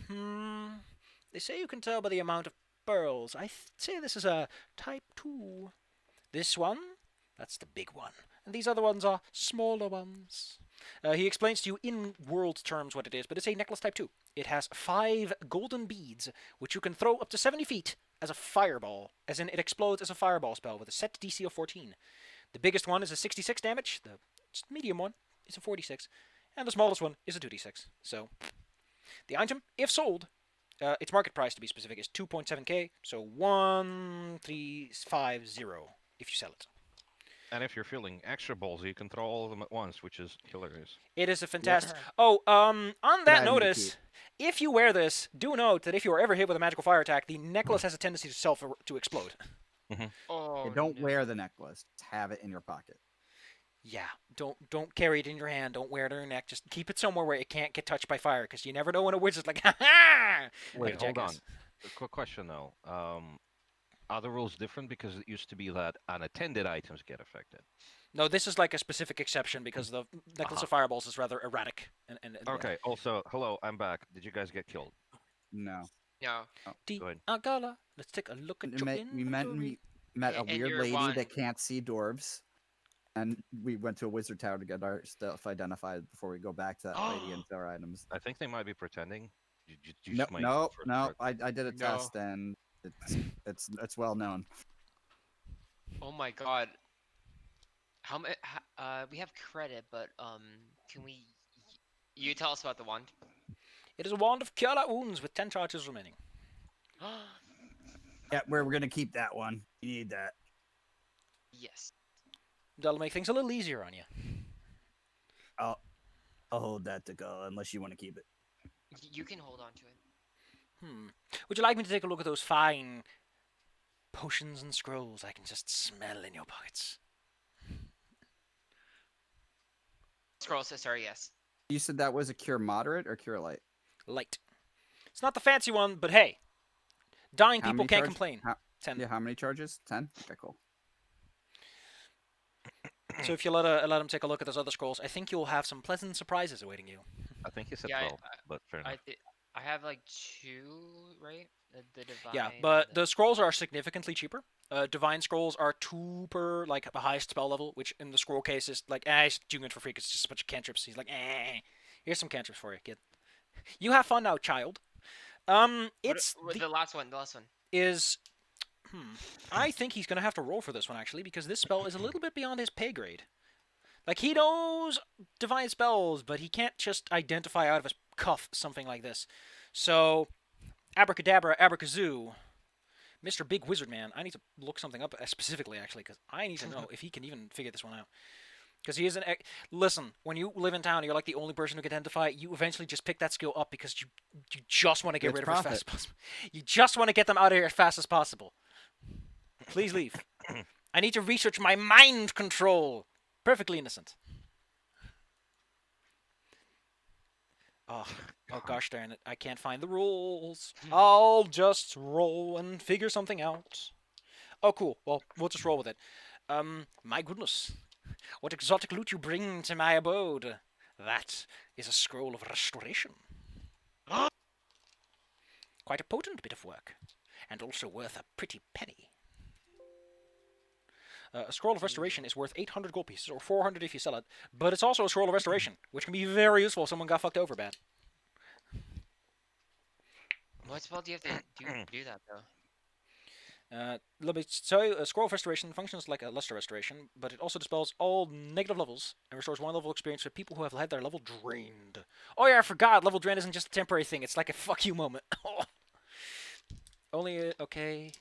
Speaker 3: they say you can tell by the amount of pearls. I say this is a type 2. This one, that's the big one. And these other ones are smaller ones. He explains to you in world terms what it is, but it's a necklace type 2. It has 5 golden beads, which you can throw up to 70 feet as a fireball, as in it explodes as a fireball spell with a set DC of 14. The biggest one is a 66 damage, the medium one is a 46, and the smallest one is a 2d6. So, the item, if sold, its market price to be specific is 2.7k, so 1350 if you sell it.
Speaker 1: And if you're feeling extra ballsy, you can throw all of them at once, which is hilarious.
Speaker 3: It is a fantastic. Oh, on that
Speaker 7: I
Speaker 3: notice, if you wear this, do note that if you are ever hit with a magical fire attack, the necklace has a tendency to explode.
Speaker 5: Oh,
Speaker 7: don't
Speaker 5: no.
Speaker 7: wear the necklace. Just have it in your pocket.
Speaker 3: Yeah, don't carry it in your hand. Don't wear it on your neck. Just keep it somewhere where it can't get touched by fire, because you never know when a wizard's like, ha ha!
Speaker 1: Wait, hold on. A quick question though. Are the rules different because it used to be that unattended items get affected?
Speaker 3: No, this is like a specific exception because the necklace
Speaker 1: Uh-huh.
Speaker 3: of fireballs is rather erratic. And
Speaker 1: Okay. Also, hello, I'm back. Did you guys get killed?
Speaker 7: No.
Speaker 5: No.
Speaker 3: D
Speaker 1: Go ahead.
Speaker 3: Agala, let's take a look at your inventory.
Speaker 7: We met a
Speaker 5: And
Speaker 7: weird
Speaker 5: you're
Speaker 7: lady
Speaker 5: one.
Speaker 7: that can't see dwarves, and we went to a wizard tower to get our stuff identified before we go back to that lady and our items.
Speaker 1: I think they might be pretending. You
Speaker 7: No,
Speaker 1: just might
Speaker 7: no,
Speaker 1: for the
Speaker 7: no.
Speaker 1: drug.
Speaker 7: I did a
Speaker 5: No.
Speaker 7: test, and it's well known.
Speaker 5: Oh my god. How much? We have credit, but can we? You tell us about the wand.
Speaker 3: It is a wand of cure light wounds with 10 charges remaining.
Speaker 2: Yeah, we're gonna keep that one. You need that.
Speaker 5: Yes.
Speaker 3: That'll make things a little easier on you.
Speaker 2: I'll hold that to go unless you want to keep it.
Speaker 5: You can hold on to it.
Speaker 3: Would you like me to take a look at those fine potions and scrolls I can just smell in your pockets?
Speaker 5: Scroll says sorry. Yes.
Speaker 7: You said that was a cure moderate or cure light?
Speaker 3: Light. It's not the fancy one, but hey, dying
Speaker 7: How
Speaker 3: people
Speaker 7: many
Speaker 3: can't
Speaker 7: charge-
Speaker 3: complain.
Speaker 7: how-
Speaker 3: 10.
Speaker 7: Yeah, how many charges? 10? Okay, cool.
Speaker 3: So if you let him take a look at those other scrolls, I think you'll have some pleasant surprises awaiting you.
Speaker 1: I think he said
Speaker 5: Yeah,
Speaker 1: 12, but fair enough.
Speaker 5: I have like 2, right? The divine.
Speaker 3: Yeah,
Speaker 5: and
Speaker 3: but the scrolls are significantly cheaper. Divine scrolls are 2 per like the highest spell level, which in the scroll case is like, he's doing it for free because it's just a bunch of cantrips. He's like, here's some cantrips for you, kid. You have fun now, child. It's
Speaker 5: the last one. The last one.
Speaker 3: is. I think he's gonna have to roll for this one actually because this spell is a little bit beyond his pay grade. Like he knows divine spells, but he can't just identify out of his cuff something like this. So, abracadabra, abracazoo, Mr. Big Wizard Man. I need to look something up specifically actually because I need to know if he can even figure this one out. Because he is an. Listen, when you live in town and you're like the only person who can identify, you eventually just pick that skill up because you just want to get
Speaker 7: It's
Speaker 3: rid of it as fast
Speaker 7: profit.
Speaker 3: as possible. You just want to get them out of here as fast as possible. Please leave. I need to research my mind control. Perfectly innocent. Oh gosh darn it. I can't find the rules. I'll just roll and figure something out. Oh, cool. Well, we'll just roll with it. My goodness. What exotic loot you bring to my abode. That is a scroll of restoration. Quite a potent bit of work. And also worth a pretty penny. A scroll of restoration is worth 800 gold pieces, or 400 if you sell it, but it's also a scroll of restoration, which can be very useful if someone got fucked over bad.
Speaker 5: What spell do you have to do that though?
Speaker 3: Let me tell you, a scroll of restoration functions like a luster restoration, but it also dispels all negative levels and restores 1 level experience for people who have had their level drained. Oh yeah, I forgot, level drain isn't just a temporary thing, it's like a fuck you moment. Only, okay.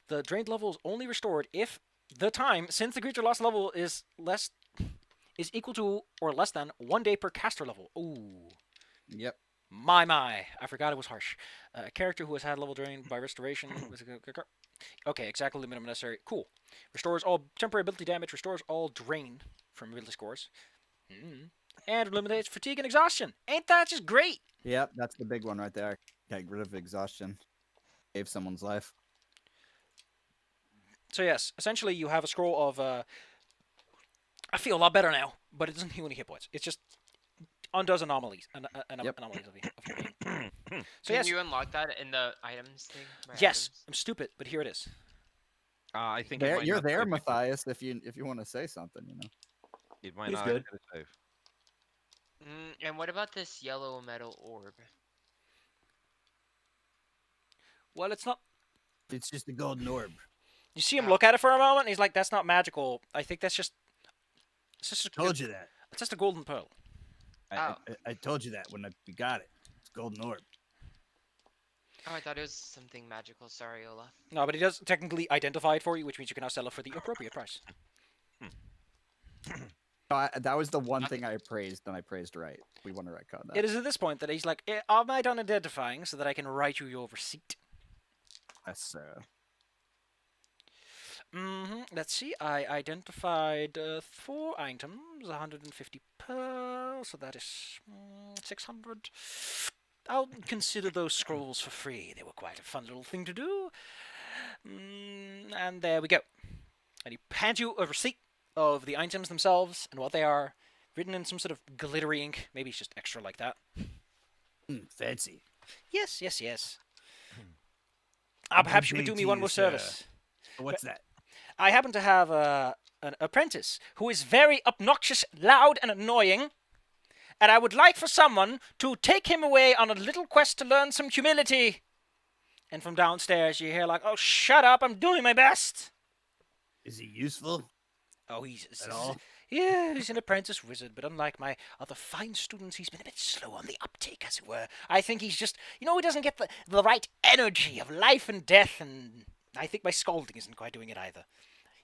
Speaker 3: The drained level is only restored if the time since the creature lost level is equal to or less than 1 day per caster level. Ooh.
Speaker 7: Yep.
Speaker 3: My. I forgot it was harsh. A character who has had level drained by restoration. Okay, exactly the minimum necessary. Cool. Restores all temporary ability damage, restores all drain from ability scores. And eliminates fatigue and exhaustion. Ain't that just great?
Speaker 7: Yep, that's the big one right there. Get rid of exhaustion. Save someone's life.
Speaker 3: So yes, essentially you have a scroll of, I feel a lot better now, but it doesn't heal any hit points. It just undoes anomalies, anomalies of your being. So
Speaker 5: Can
Speaker 3: yes,
Speaker 5: you unlock that in the items thing? My
Speaker 3: yes,
Speaker 5: items?
Speaker 3: I'm stupid, but here it is.
Speaker 1: I think it
Speaker 7: There,
Speaker 1: might
Speaker 7: you're
Speaker 1: not
Speaker 7: there,
Speaker 1: save you.
Speaker 7: Matthias. If you want to say something, you know.
Speaker 1: It might
Speaker 6: He's
Speaker 1: not
Speaker 6: good.
Speaker 1: actually save.
Speaker 5: And what about this yellow metal orb?
Speaker 3: Well, it's not.
Speaker 2: It's just a golden orb.
Speaker 3: You see him look at it for a moment, and he's like, "That's not magical. I think that's just. It's just.
Speaker 2: Told you that.
Speaker 3: It's just a golden pearl."
Speaker 2: I told you that when we got it. It's a golden orb.
Speaker 5: Oh, I thought it was something magical. Sorry, Ola.
Speaker 3: No, but he does technically identify it for you, which means you can now sell it for the appropriate price.
Speaker 7: That was the one thing I praised, and I praised right. We want to retcon that.
Speaker 3: It is at this point that he's like, "Am I done identifying so that I can write you your receipt?"
Speaker 7: That's
Speaker 3: Let's see. I identified 4 items, 150 pearls, so that is 600. I'll consider those scrolls for free. They were quite a fun little thing to do. And there we go. And he hands you a receipt of the items themselves and what they are, written in some sort of glittery ink. Maybe it's just extra like that.
Speaker 2: Fancy.
Speaker 3: Yes, yes, yes.
Speaker 2: I'll
Speaker 3: Perhaps you could
Speaker 2: pay
Speaker 3: do me
Speaker 2: to
Speaker 3: one
Speaker 2: you,
Speaker 3: more
Speaker 2: sir.
Speaker 3: service.
Speaker 2: What's that?
Speaker 3: I happen to have an apprentice who is very obnoxious, loud, and annoying, and I would like for someone to take him away on a little quest to learn some humility. And from downstairs you hear like, "Oh, shut up, I'm doing my best."
Speaker 2: Is he useful?
Speaker 3: Oh, he's
Speaker 2: At all?
Speaker 3: yeah, he's an apprentice wizard, but unlike my other fine students, he's been a bit slow on the uptake, as it were. I think he's just, he doesn't get the right energy of life and death, and I think my scalding isn't quite doing it either.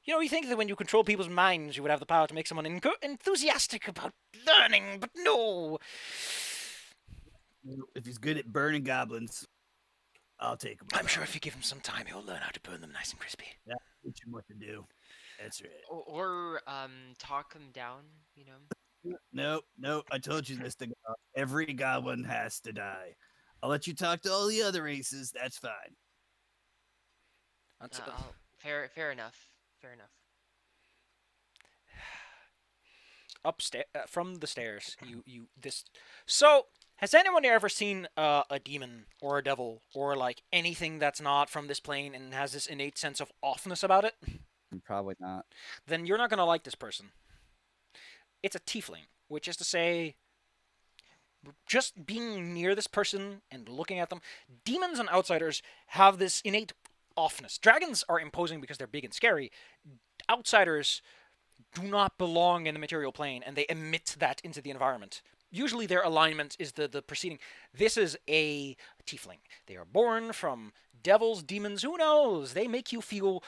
Speaker 3: You think that when you control people's minds, you would have the power to make someone enthusiastic about learning, but no.
Speaker 2: If he's good at burning goblins, I'll take him.
Speaker 3: I'm sure if you give him some time, he'll learn how to burn them nice and crispy.
Speaker 2: Yeah, teach him what to do. That's right.
Speaker 5: Or talk him down.
Speaker 2: Nope. I told you this. Every goblin has to die. I'll let you talk to all the other races. That's fine.
Speaker 5: Fair enough. Fair enough.
Speaker 3: Upstairs, from the stairs, this. So, has anyone ever seen a demon or a devil or like anything that's not from this plane and has this innate sense of offness about it?
Speaker 7: Probably not.
Speaker 3: Then you're not gonna like this person. It's a tiefling, which is to say, just being near this person and looking at them, demons and outsiders have this innate offness. Dragons are imposing because they're big and scary. Outsiders do not belong in the material plane, and they emit that into the environment. Usually their alignment is the preceding. This is a tiefling. They are born from devils, demons, who knows? They make you feel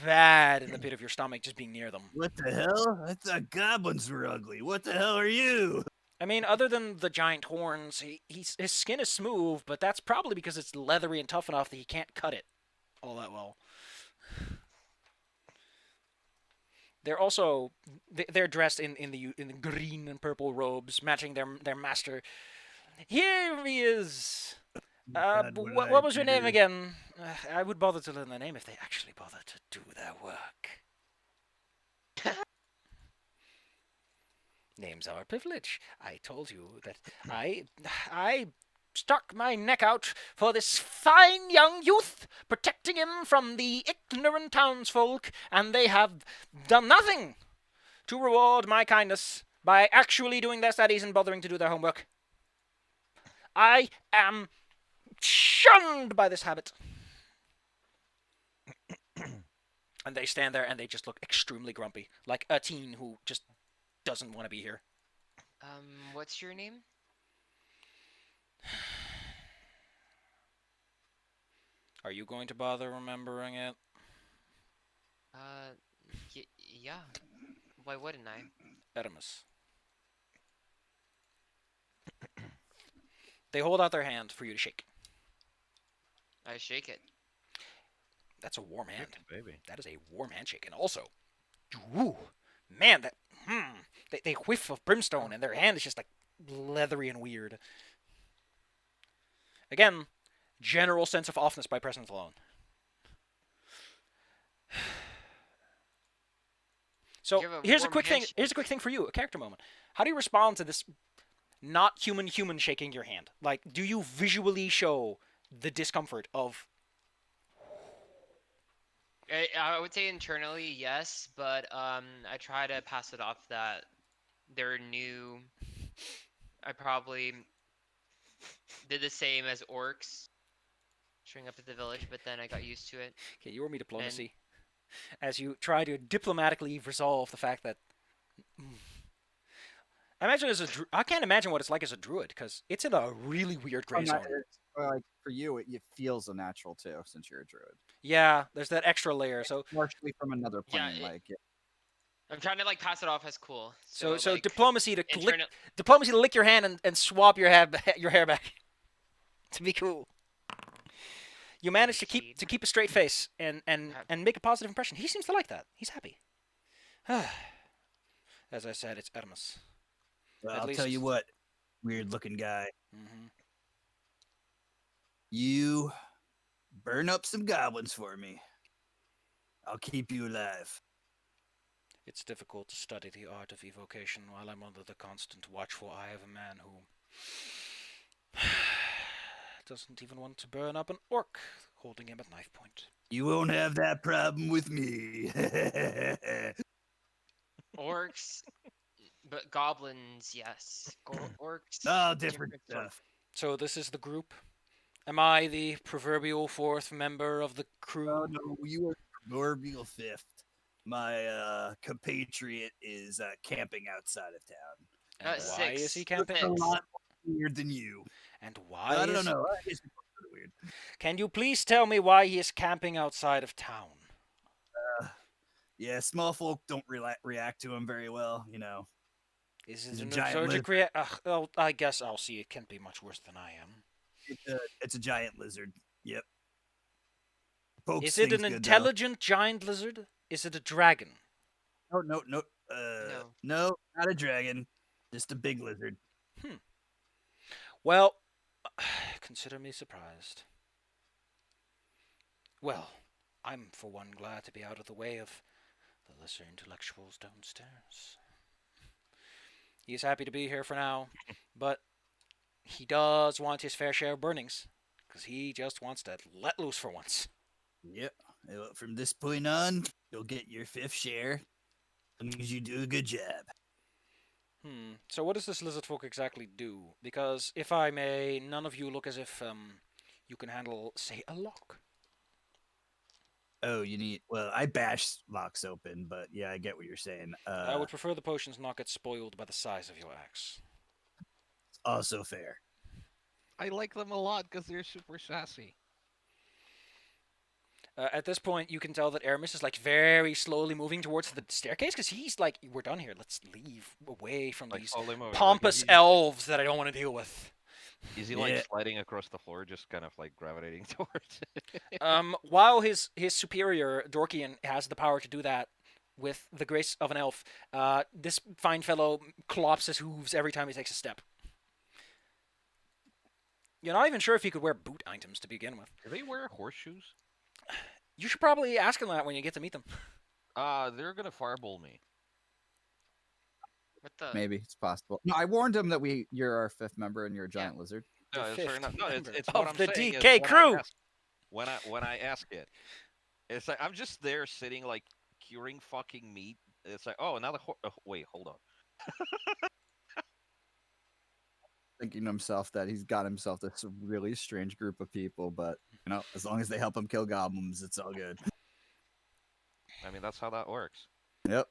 Speaker 3: bad in the pit of your stomach just being near them.
Speaker 2: What the hell? I thought goblins were ugly. What the hell are you?
Speaker 3: I mean, other than the giant horns, his skin is smooth, but that's probably because it's leathery and tough enough that he can't cut it all that well. They're also they're dressed in the green and purple robes, matching their master. Here he is. What was your name again? I would bother to learn their name if they actually bother to do their work. Names are a privilege. I told you that I stuck my neck out for this fine young youth, protecting him from the ignorant townsfolk, and they have done nothing to reward my kindness by actually doing their studies and bothering to do their homework. I am shunned by this habit. And they stand there and they just look extremely grumpy, like a teen who just doesn't want to be here.
Speaker 5: What's your name?
Speaker 3: Are you going to bother remembering it?
Speaker 5: Yeah. Why wouldn't I?
Speaker 3: Edimus. They hold out their hand for you to shake.
Speaker 5: I shake it.
Speaker 3: That's a warm hand.
Speaker 1: Baby.
Speaker 3: That is a warm handshake. And also, ooh, man, they whiff of brimstone, and their hand is just like leathery and weird. Again, general sense of offness by presence alone. So here's a quick thing. Here's a quick thing for you. A character moment. How do you respond to this not human shaking your hand? Like, do you visually show the discomfort of?
Speaker 5: I would say internally, yes, but I try to pass it off that they're new. I probably did the same as orcs showing up at the village, but then I got used to it.
Speaker 3: Okay, you roll me diplomacy as you try to diplomatically resolve the fact that. I can't imagine what it's like as a druid because it's in a really weird gray zone.
Speaker 7: Like for you, it feels unnatural too, since you're a druid.
Speaker 3: Yeah, there's that extra layer. So
Speaker 7: partially from another plane,
Speaker 5: I'm trying to pass it off as cool.
Speaker 3: So
Speaker 5: like,
Speaker 3: diplomacy to lick your hand and swap your hair back to be cool. You managed to keep a straight face and make a positive impression. He seems to like that. He's happy. As I said, it's Edimus.
Speaker 2: Well, I'll tell you what, weird-looking guy.
Speaker 3: Mm-hmm.
Speaker 2: You burn up some goblins for me. I'll keep you alive.
Speaker 3: It's difficult to study the art of evocation while I'm under the constant watchful eye of a man who doesn't even want to burn up an orc holding him at knife point.
Speaker 2: You won't have that problem with me.
Speaker 5: Orcs, but goblins, yes. Orcs,
Speaker 2: All different
Speaker 5: story.
Speaker 2: stuff.
Speaker 3: So this is the group. Am I the proverbial fourth member of the crew?
Speaker 2: Oh no, you are proverbial fifth. My compatriot is camping outside of town.
Speaker 3: And why is he
Speaker 5: Six.
Speaker 3: camping?
Speaker 2: A lot weird than you.
Speaker 3: And why
Speaker 2: I don't
Speaker 3: is
Speaker 2: know. I guess it's sort of weird.
Speaker 3: Can you please tell me why he is camping outside of town?
Speaker 2: Yeah, small folk don't react to him very well. You know.
Speaker 3: Is
Speaker 2: He's
Speaker 3: it
Speaker 2: a
Speaker 3: an
Speaker 2: giant
Speaker 3: exergic reaction? Well, I guess I'll see. It can't be much worse than I am.
Speaker 2: It's a giant lizard. Yep. Pokes
Speaker 3: Is it
Speaker 2: things
Speaker 3: an
Speaker 2: good,
Speaker 3: intelligent giant lizard? Is it a dragon?
Speaker 2: though. No.
Speaker 5: No.
Speaker 2: No, not a dragon. Just a big lizard.
Speaker 3: Well, consider me surprised. Well, I'm for one glad to be out of the way of the lesser intellectuals downstairs. He is happy to be here for now, but he does want his fair share of burnings, because he just wants to let loose for once.
Speaker 2: Yep. Well, from this point on, you'll get your fifth share, as long as you do a good job.
Speaker 3: So what does this lizard folk exactly do? Because, if I may, none of you look as if you can handle, say, a lock.
Speaker 2: Oh, you need. Well, I bash locks open, but yeah, I get what you're saying.
Speaker 3: I would prefer the potions not get spoiled by the size of your axe.
Speaker 2: Also fair.
Speaker 1: I like them a lot because they're super sassy.
Speaker 3: At this point, you can tell that Aramis is like very slowly moving towards the staircase because he's like, "We're done here. Let's leave away from
Speaker 1: Like
Speaker 3: these
Speaker 1: slowly moving.
Speaker 3: pompous elves that I don't want to deal with."
Speaker 1: Is he like
Speaker 2: Yeah.
Speaker 1: sliding across the floor, just kind of like gravitating towards it?
Speaker 3: While his superior Dorkian has the power to do that with the grace of an elf, this fine fellow clops his hooves every time he takes a step. You're not even sure if he could wear boot items to begin with.
Speaker 1: Do they wear horseshoes?
Speaker 3: You should probably ask him that when you get to meet them.
Speaker 1: They're gonna fireball me.
Speaker 5: What the?
Speaker 7: Maybe it's possible. No, I warned him that you're our fifth member and you're a giant lizard.
Speaker 1: No,
Speaker 3: The
Speaker 1: it's fair
Speaker 3: fifth
Speaker 1: enough. No,
Speaker 3: member
Speaker 1: it's
Speaker 3: of
Speaker 1: what I'm
Speaker 3: the
Speaker 1: saying is
Speaker 3: DK
Speaker 1: when I
Speaker 3: crew!
Speaker 1: ask- when I ask it, it's like I'm just there sitting like curing fucking meat. It's like, oh, another wait, hold on.
Speaker 7: Thinking to himself that he's got himself this really strange group of people, but as long as they help him kill goblins, it's all good.
Speaker 1: I mean, that's how that works.
Speaker 7: Yep.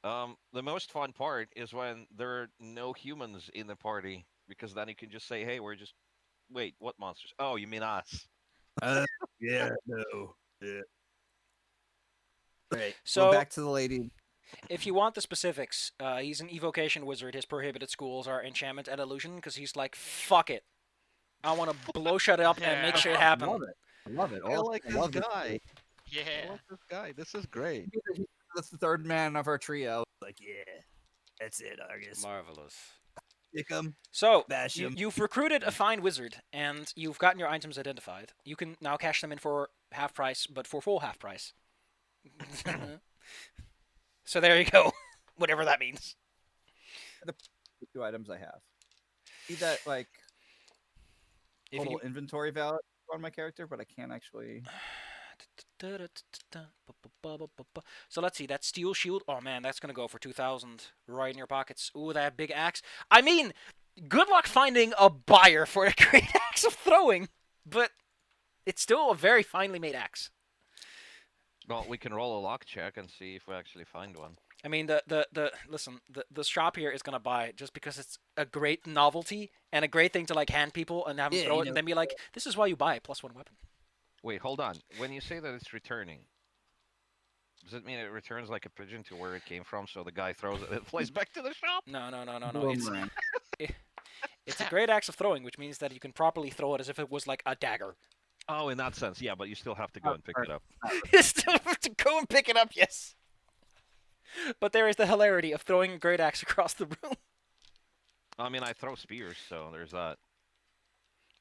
Speaker 1: The most fun part is when there are no humans in the party, because then you can just say, hey, wait, what monsters? Oh, you mean us?
Speaker 2: Yeah, no. Yeah.
Speaker 7: Right.
Speaker 3: So-
Speaker 7: back to the lady.
Speaker 3: If you want the specifics, he's an evocation wizard. His prohibited schools are enchantment and illusion because he's like, fuck it. I want to blow shit up and make shit happen.
Speaker 7: I love it.
Speaker 8: I like this
Speaker 7: love
Speaker 8: guy. I
Speaker 5: Yeah.
Speaker 8: like this guy. This is great.
Speaker 7: That's the third man of our trio.
Speaker 2: Like, yeah, that's it, Argus.
Speaker 3: Marvelous.
Speaker 2: Pick 'em.
Speaker 3: So,
Speaker 2: Bash him.
Speaker 3: you've recruited a fine wizard, and you've gotten your items identified. You can now cash them in for half price, but for full half price. So there you go. Whatever that means.
Speaker 7: The 2 items I have. See that like
Speaker 3: If
Speaker 7: total
Speaker 3: you...
Speaker 7: inventory value on my character, but I can't actually.
Speaker 3: So let's see, that steel shield. Oh man, that's gonna go for 2,000 right in your pockets. Ooh, that big axe. I mean, good luck finding a buyer for a great axe of throwing, but it's still a very finely made axe.
Speaker 1: Well, we can roll a lock check and see if we actually find one.
Speaker 3: I mean, the shop here is gonna buy it just because it's a great novelty and a great thing to like hand people and have them
Speaker 2: Yeah,
Speaker 3: throw
Speaker 2: you
Speaker 3: it
Speaker 2: know-
Speaker 3: and then be like, "This is why you buy it, plus one weapon."
Speaker 1: Wait, hold on. When you say that it's returning, does it mean it returns like a pigeon to where it came from? So the guy throws it, it flies back to the shop.
Speaker 3: No. It's
Speaker 7: Boomerang.
Speaker 3: it's a great axe of throwing, which means that you can properly throw it as if it was like a dagger.
Speaker 1: Oh, in that sense, yeah. But you still have to go and pick it up.
Speaker 3: You still have to go and pick it up, yes. But there is the hilarity of throwing a great axe across the room.
Speaker 1: I mean, I throw spears, so there's that.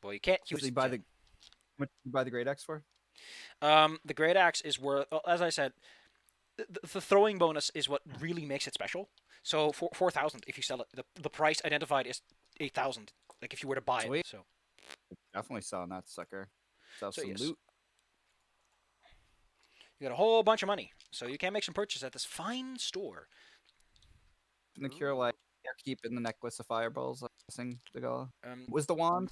Speaker 3: Well, you can't use
Speaker 7: Usually buy the. What did you buy the great axe for?
Speaker 3: The great axe is worth, as I said, the throwing bonus is what really makes it special. So for 4,000, if you sell it, the price identified is 8,000. Like if you were to buy
Speaker 7: Sweet.
Speaker 3: it. So
Speaker 7: Definitely selling that sucker. Sell
Speaker 3: So
Speaker 7: some
Speaker 3: yes.
Speaker 7: loot.
Speaker 3: you got a whole bunch of money. So you can make some purchases at this fine store.
Speaker 7: And the cure light. You're keeping the necklace of fireballs. I'm guessing the go.
Speaker 3: Um,
Speaker 7: Was the wand?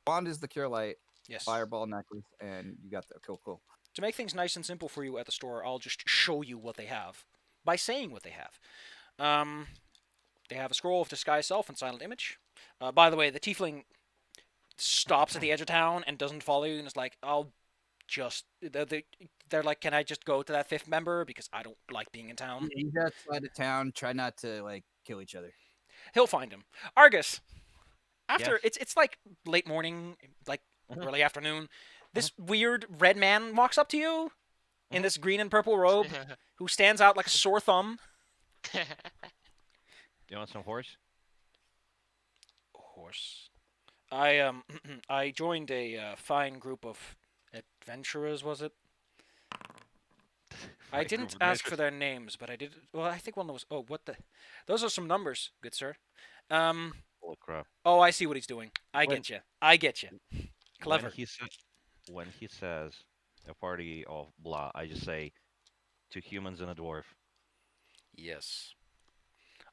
Speaker 7: Wand is the cure light.
Speaker 3: yes.
Speaker 7: Fireball necklace, and you got the cool.
Speaker 3: To make things nice and simple for you at the store, I'll just show you what they have by saying what they have. They have a scroll of disguise self and silent image. By the way, the tiefling stops at the edge of town and doesn't follow you and is like, I'll just... They're like, can I just go to that fifth member because I don't like being in town?
Speaker 7: He's outside of town. Try not to like kill each other.
Speaker 3: He'll find him. Argus, after
Speaker 1: Yes.
Speaker 3: it's like late morning, like early afternoon, this weird red man walks up to you in this green and purple robe who stands out like a sore thumb.
Speaker 1: You want some horse?
Speaker 3: Horse. I I joined a fine group of adventurers. Was it? I
Speaker 1: Fine
Speaker 3: didn't
Speaker 1: group of
Speaker 3: ask for
Speaker 1: adventurers.
Speaker 3: their names, but I did. Well, I think one was. Oh, what the? Those are some numbers, good sir.
Speaker 1: Holy crap.
Speaker 3: Oh, I see what he's doing. I
Speaker 7: Wait.
Speaker 3: get you. I get you. Clever.
Speaker 1: When he says a party of blah, I just say 2 humans and a dwarf.
Speaker 3: Yes.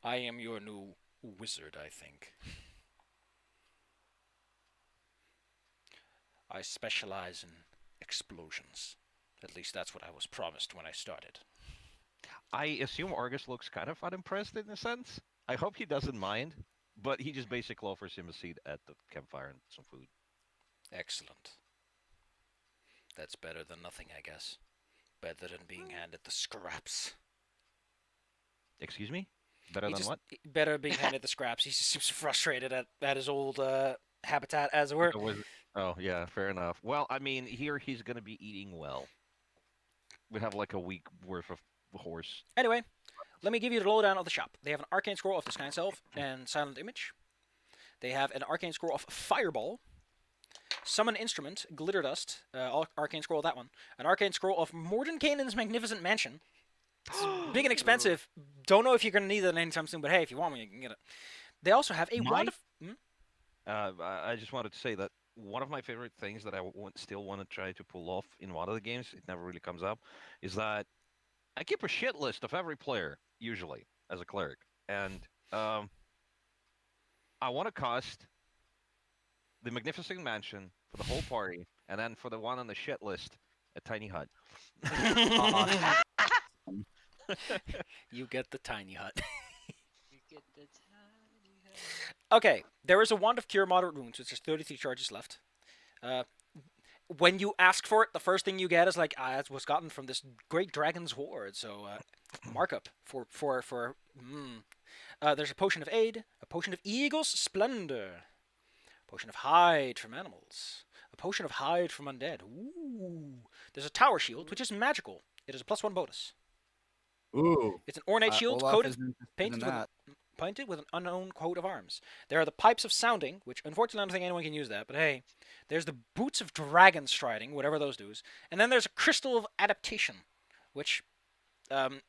Speaker 3: I am your new wizard, I think. I specialize in explosions. At least that's what I was promised when I started.
Speaker 1: I assume Argus looks kind of unimpressed in a sense. I hope he doesn't mind, but he just basically offers him a seat at the campfire and some food.
Speaker 3: Excellent. That's better than nothing, I guess. Better than being handed the scraps.
Speaker 1: Excuse me? Better
Speaker 3: He
Speaker 1: than
Speaker 3: just-
Speaker 1: what?
Speaker 3: Better being handed the scraps. He just seems frustrated at his old habitat, as it were.
Speaker 1: Oh, yeah, fair enough. Well, I mean, here he's going to be eating well. We have like a week worth of horse.
Speaker 3: Anyway, let me give you the lowdown of the shop. They have an arcane scroll of Disguise Self and Silent Image. They have an arcane scroll of Fireball. Summon Instrument, Glitter Dust, arcane scroll of that one. An arcane scroll of Mordenkainen's Magnificent Mansion. It's big and expensive. Don't know if you're going to need it anytime soon, but hey, if you want one, you can get it. They also have a wand of...
Speaker 1: I just wanted to say that one of my favorite things that I still want to try to pull off in one of the games, it never really comes up, is that I keep a shit list of every player, usually, as a cleric. And I want to cost the Magnificent Mansion for the whole party, and then for the one on the shit list, a tiny hut.
Speaker 3: You get the tiny hut.
Speaker 5: You get the tiny head.
Speaker 3: Okay, there is a Wand of Cure Moderate Wounds, which has 33 charges left. When you ask for it, the first thing you get is like, it was gotten from this great dragon's hoard. So, markup for. There's a Potion of Aid, a Potion of Eagle's Splendor, Potion of Hide from animals, a Potion of Hide from undead. Ooh. There's a Tower Shield, which is magical. It is a +1 bonus.
Speaker 7: Ooh.
Speaker 3: It's an ornate shield
Speaker 7: Olaf
Speaker 3: coated
Speaker 7: is interested
Speaker 3: painted
Speaker 7: in
Speaker 3: with,
Speaker 7: that.
Speaker 3: painted with an unknown coat of arms. There are the Pipes of Sounding, which unfortunately I don't think anyone can use that, but hey. There's the Boots of Dragon Striding, whatever those do. And then there's a Crystal of Adaptation, which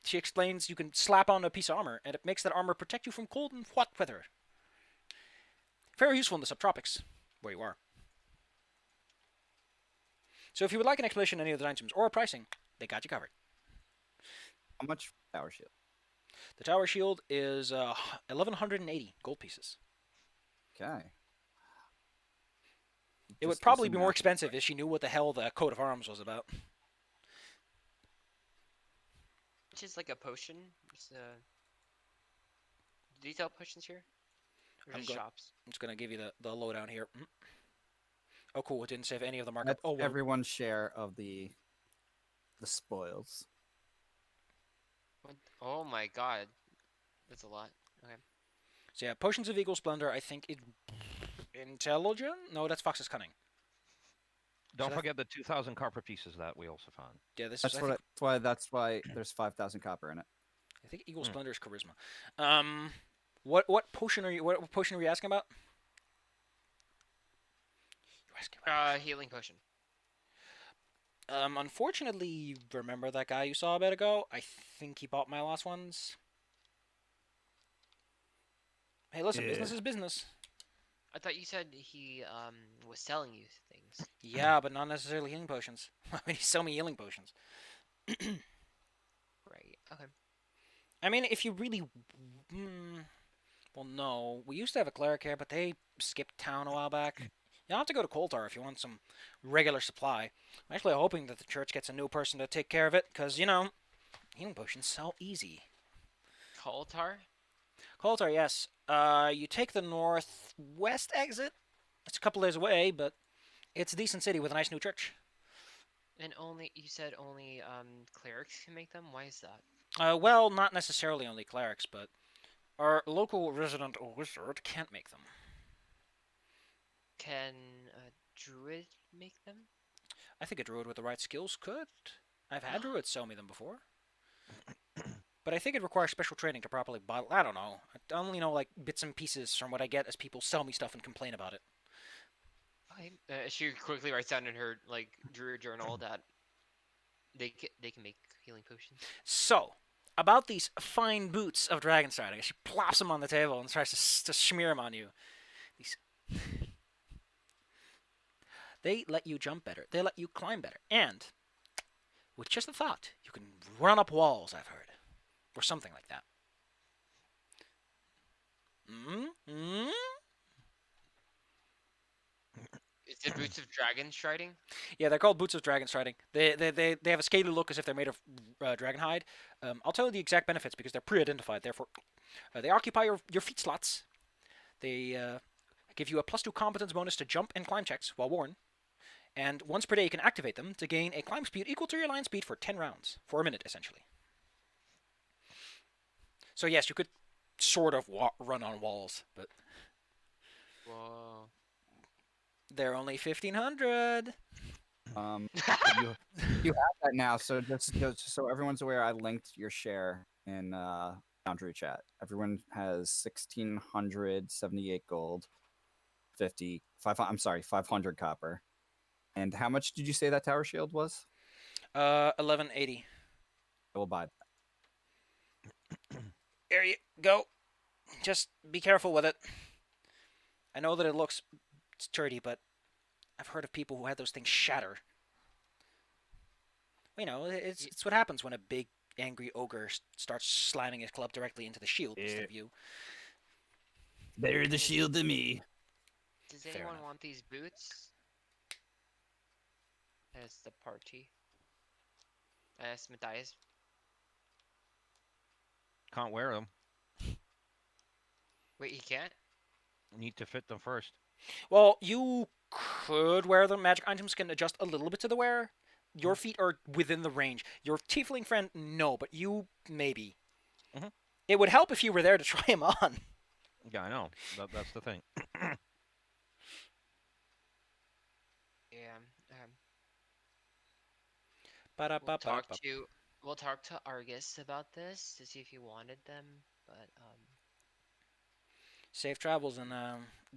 Speaker 3: she explains you can slap on a piece of armor, and it makes that armor protect you from cold and hot weather. Very useful in the subtropics, where you are. So if you would like an explanation of any of the items or pricing, they got you covered.
Speaker 7: How much power shield?
Speaker 3: The Tower Shield is 1,180 gold pieces.
Speaker 7: Okay.
Speaker 3: It would
Speaker 7: Just do
Speaker 3: probably
Speaker 7: some
Speaker 3: be more
Speaker 7: math.
Speaker 3: expensive if she knew what the hell the coat of arms was about.
Speaker 5: Which is like a potion. It's detail potions here. Or
Speaker 3: I'm
Speaker 5: just
Speaker 3: go-
Speaker 5: shops.
Speaker 3: I'm just going to give you the lowdown here. Oh, cool. It didn't save any of the markup.
Speaker 7: That's
Speaker 3: Oh, well.
Speaker 7: everyone's share of the spoils.
Speaker 5: What? Oh my god. That's a lot. Okay.
Speaker 3: So yeah, Potions of Eagle Splendor, I think it... Intelligent? No, that's Fox's Cunning.
Speaker 1: Don't
Speaker 3: So
Speaker 1: forget the 2,000 copper pieces that we also found.
Speaker 3: Yeah, this
Speaker 7: That's
Speaker 3: is...
Speaker 7: that's why there's 5,000 copper in it.
Speaker 3: I think Eagle Splendor is Charisma. What potion are you asking about? You're asking about...
Speaker 5: Healing potion.
Speaker 3: Unfortunately, remember that guy you saw a bit ago? I think he bought my last ones. Hey, listen, business
Speaker 2: Yeah.
Speaker 3: is business.
Speaker 5: I thought you said he was selling you things.
Speaker 3: Yeah, but not necessarily healing potions. I mean, he sell me healing potions.
Speaker 5: Right. Okay.
Speaker 3: I mean, if you really... Mm, well, no. We used to have a cleric here, but they skipped town a while back. You'll have to go to Coltar if you want some regular supply. I'm actually hoping that the church gets a new person to take care of it, because, you know, healing potions sell easy.
Speaker 5: Koltar?
Speaker 3: Coltar, yes. You take the northwest exit. It's a couple days away, but it's a decent city with a nice new church.
Speaker 5: And only you said only clerics can make them. Why is that?
Speaker 3: Well, not necessarily only clerics, but our local resident wizard can't make them.
Speaker 5: Can a druid make them?
Speaker 3: I think a druid with the right skills could. I've had druids sell me them before. But I think it requires special training to properly bottle. I don't know. I only know like bits and pieces from what I get as people sell me stuff and complain about it.
Speaker 5: Okay. She quickly writes down in her like druid journal that they can make healing potions.
Speaker 3: So, about these fine boots of dragon striding, she plops them on the table and tries to smear them on you. These. They let you jump better. They let you climb better. And, with just a thought, you can run up walls, I've heard. Or something like that. Mm-hmm.
Speaker 5: Is it boots of dragon striding?
Speaker 3: Yeah, they're called boots of dragon striding. They have a scaly look as if they're made of dragon hide. I'll tell you the exact benefits because they're pre-identified. Therefore, they occupy your feet slots. They give you a +2 competence bonus to jump and climb checks while worn. And once per day, you can activate them to gain a climb speed equal to your line speed for 10 rounds. For a minute, essentially. So yes, you could sort of run on walls, but
Speaker 5: Whoa.
Speaker 3: they're only 1,500.
Speaker 7: You you have that now, so just so everyone's aware, I linked your share in Foundry chat. Everyone has 1,678 gold, 500 copper. And how much did you say that tower shield was?
Speaker 3: 1180.
Speaker 7: I will buy that.
Speaker 3: There you go. Just be careful with it. I know that it looks sturdy, but I've heard of people who had those things shatter. You know, it's what happens when a big, angry ogre starts slamming his club directly into the shield instead of you.
Speaker 2: Better the shield than me.
Speaker 5: Does
Speaker 3: Fair
Speaker 5: anyone
Speaker 3: enough.
Speaker 5: want these boots? As the party. As Matthias.
Speaker 1: Can't wear them.
Speaker 5: Wait, he can't?
Speaker 1: Need to fit them first.
Speaker 3: Well, you could wear them. Magic items can adjust a little bit to the wear. Your feet are within the range. Your tiefling friend, no, but you, maybe.
Speaker 1: Mhm.
Speaker 3: It would help if you were there to try them on.
Speaker 1: Yeah, I know. That's the thing.
Speaker 5: Yeah.
Speaker 3: Ba-da-ba-ba-ba.
Speaker 5: We'll talk to Argus about this to see if he wanted them, but
Speaker 3: Safe travels and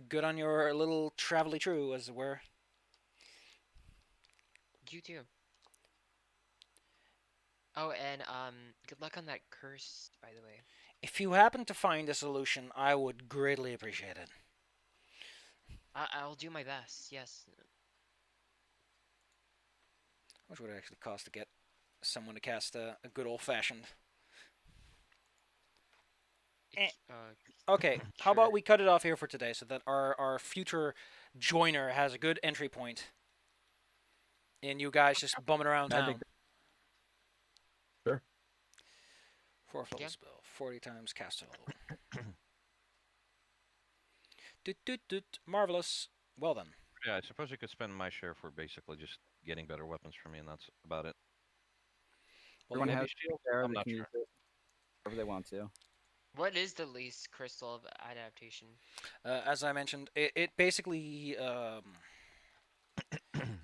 Speaker 3: good on your little travely true, as it were.
Speaker 5: you too. Oh, and good luck on that curse, by the way.
Speaker 3: If you happen to find a solution, I would greatly appreciate it.
Speaker 5: I'll do my best. Yes.
Speaker 3: How much would it actually cost to get someone to cast a good old-fashioned? Okay, how about
Speaker 5: Sure.
Speaker 3: we cut it off here for today so that our future joiner has a good entry point. And you guys just bumming around
Speaker 7: Magic.
Speaker 3: town.
Speaker 6: Sure.
Speaker 3: 4th level
Speaker 5: Yeah.
Speaker 3: spell, 40 times caster level. Doot. Marvelous. Well then.
Speaker 1: Yeah, I suppose you could spend my share for basically just getting better weapons for me, and that's about it.
Speaker 3: Well,
Speaker 7: Everyone
Speaker 3: you-
Speaker 7: has shield there.
Speaker 1: I'm
Speaker 7: They
Speaker 1: not
Speaker 7: can
Speaker 1: sure.
Speaker 7: use it wherever they want to.
Speaker 5: What is the least crystal of adaptation?
Speaker 3: as I mentioned, it basically. Let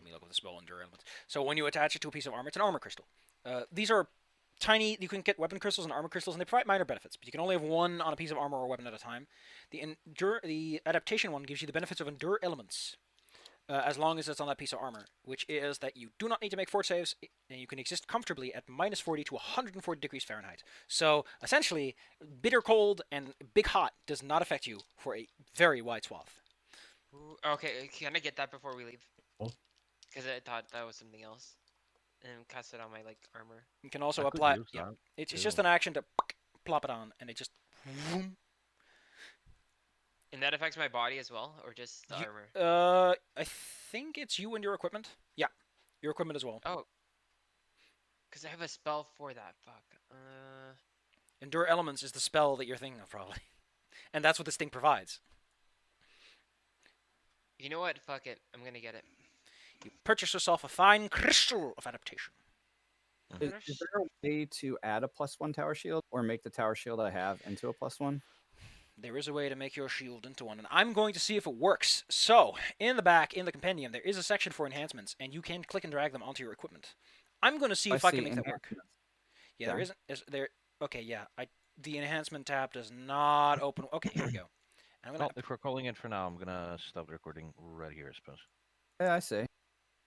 Speaker 3: me look at the spell endure elements. So when you attach it to a piece of armor, it's an armor crystal. These are tiny. You can get weapon crystals and armor crystals, and they provide minor benefits, but you can only have one on a piece of armor or weapon at a time. The adaptation one gives you the benefits of endure elements. as long as it's on that piece of armor, which is that you do not need to make fort saves, and you can exist comfortably at minus 40 to 140 degrees Fahrenheit. So essentially, bitter cold and big hot does not affect you for a very wide swath.
Speaker 5: Ooh, okay, can I get that before we leave?
Speaker 6: Oh.
Speaker 5: Because I thought that was something else. And cast it on my like armor.
Speaker 3: You can also
Speaker 1: I could
Speaker 3: apply.
Speaker 1: use
Speaker 3: Yeah,
Speaker 1: that,
Speaker 3: it's
Speaker 1: too.
Speaker 3: just an action to plop it on, and it just.
Speaker 5: And that affects my body as well, or just the armor?
Speaker 3: I think it's you and your equipment. Yeah, your equipment as well.
Speaker 5: Oh. Because I have a spell for that. Fuck.
Speaker 3: Endure Elements is the spell that you're thinking of, probably. And that's what this thing provides.
Speaker 5: You know what? Fuck it. I'm gonna get it.
Speaker 3: You purchase yourself a fine crystal of adaptation.
Speaker 7: Is there a way to add a +1 tower shield or make the tower shield I have into a +1?
Speaker 3: There is a way to make your shield into one, and I'm going to see if it works. So, in the back, in the compendium, there is a section for enhancements, and you can click and drag them onto your equipment. I'm going to see if I can make that work. Yeah, there isn't. There. Okay, yeah. The enhancement tab does not open. Okay, here we go. I'm gonna.
Speaker 1: Well, if we're calling it for now, I'm gonna stop the recording right here, I suppose.
Speaker 7: Yeah, I see.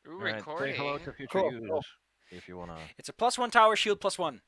Speaker 5: Ooh,
Speaker 1: All right,
Speaker 5: recording.
Speaker 1: say hello to future
Speaker 7: Cool,
Speaker 1: users
Speaker 7: cool.
Speaker 1: if you wanna.
Speaker 3: It's a +1 tower shield +1.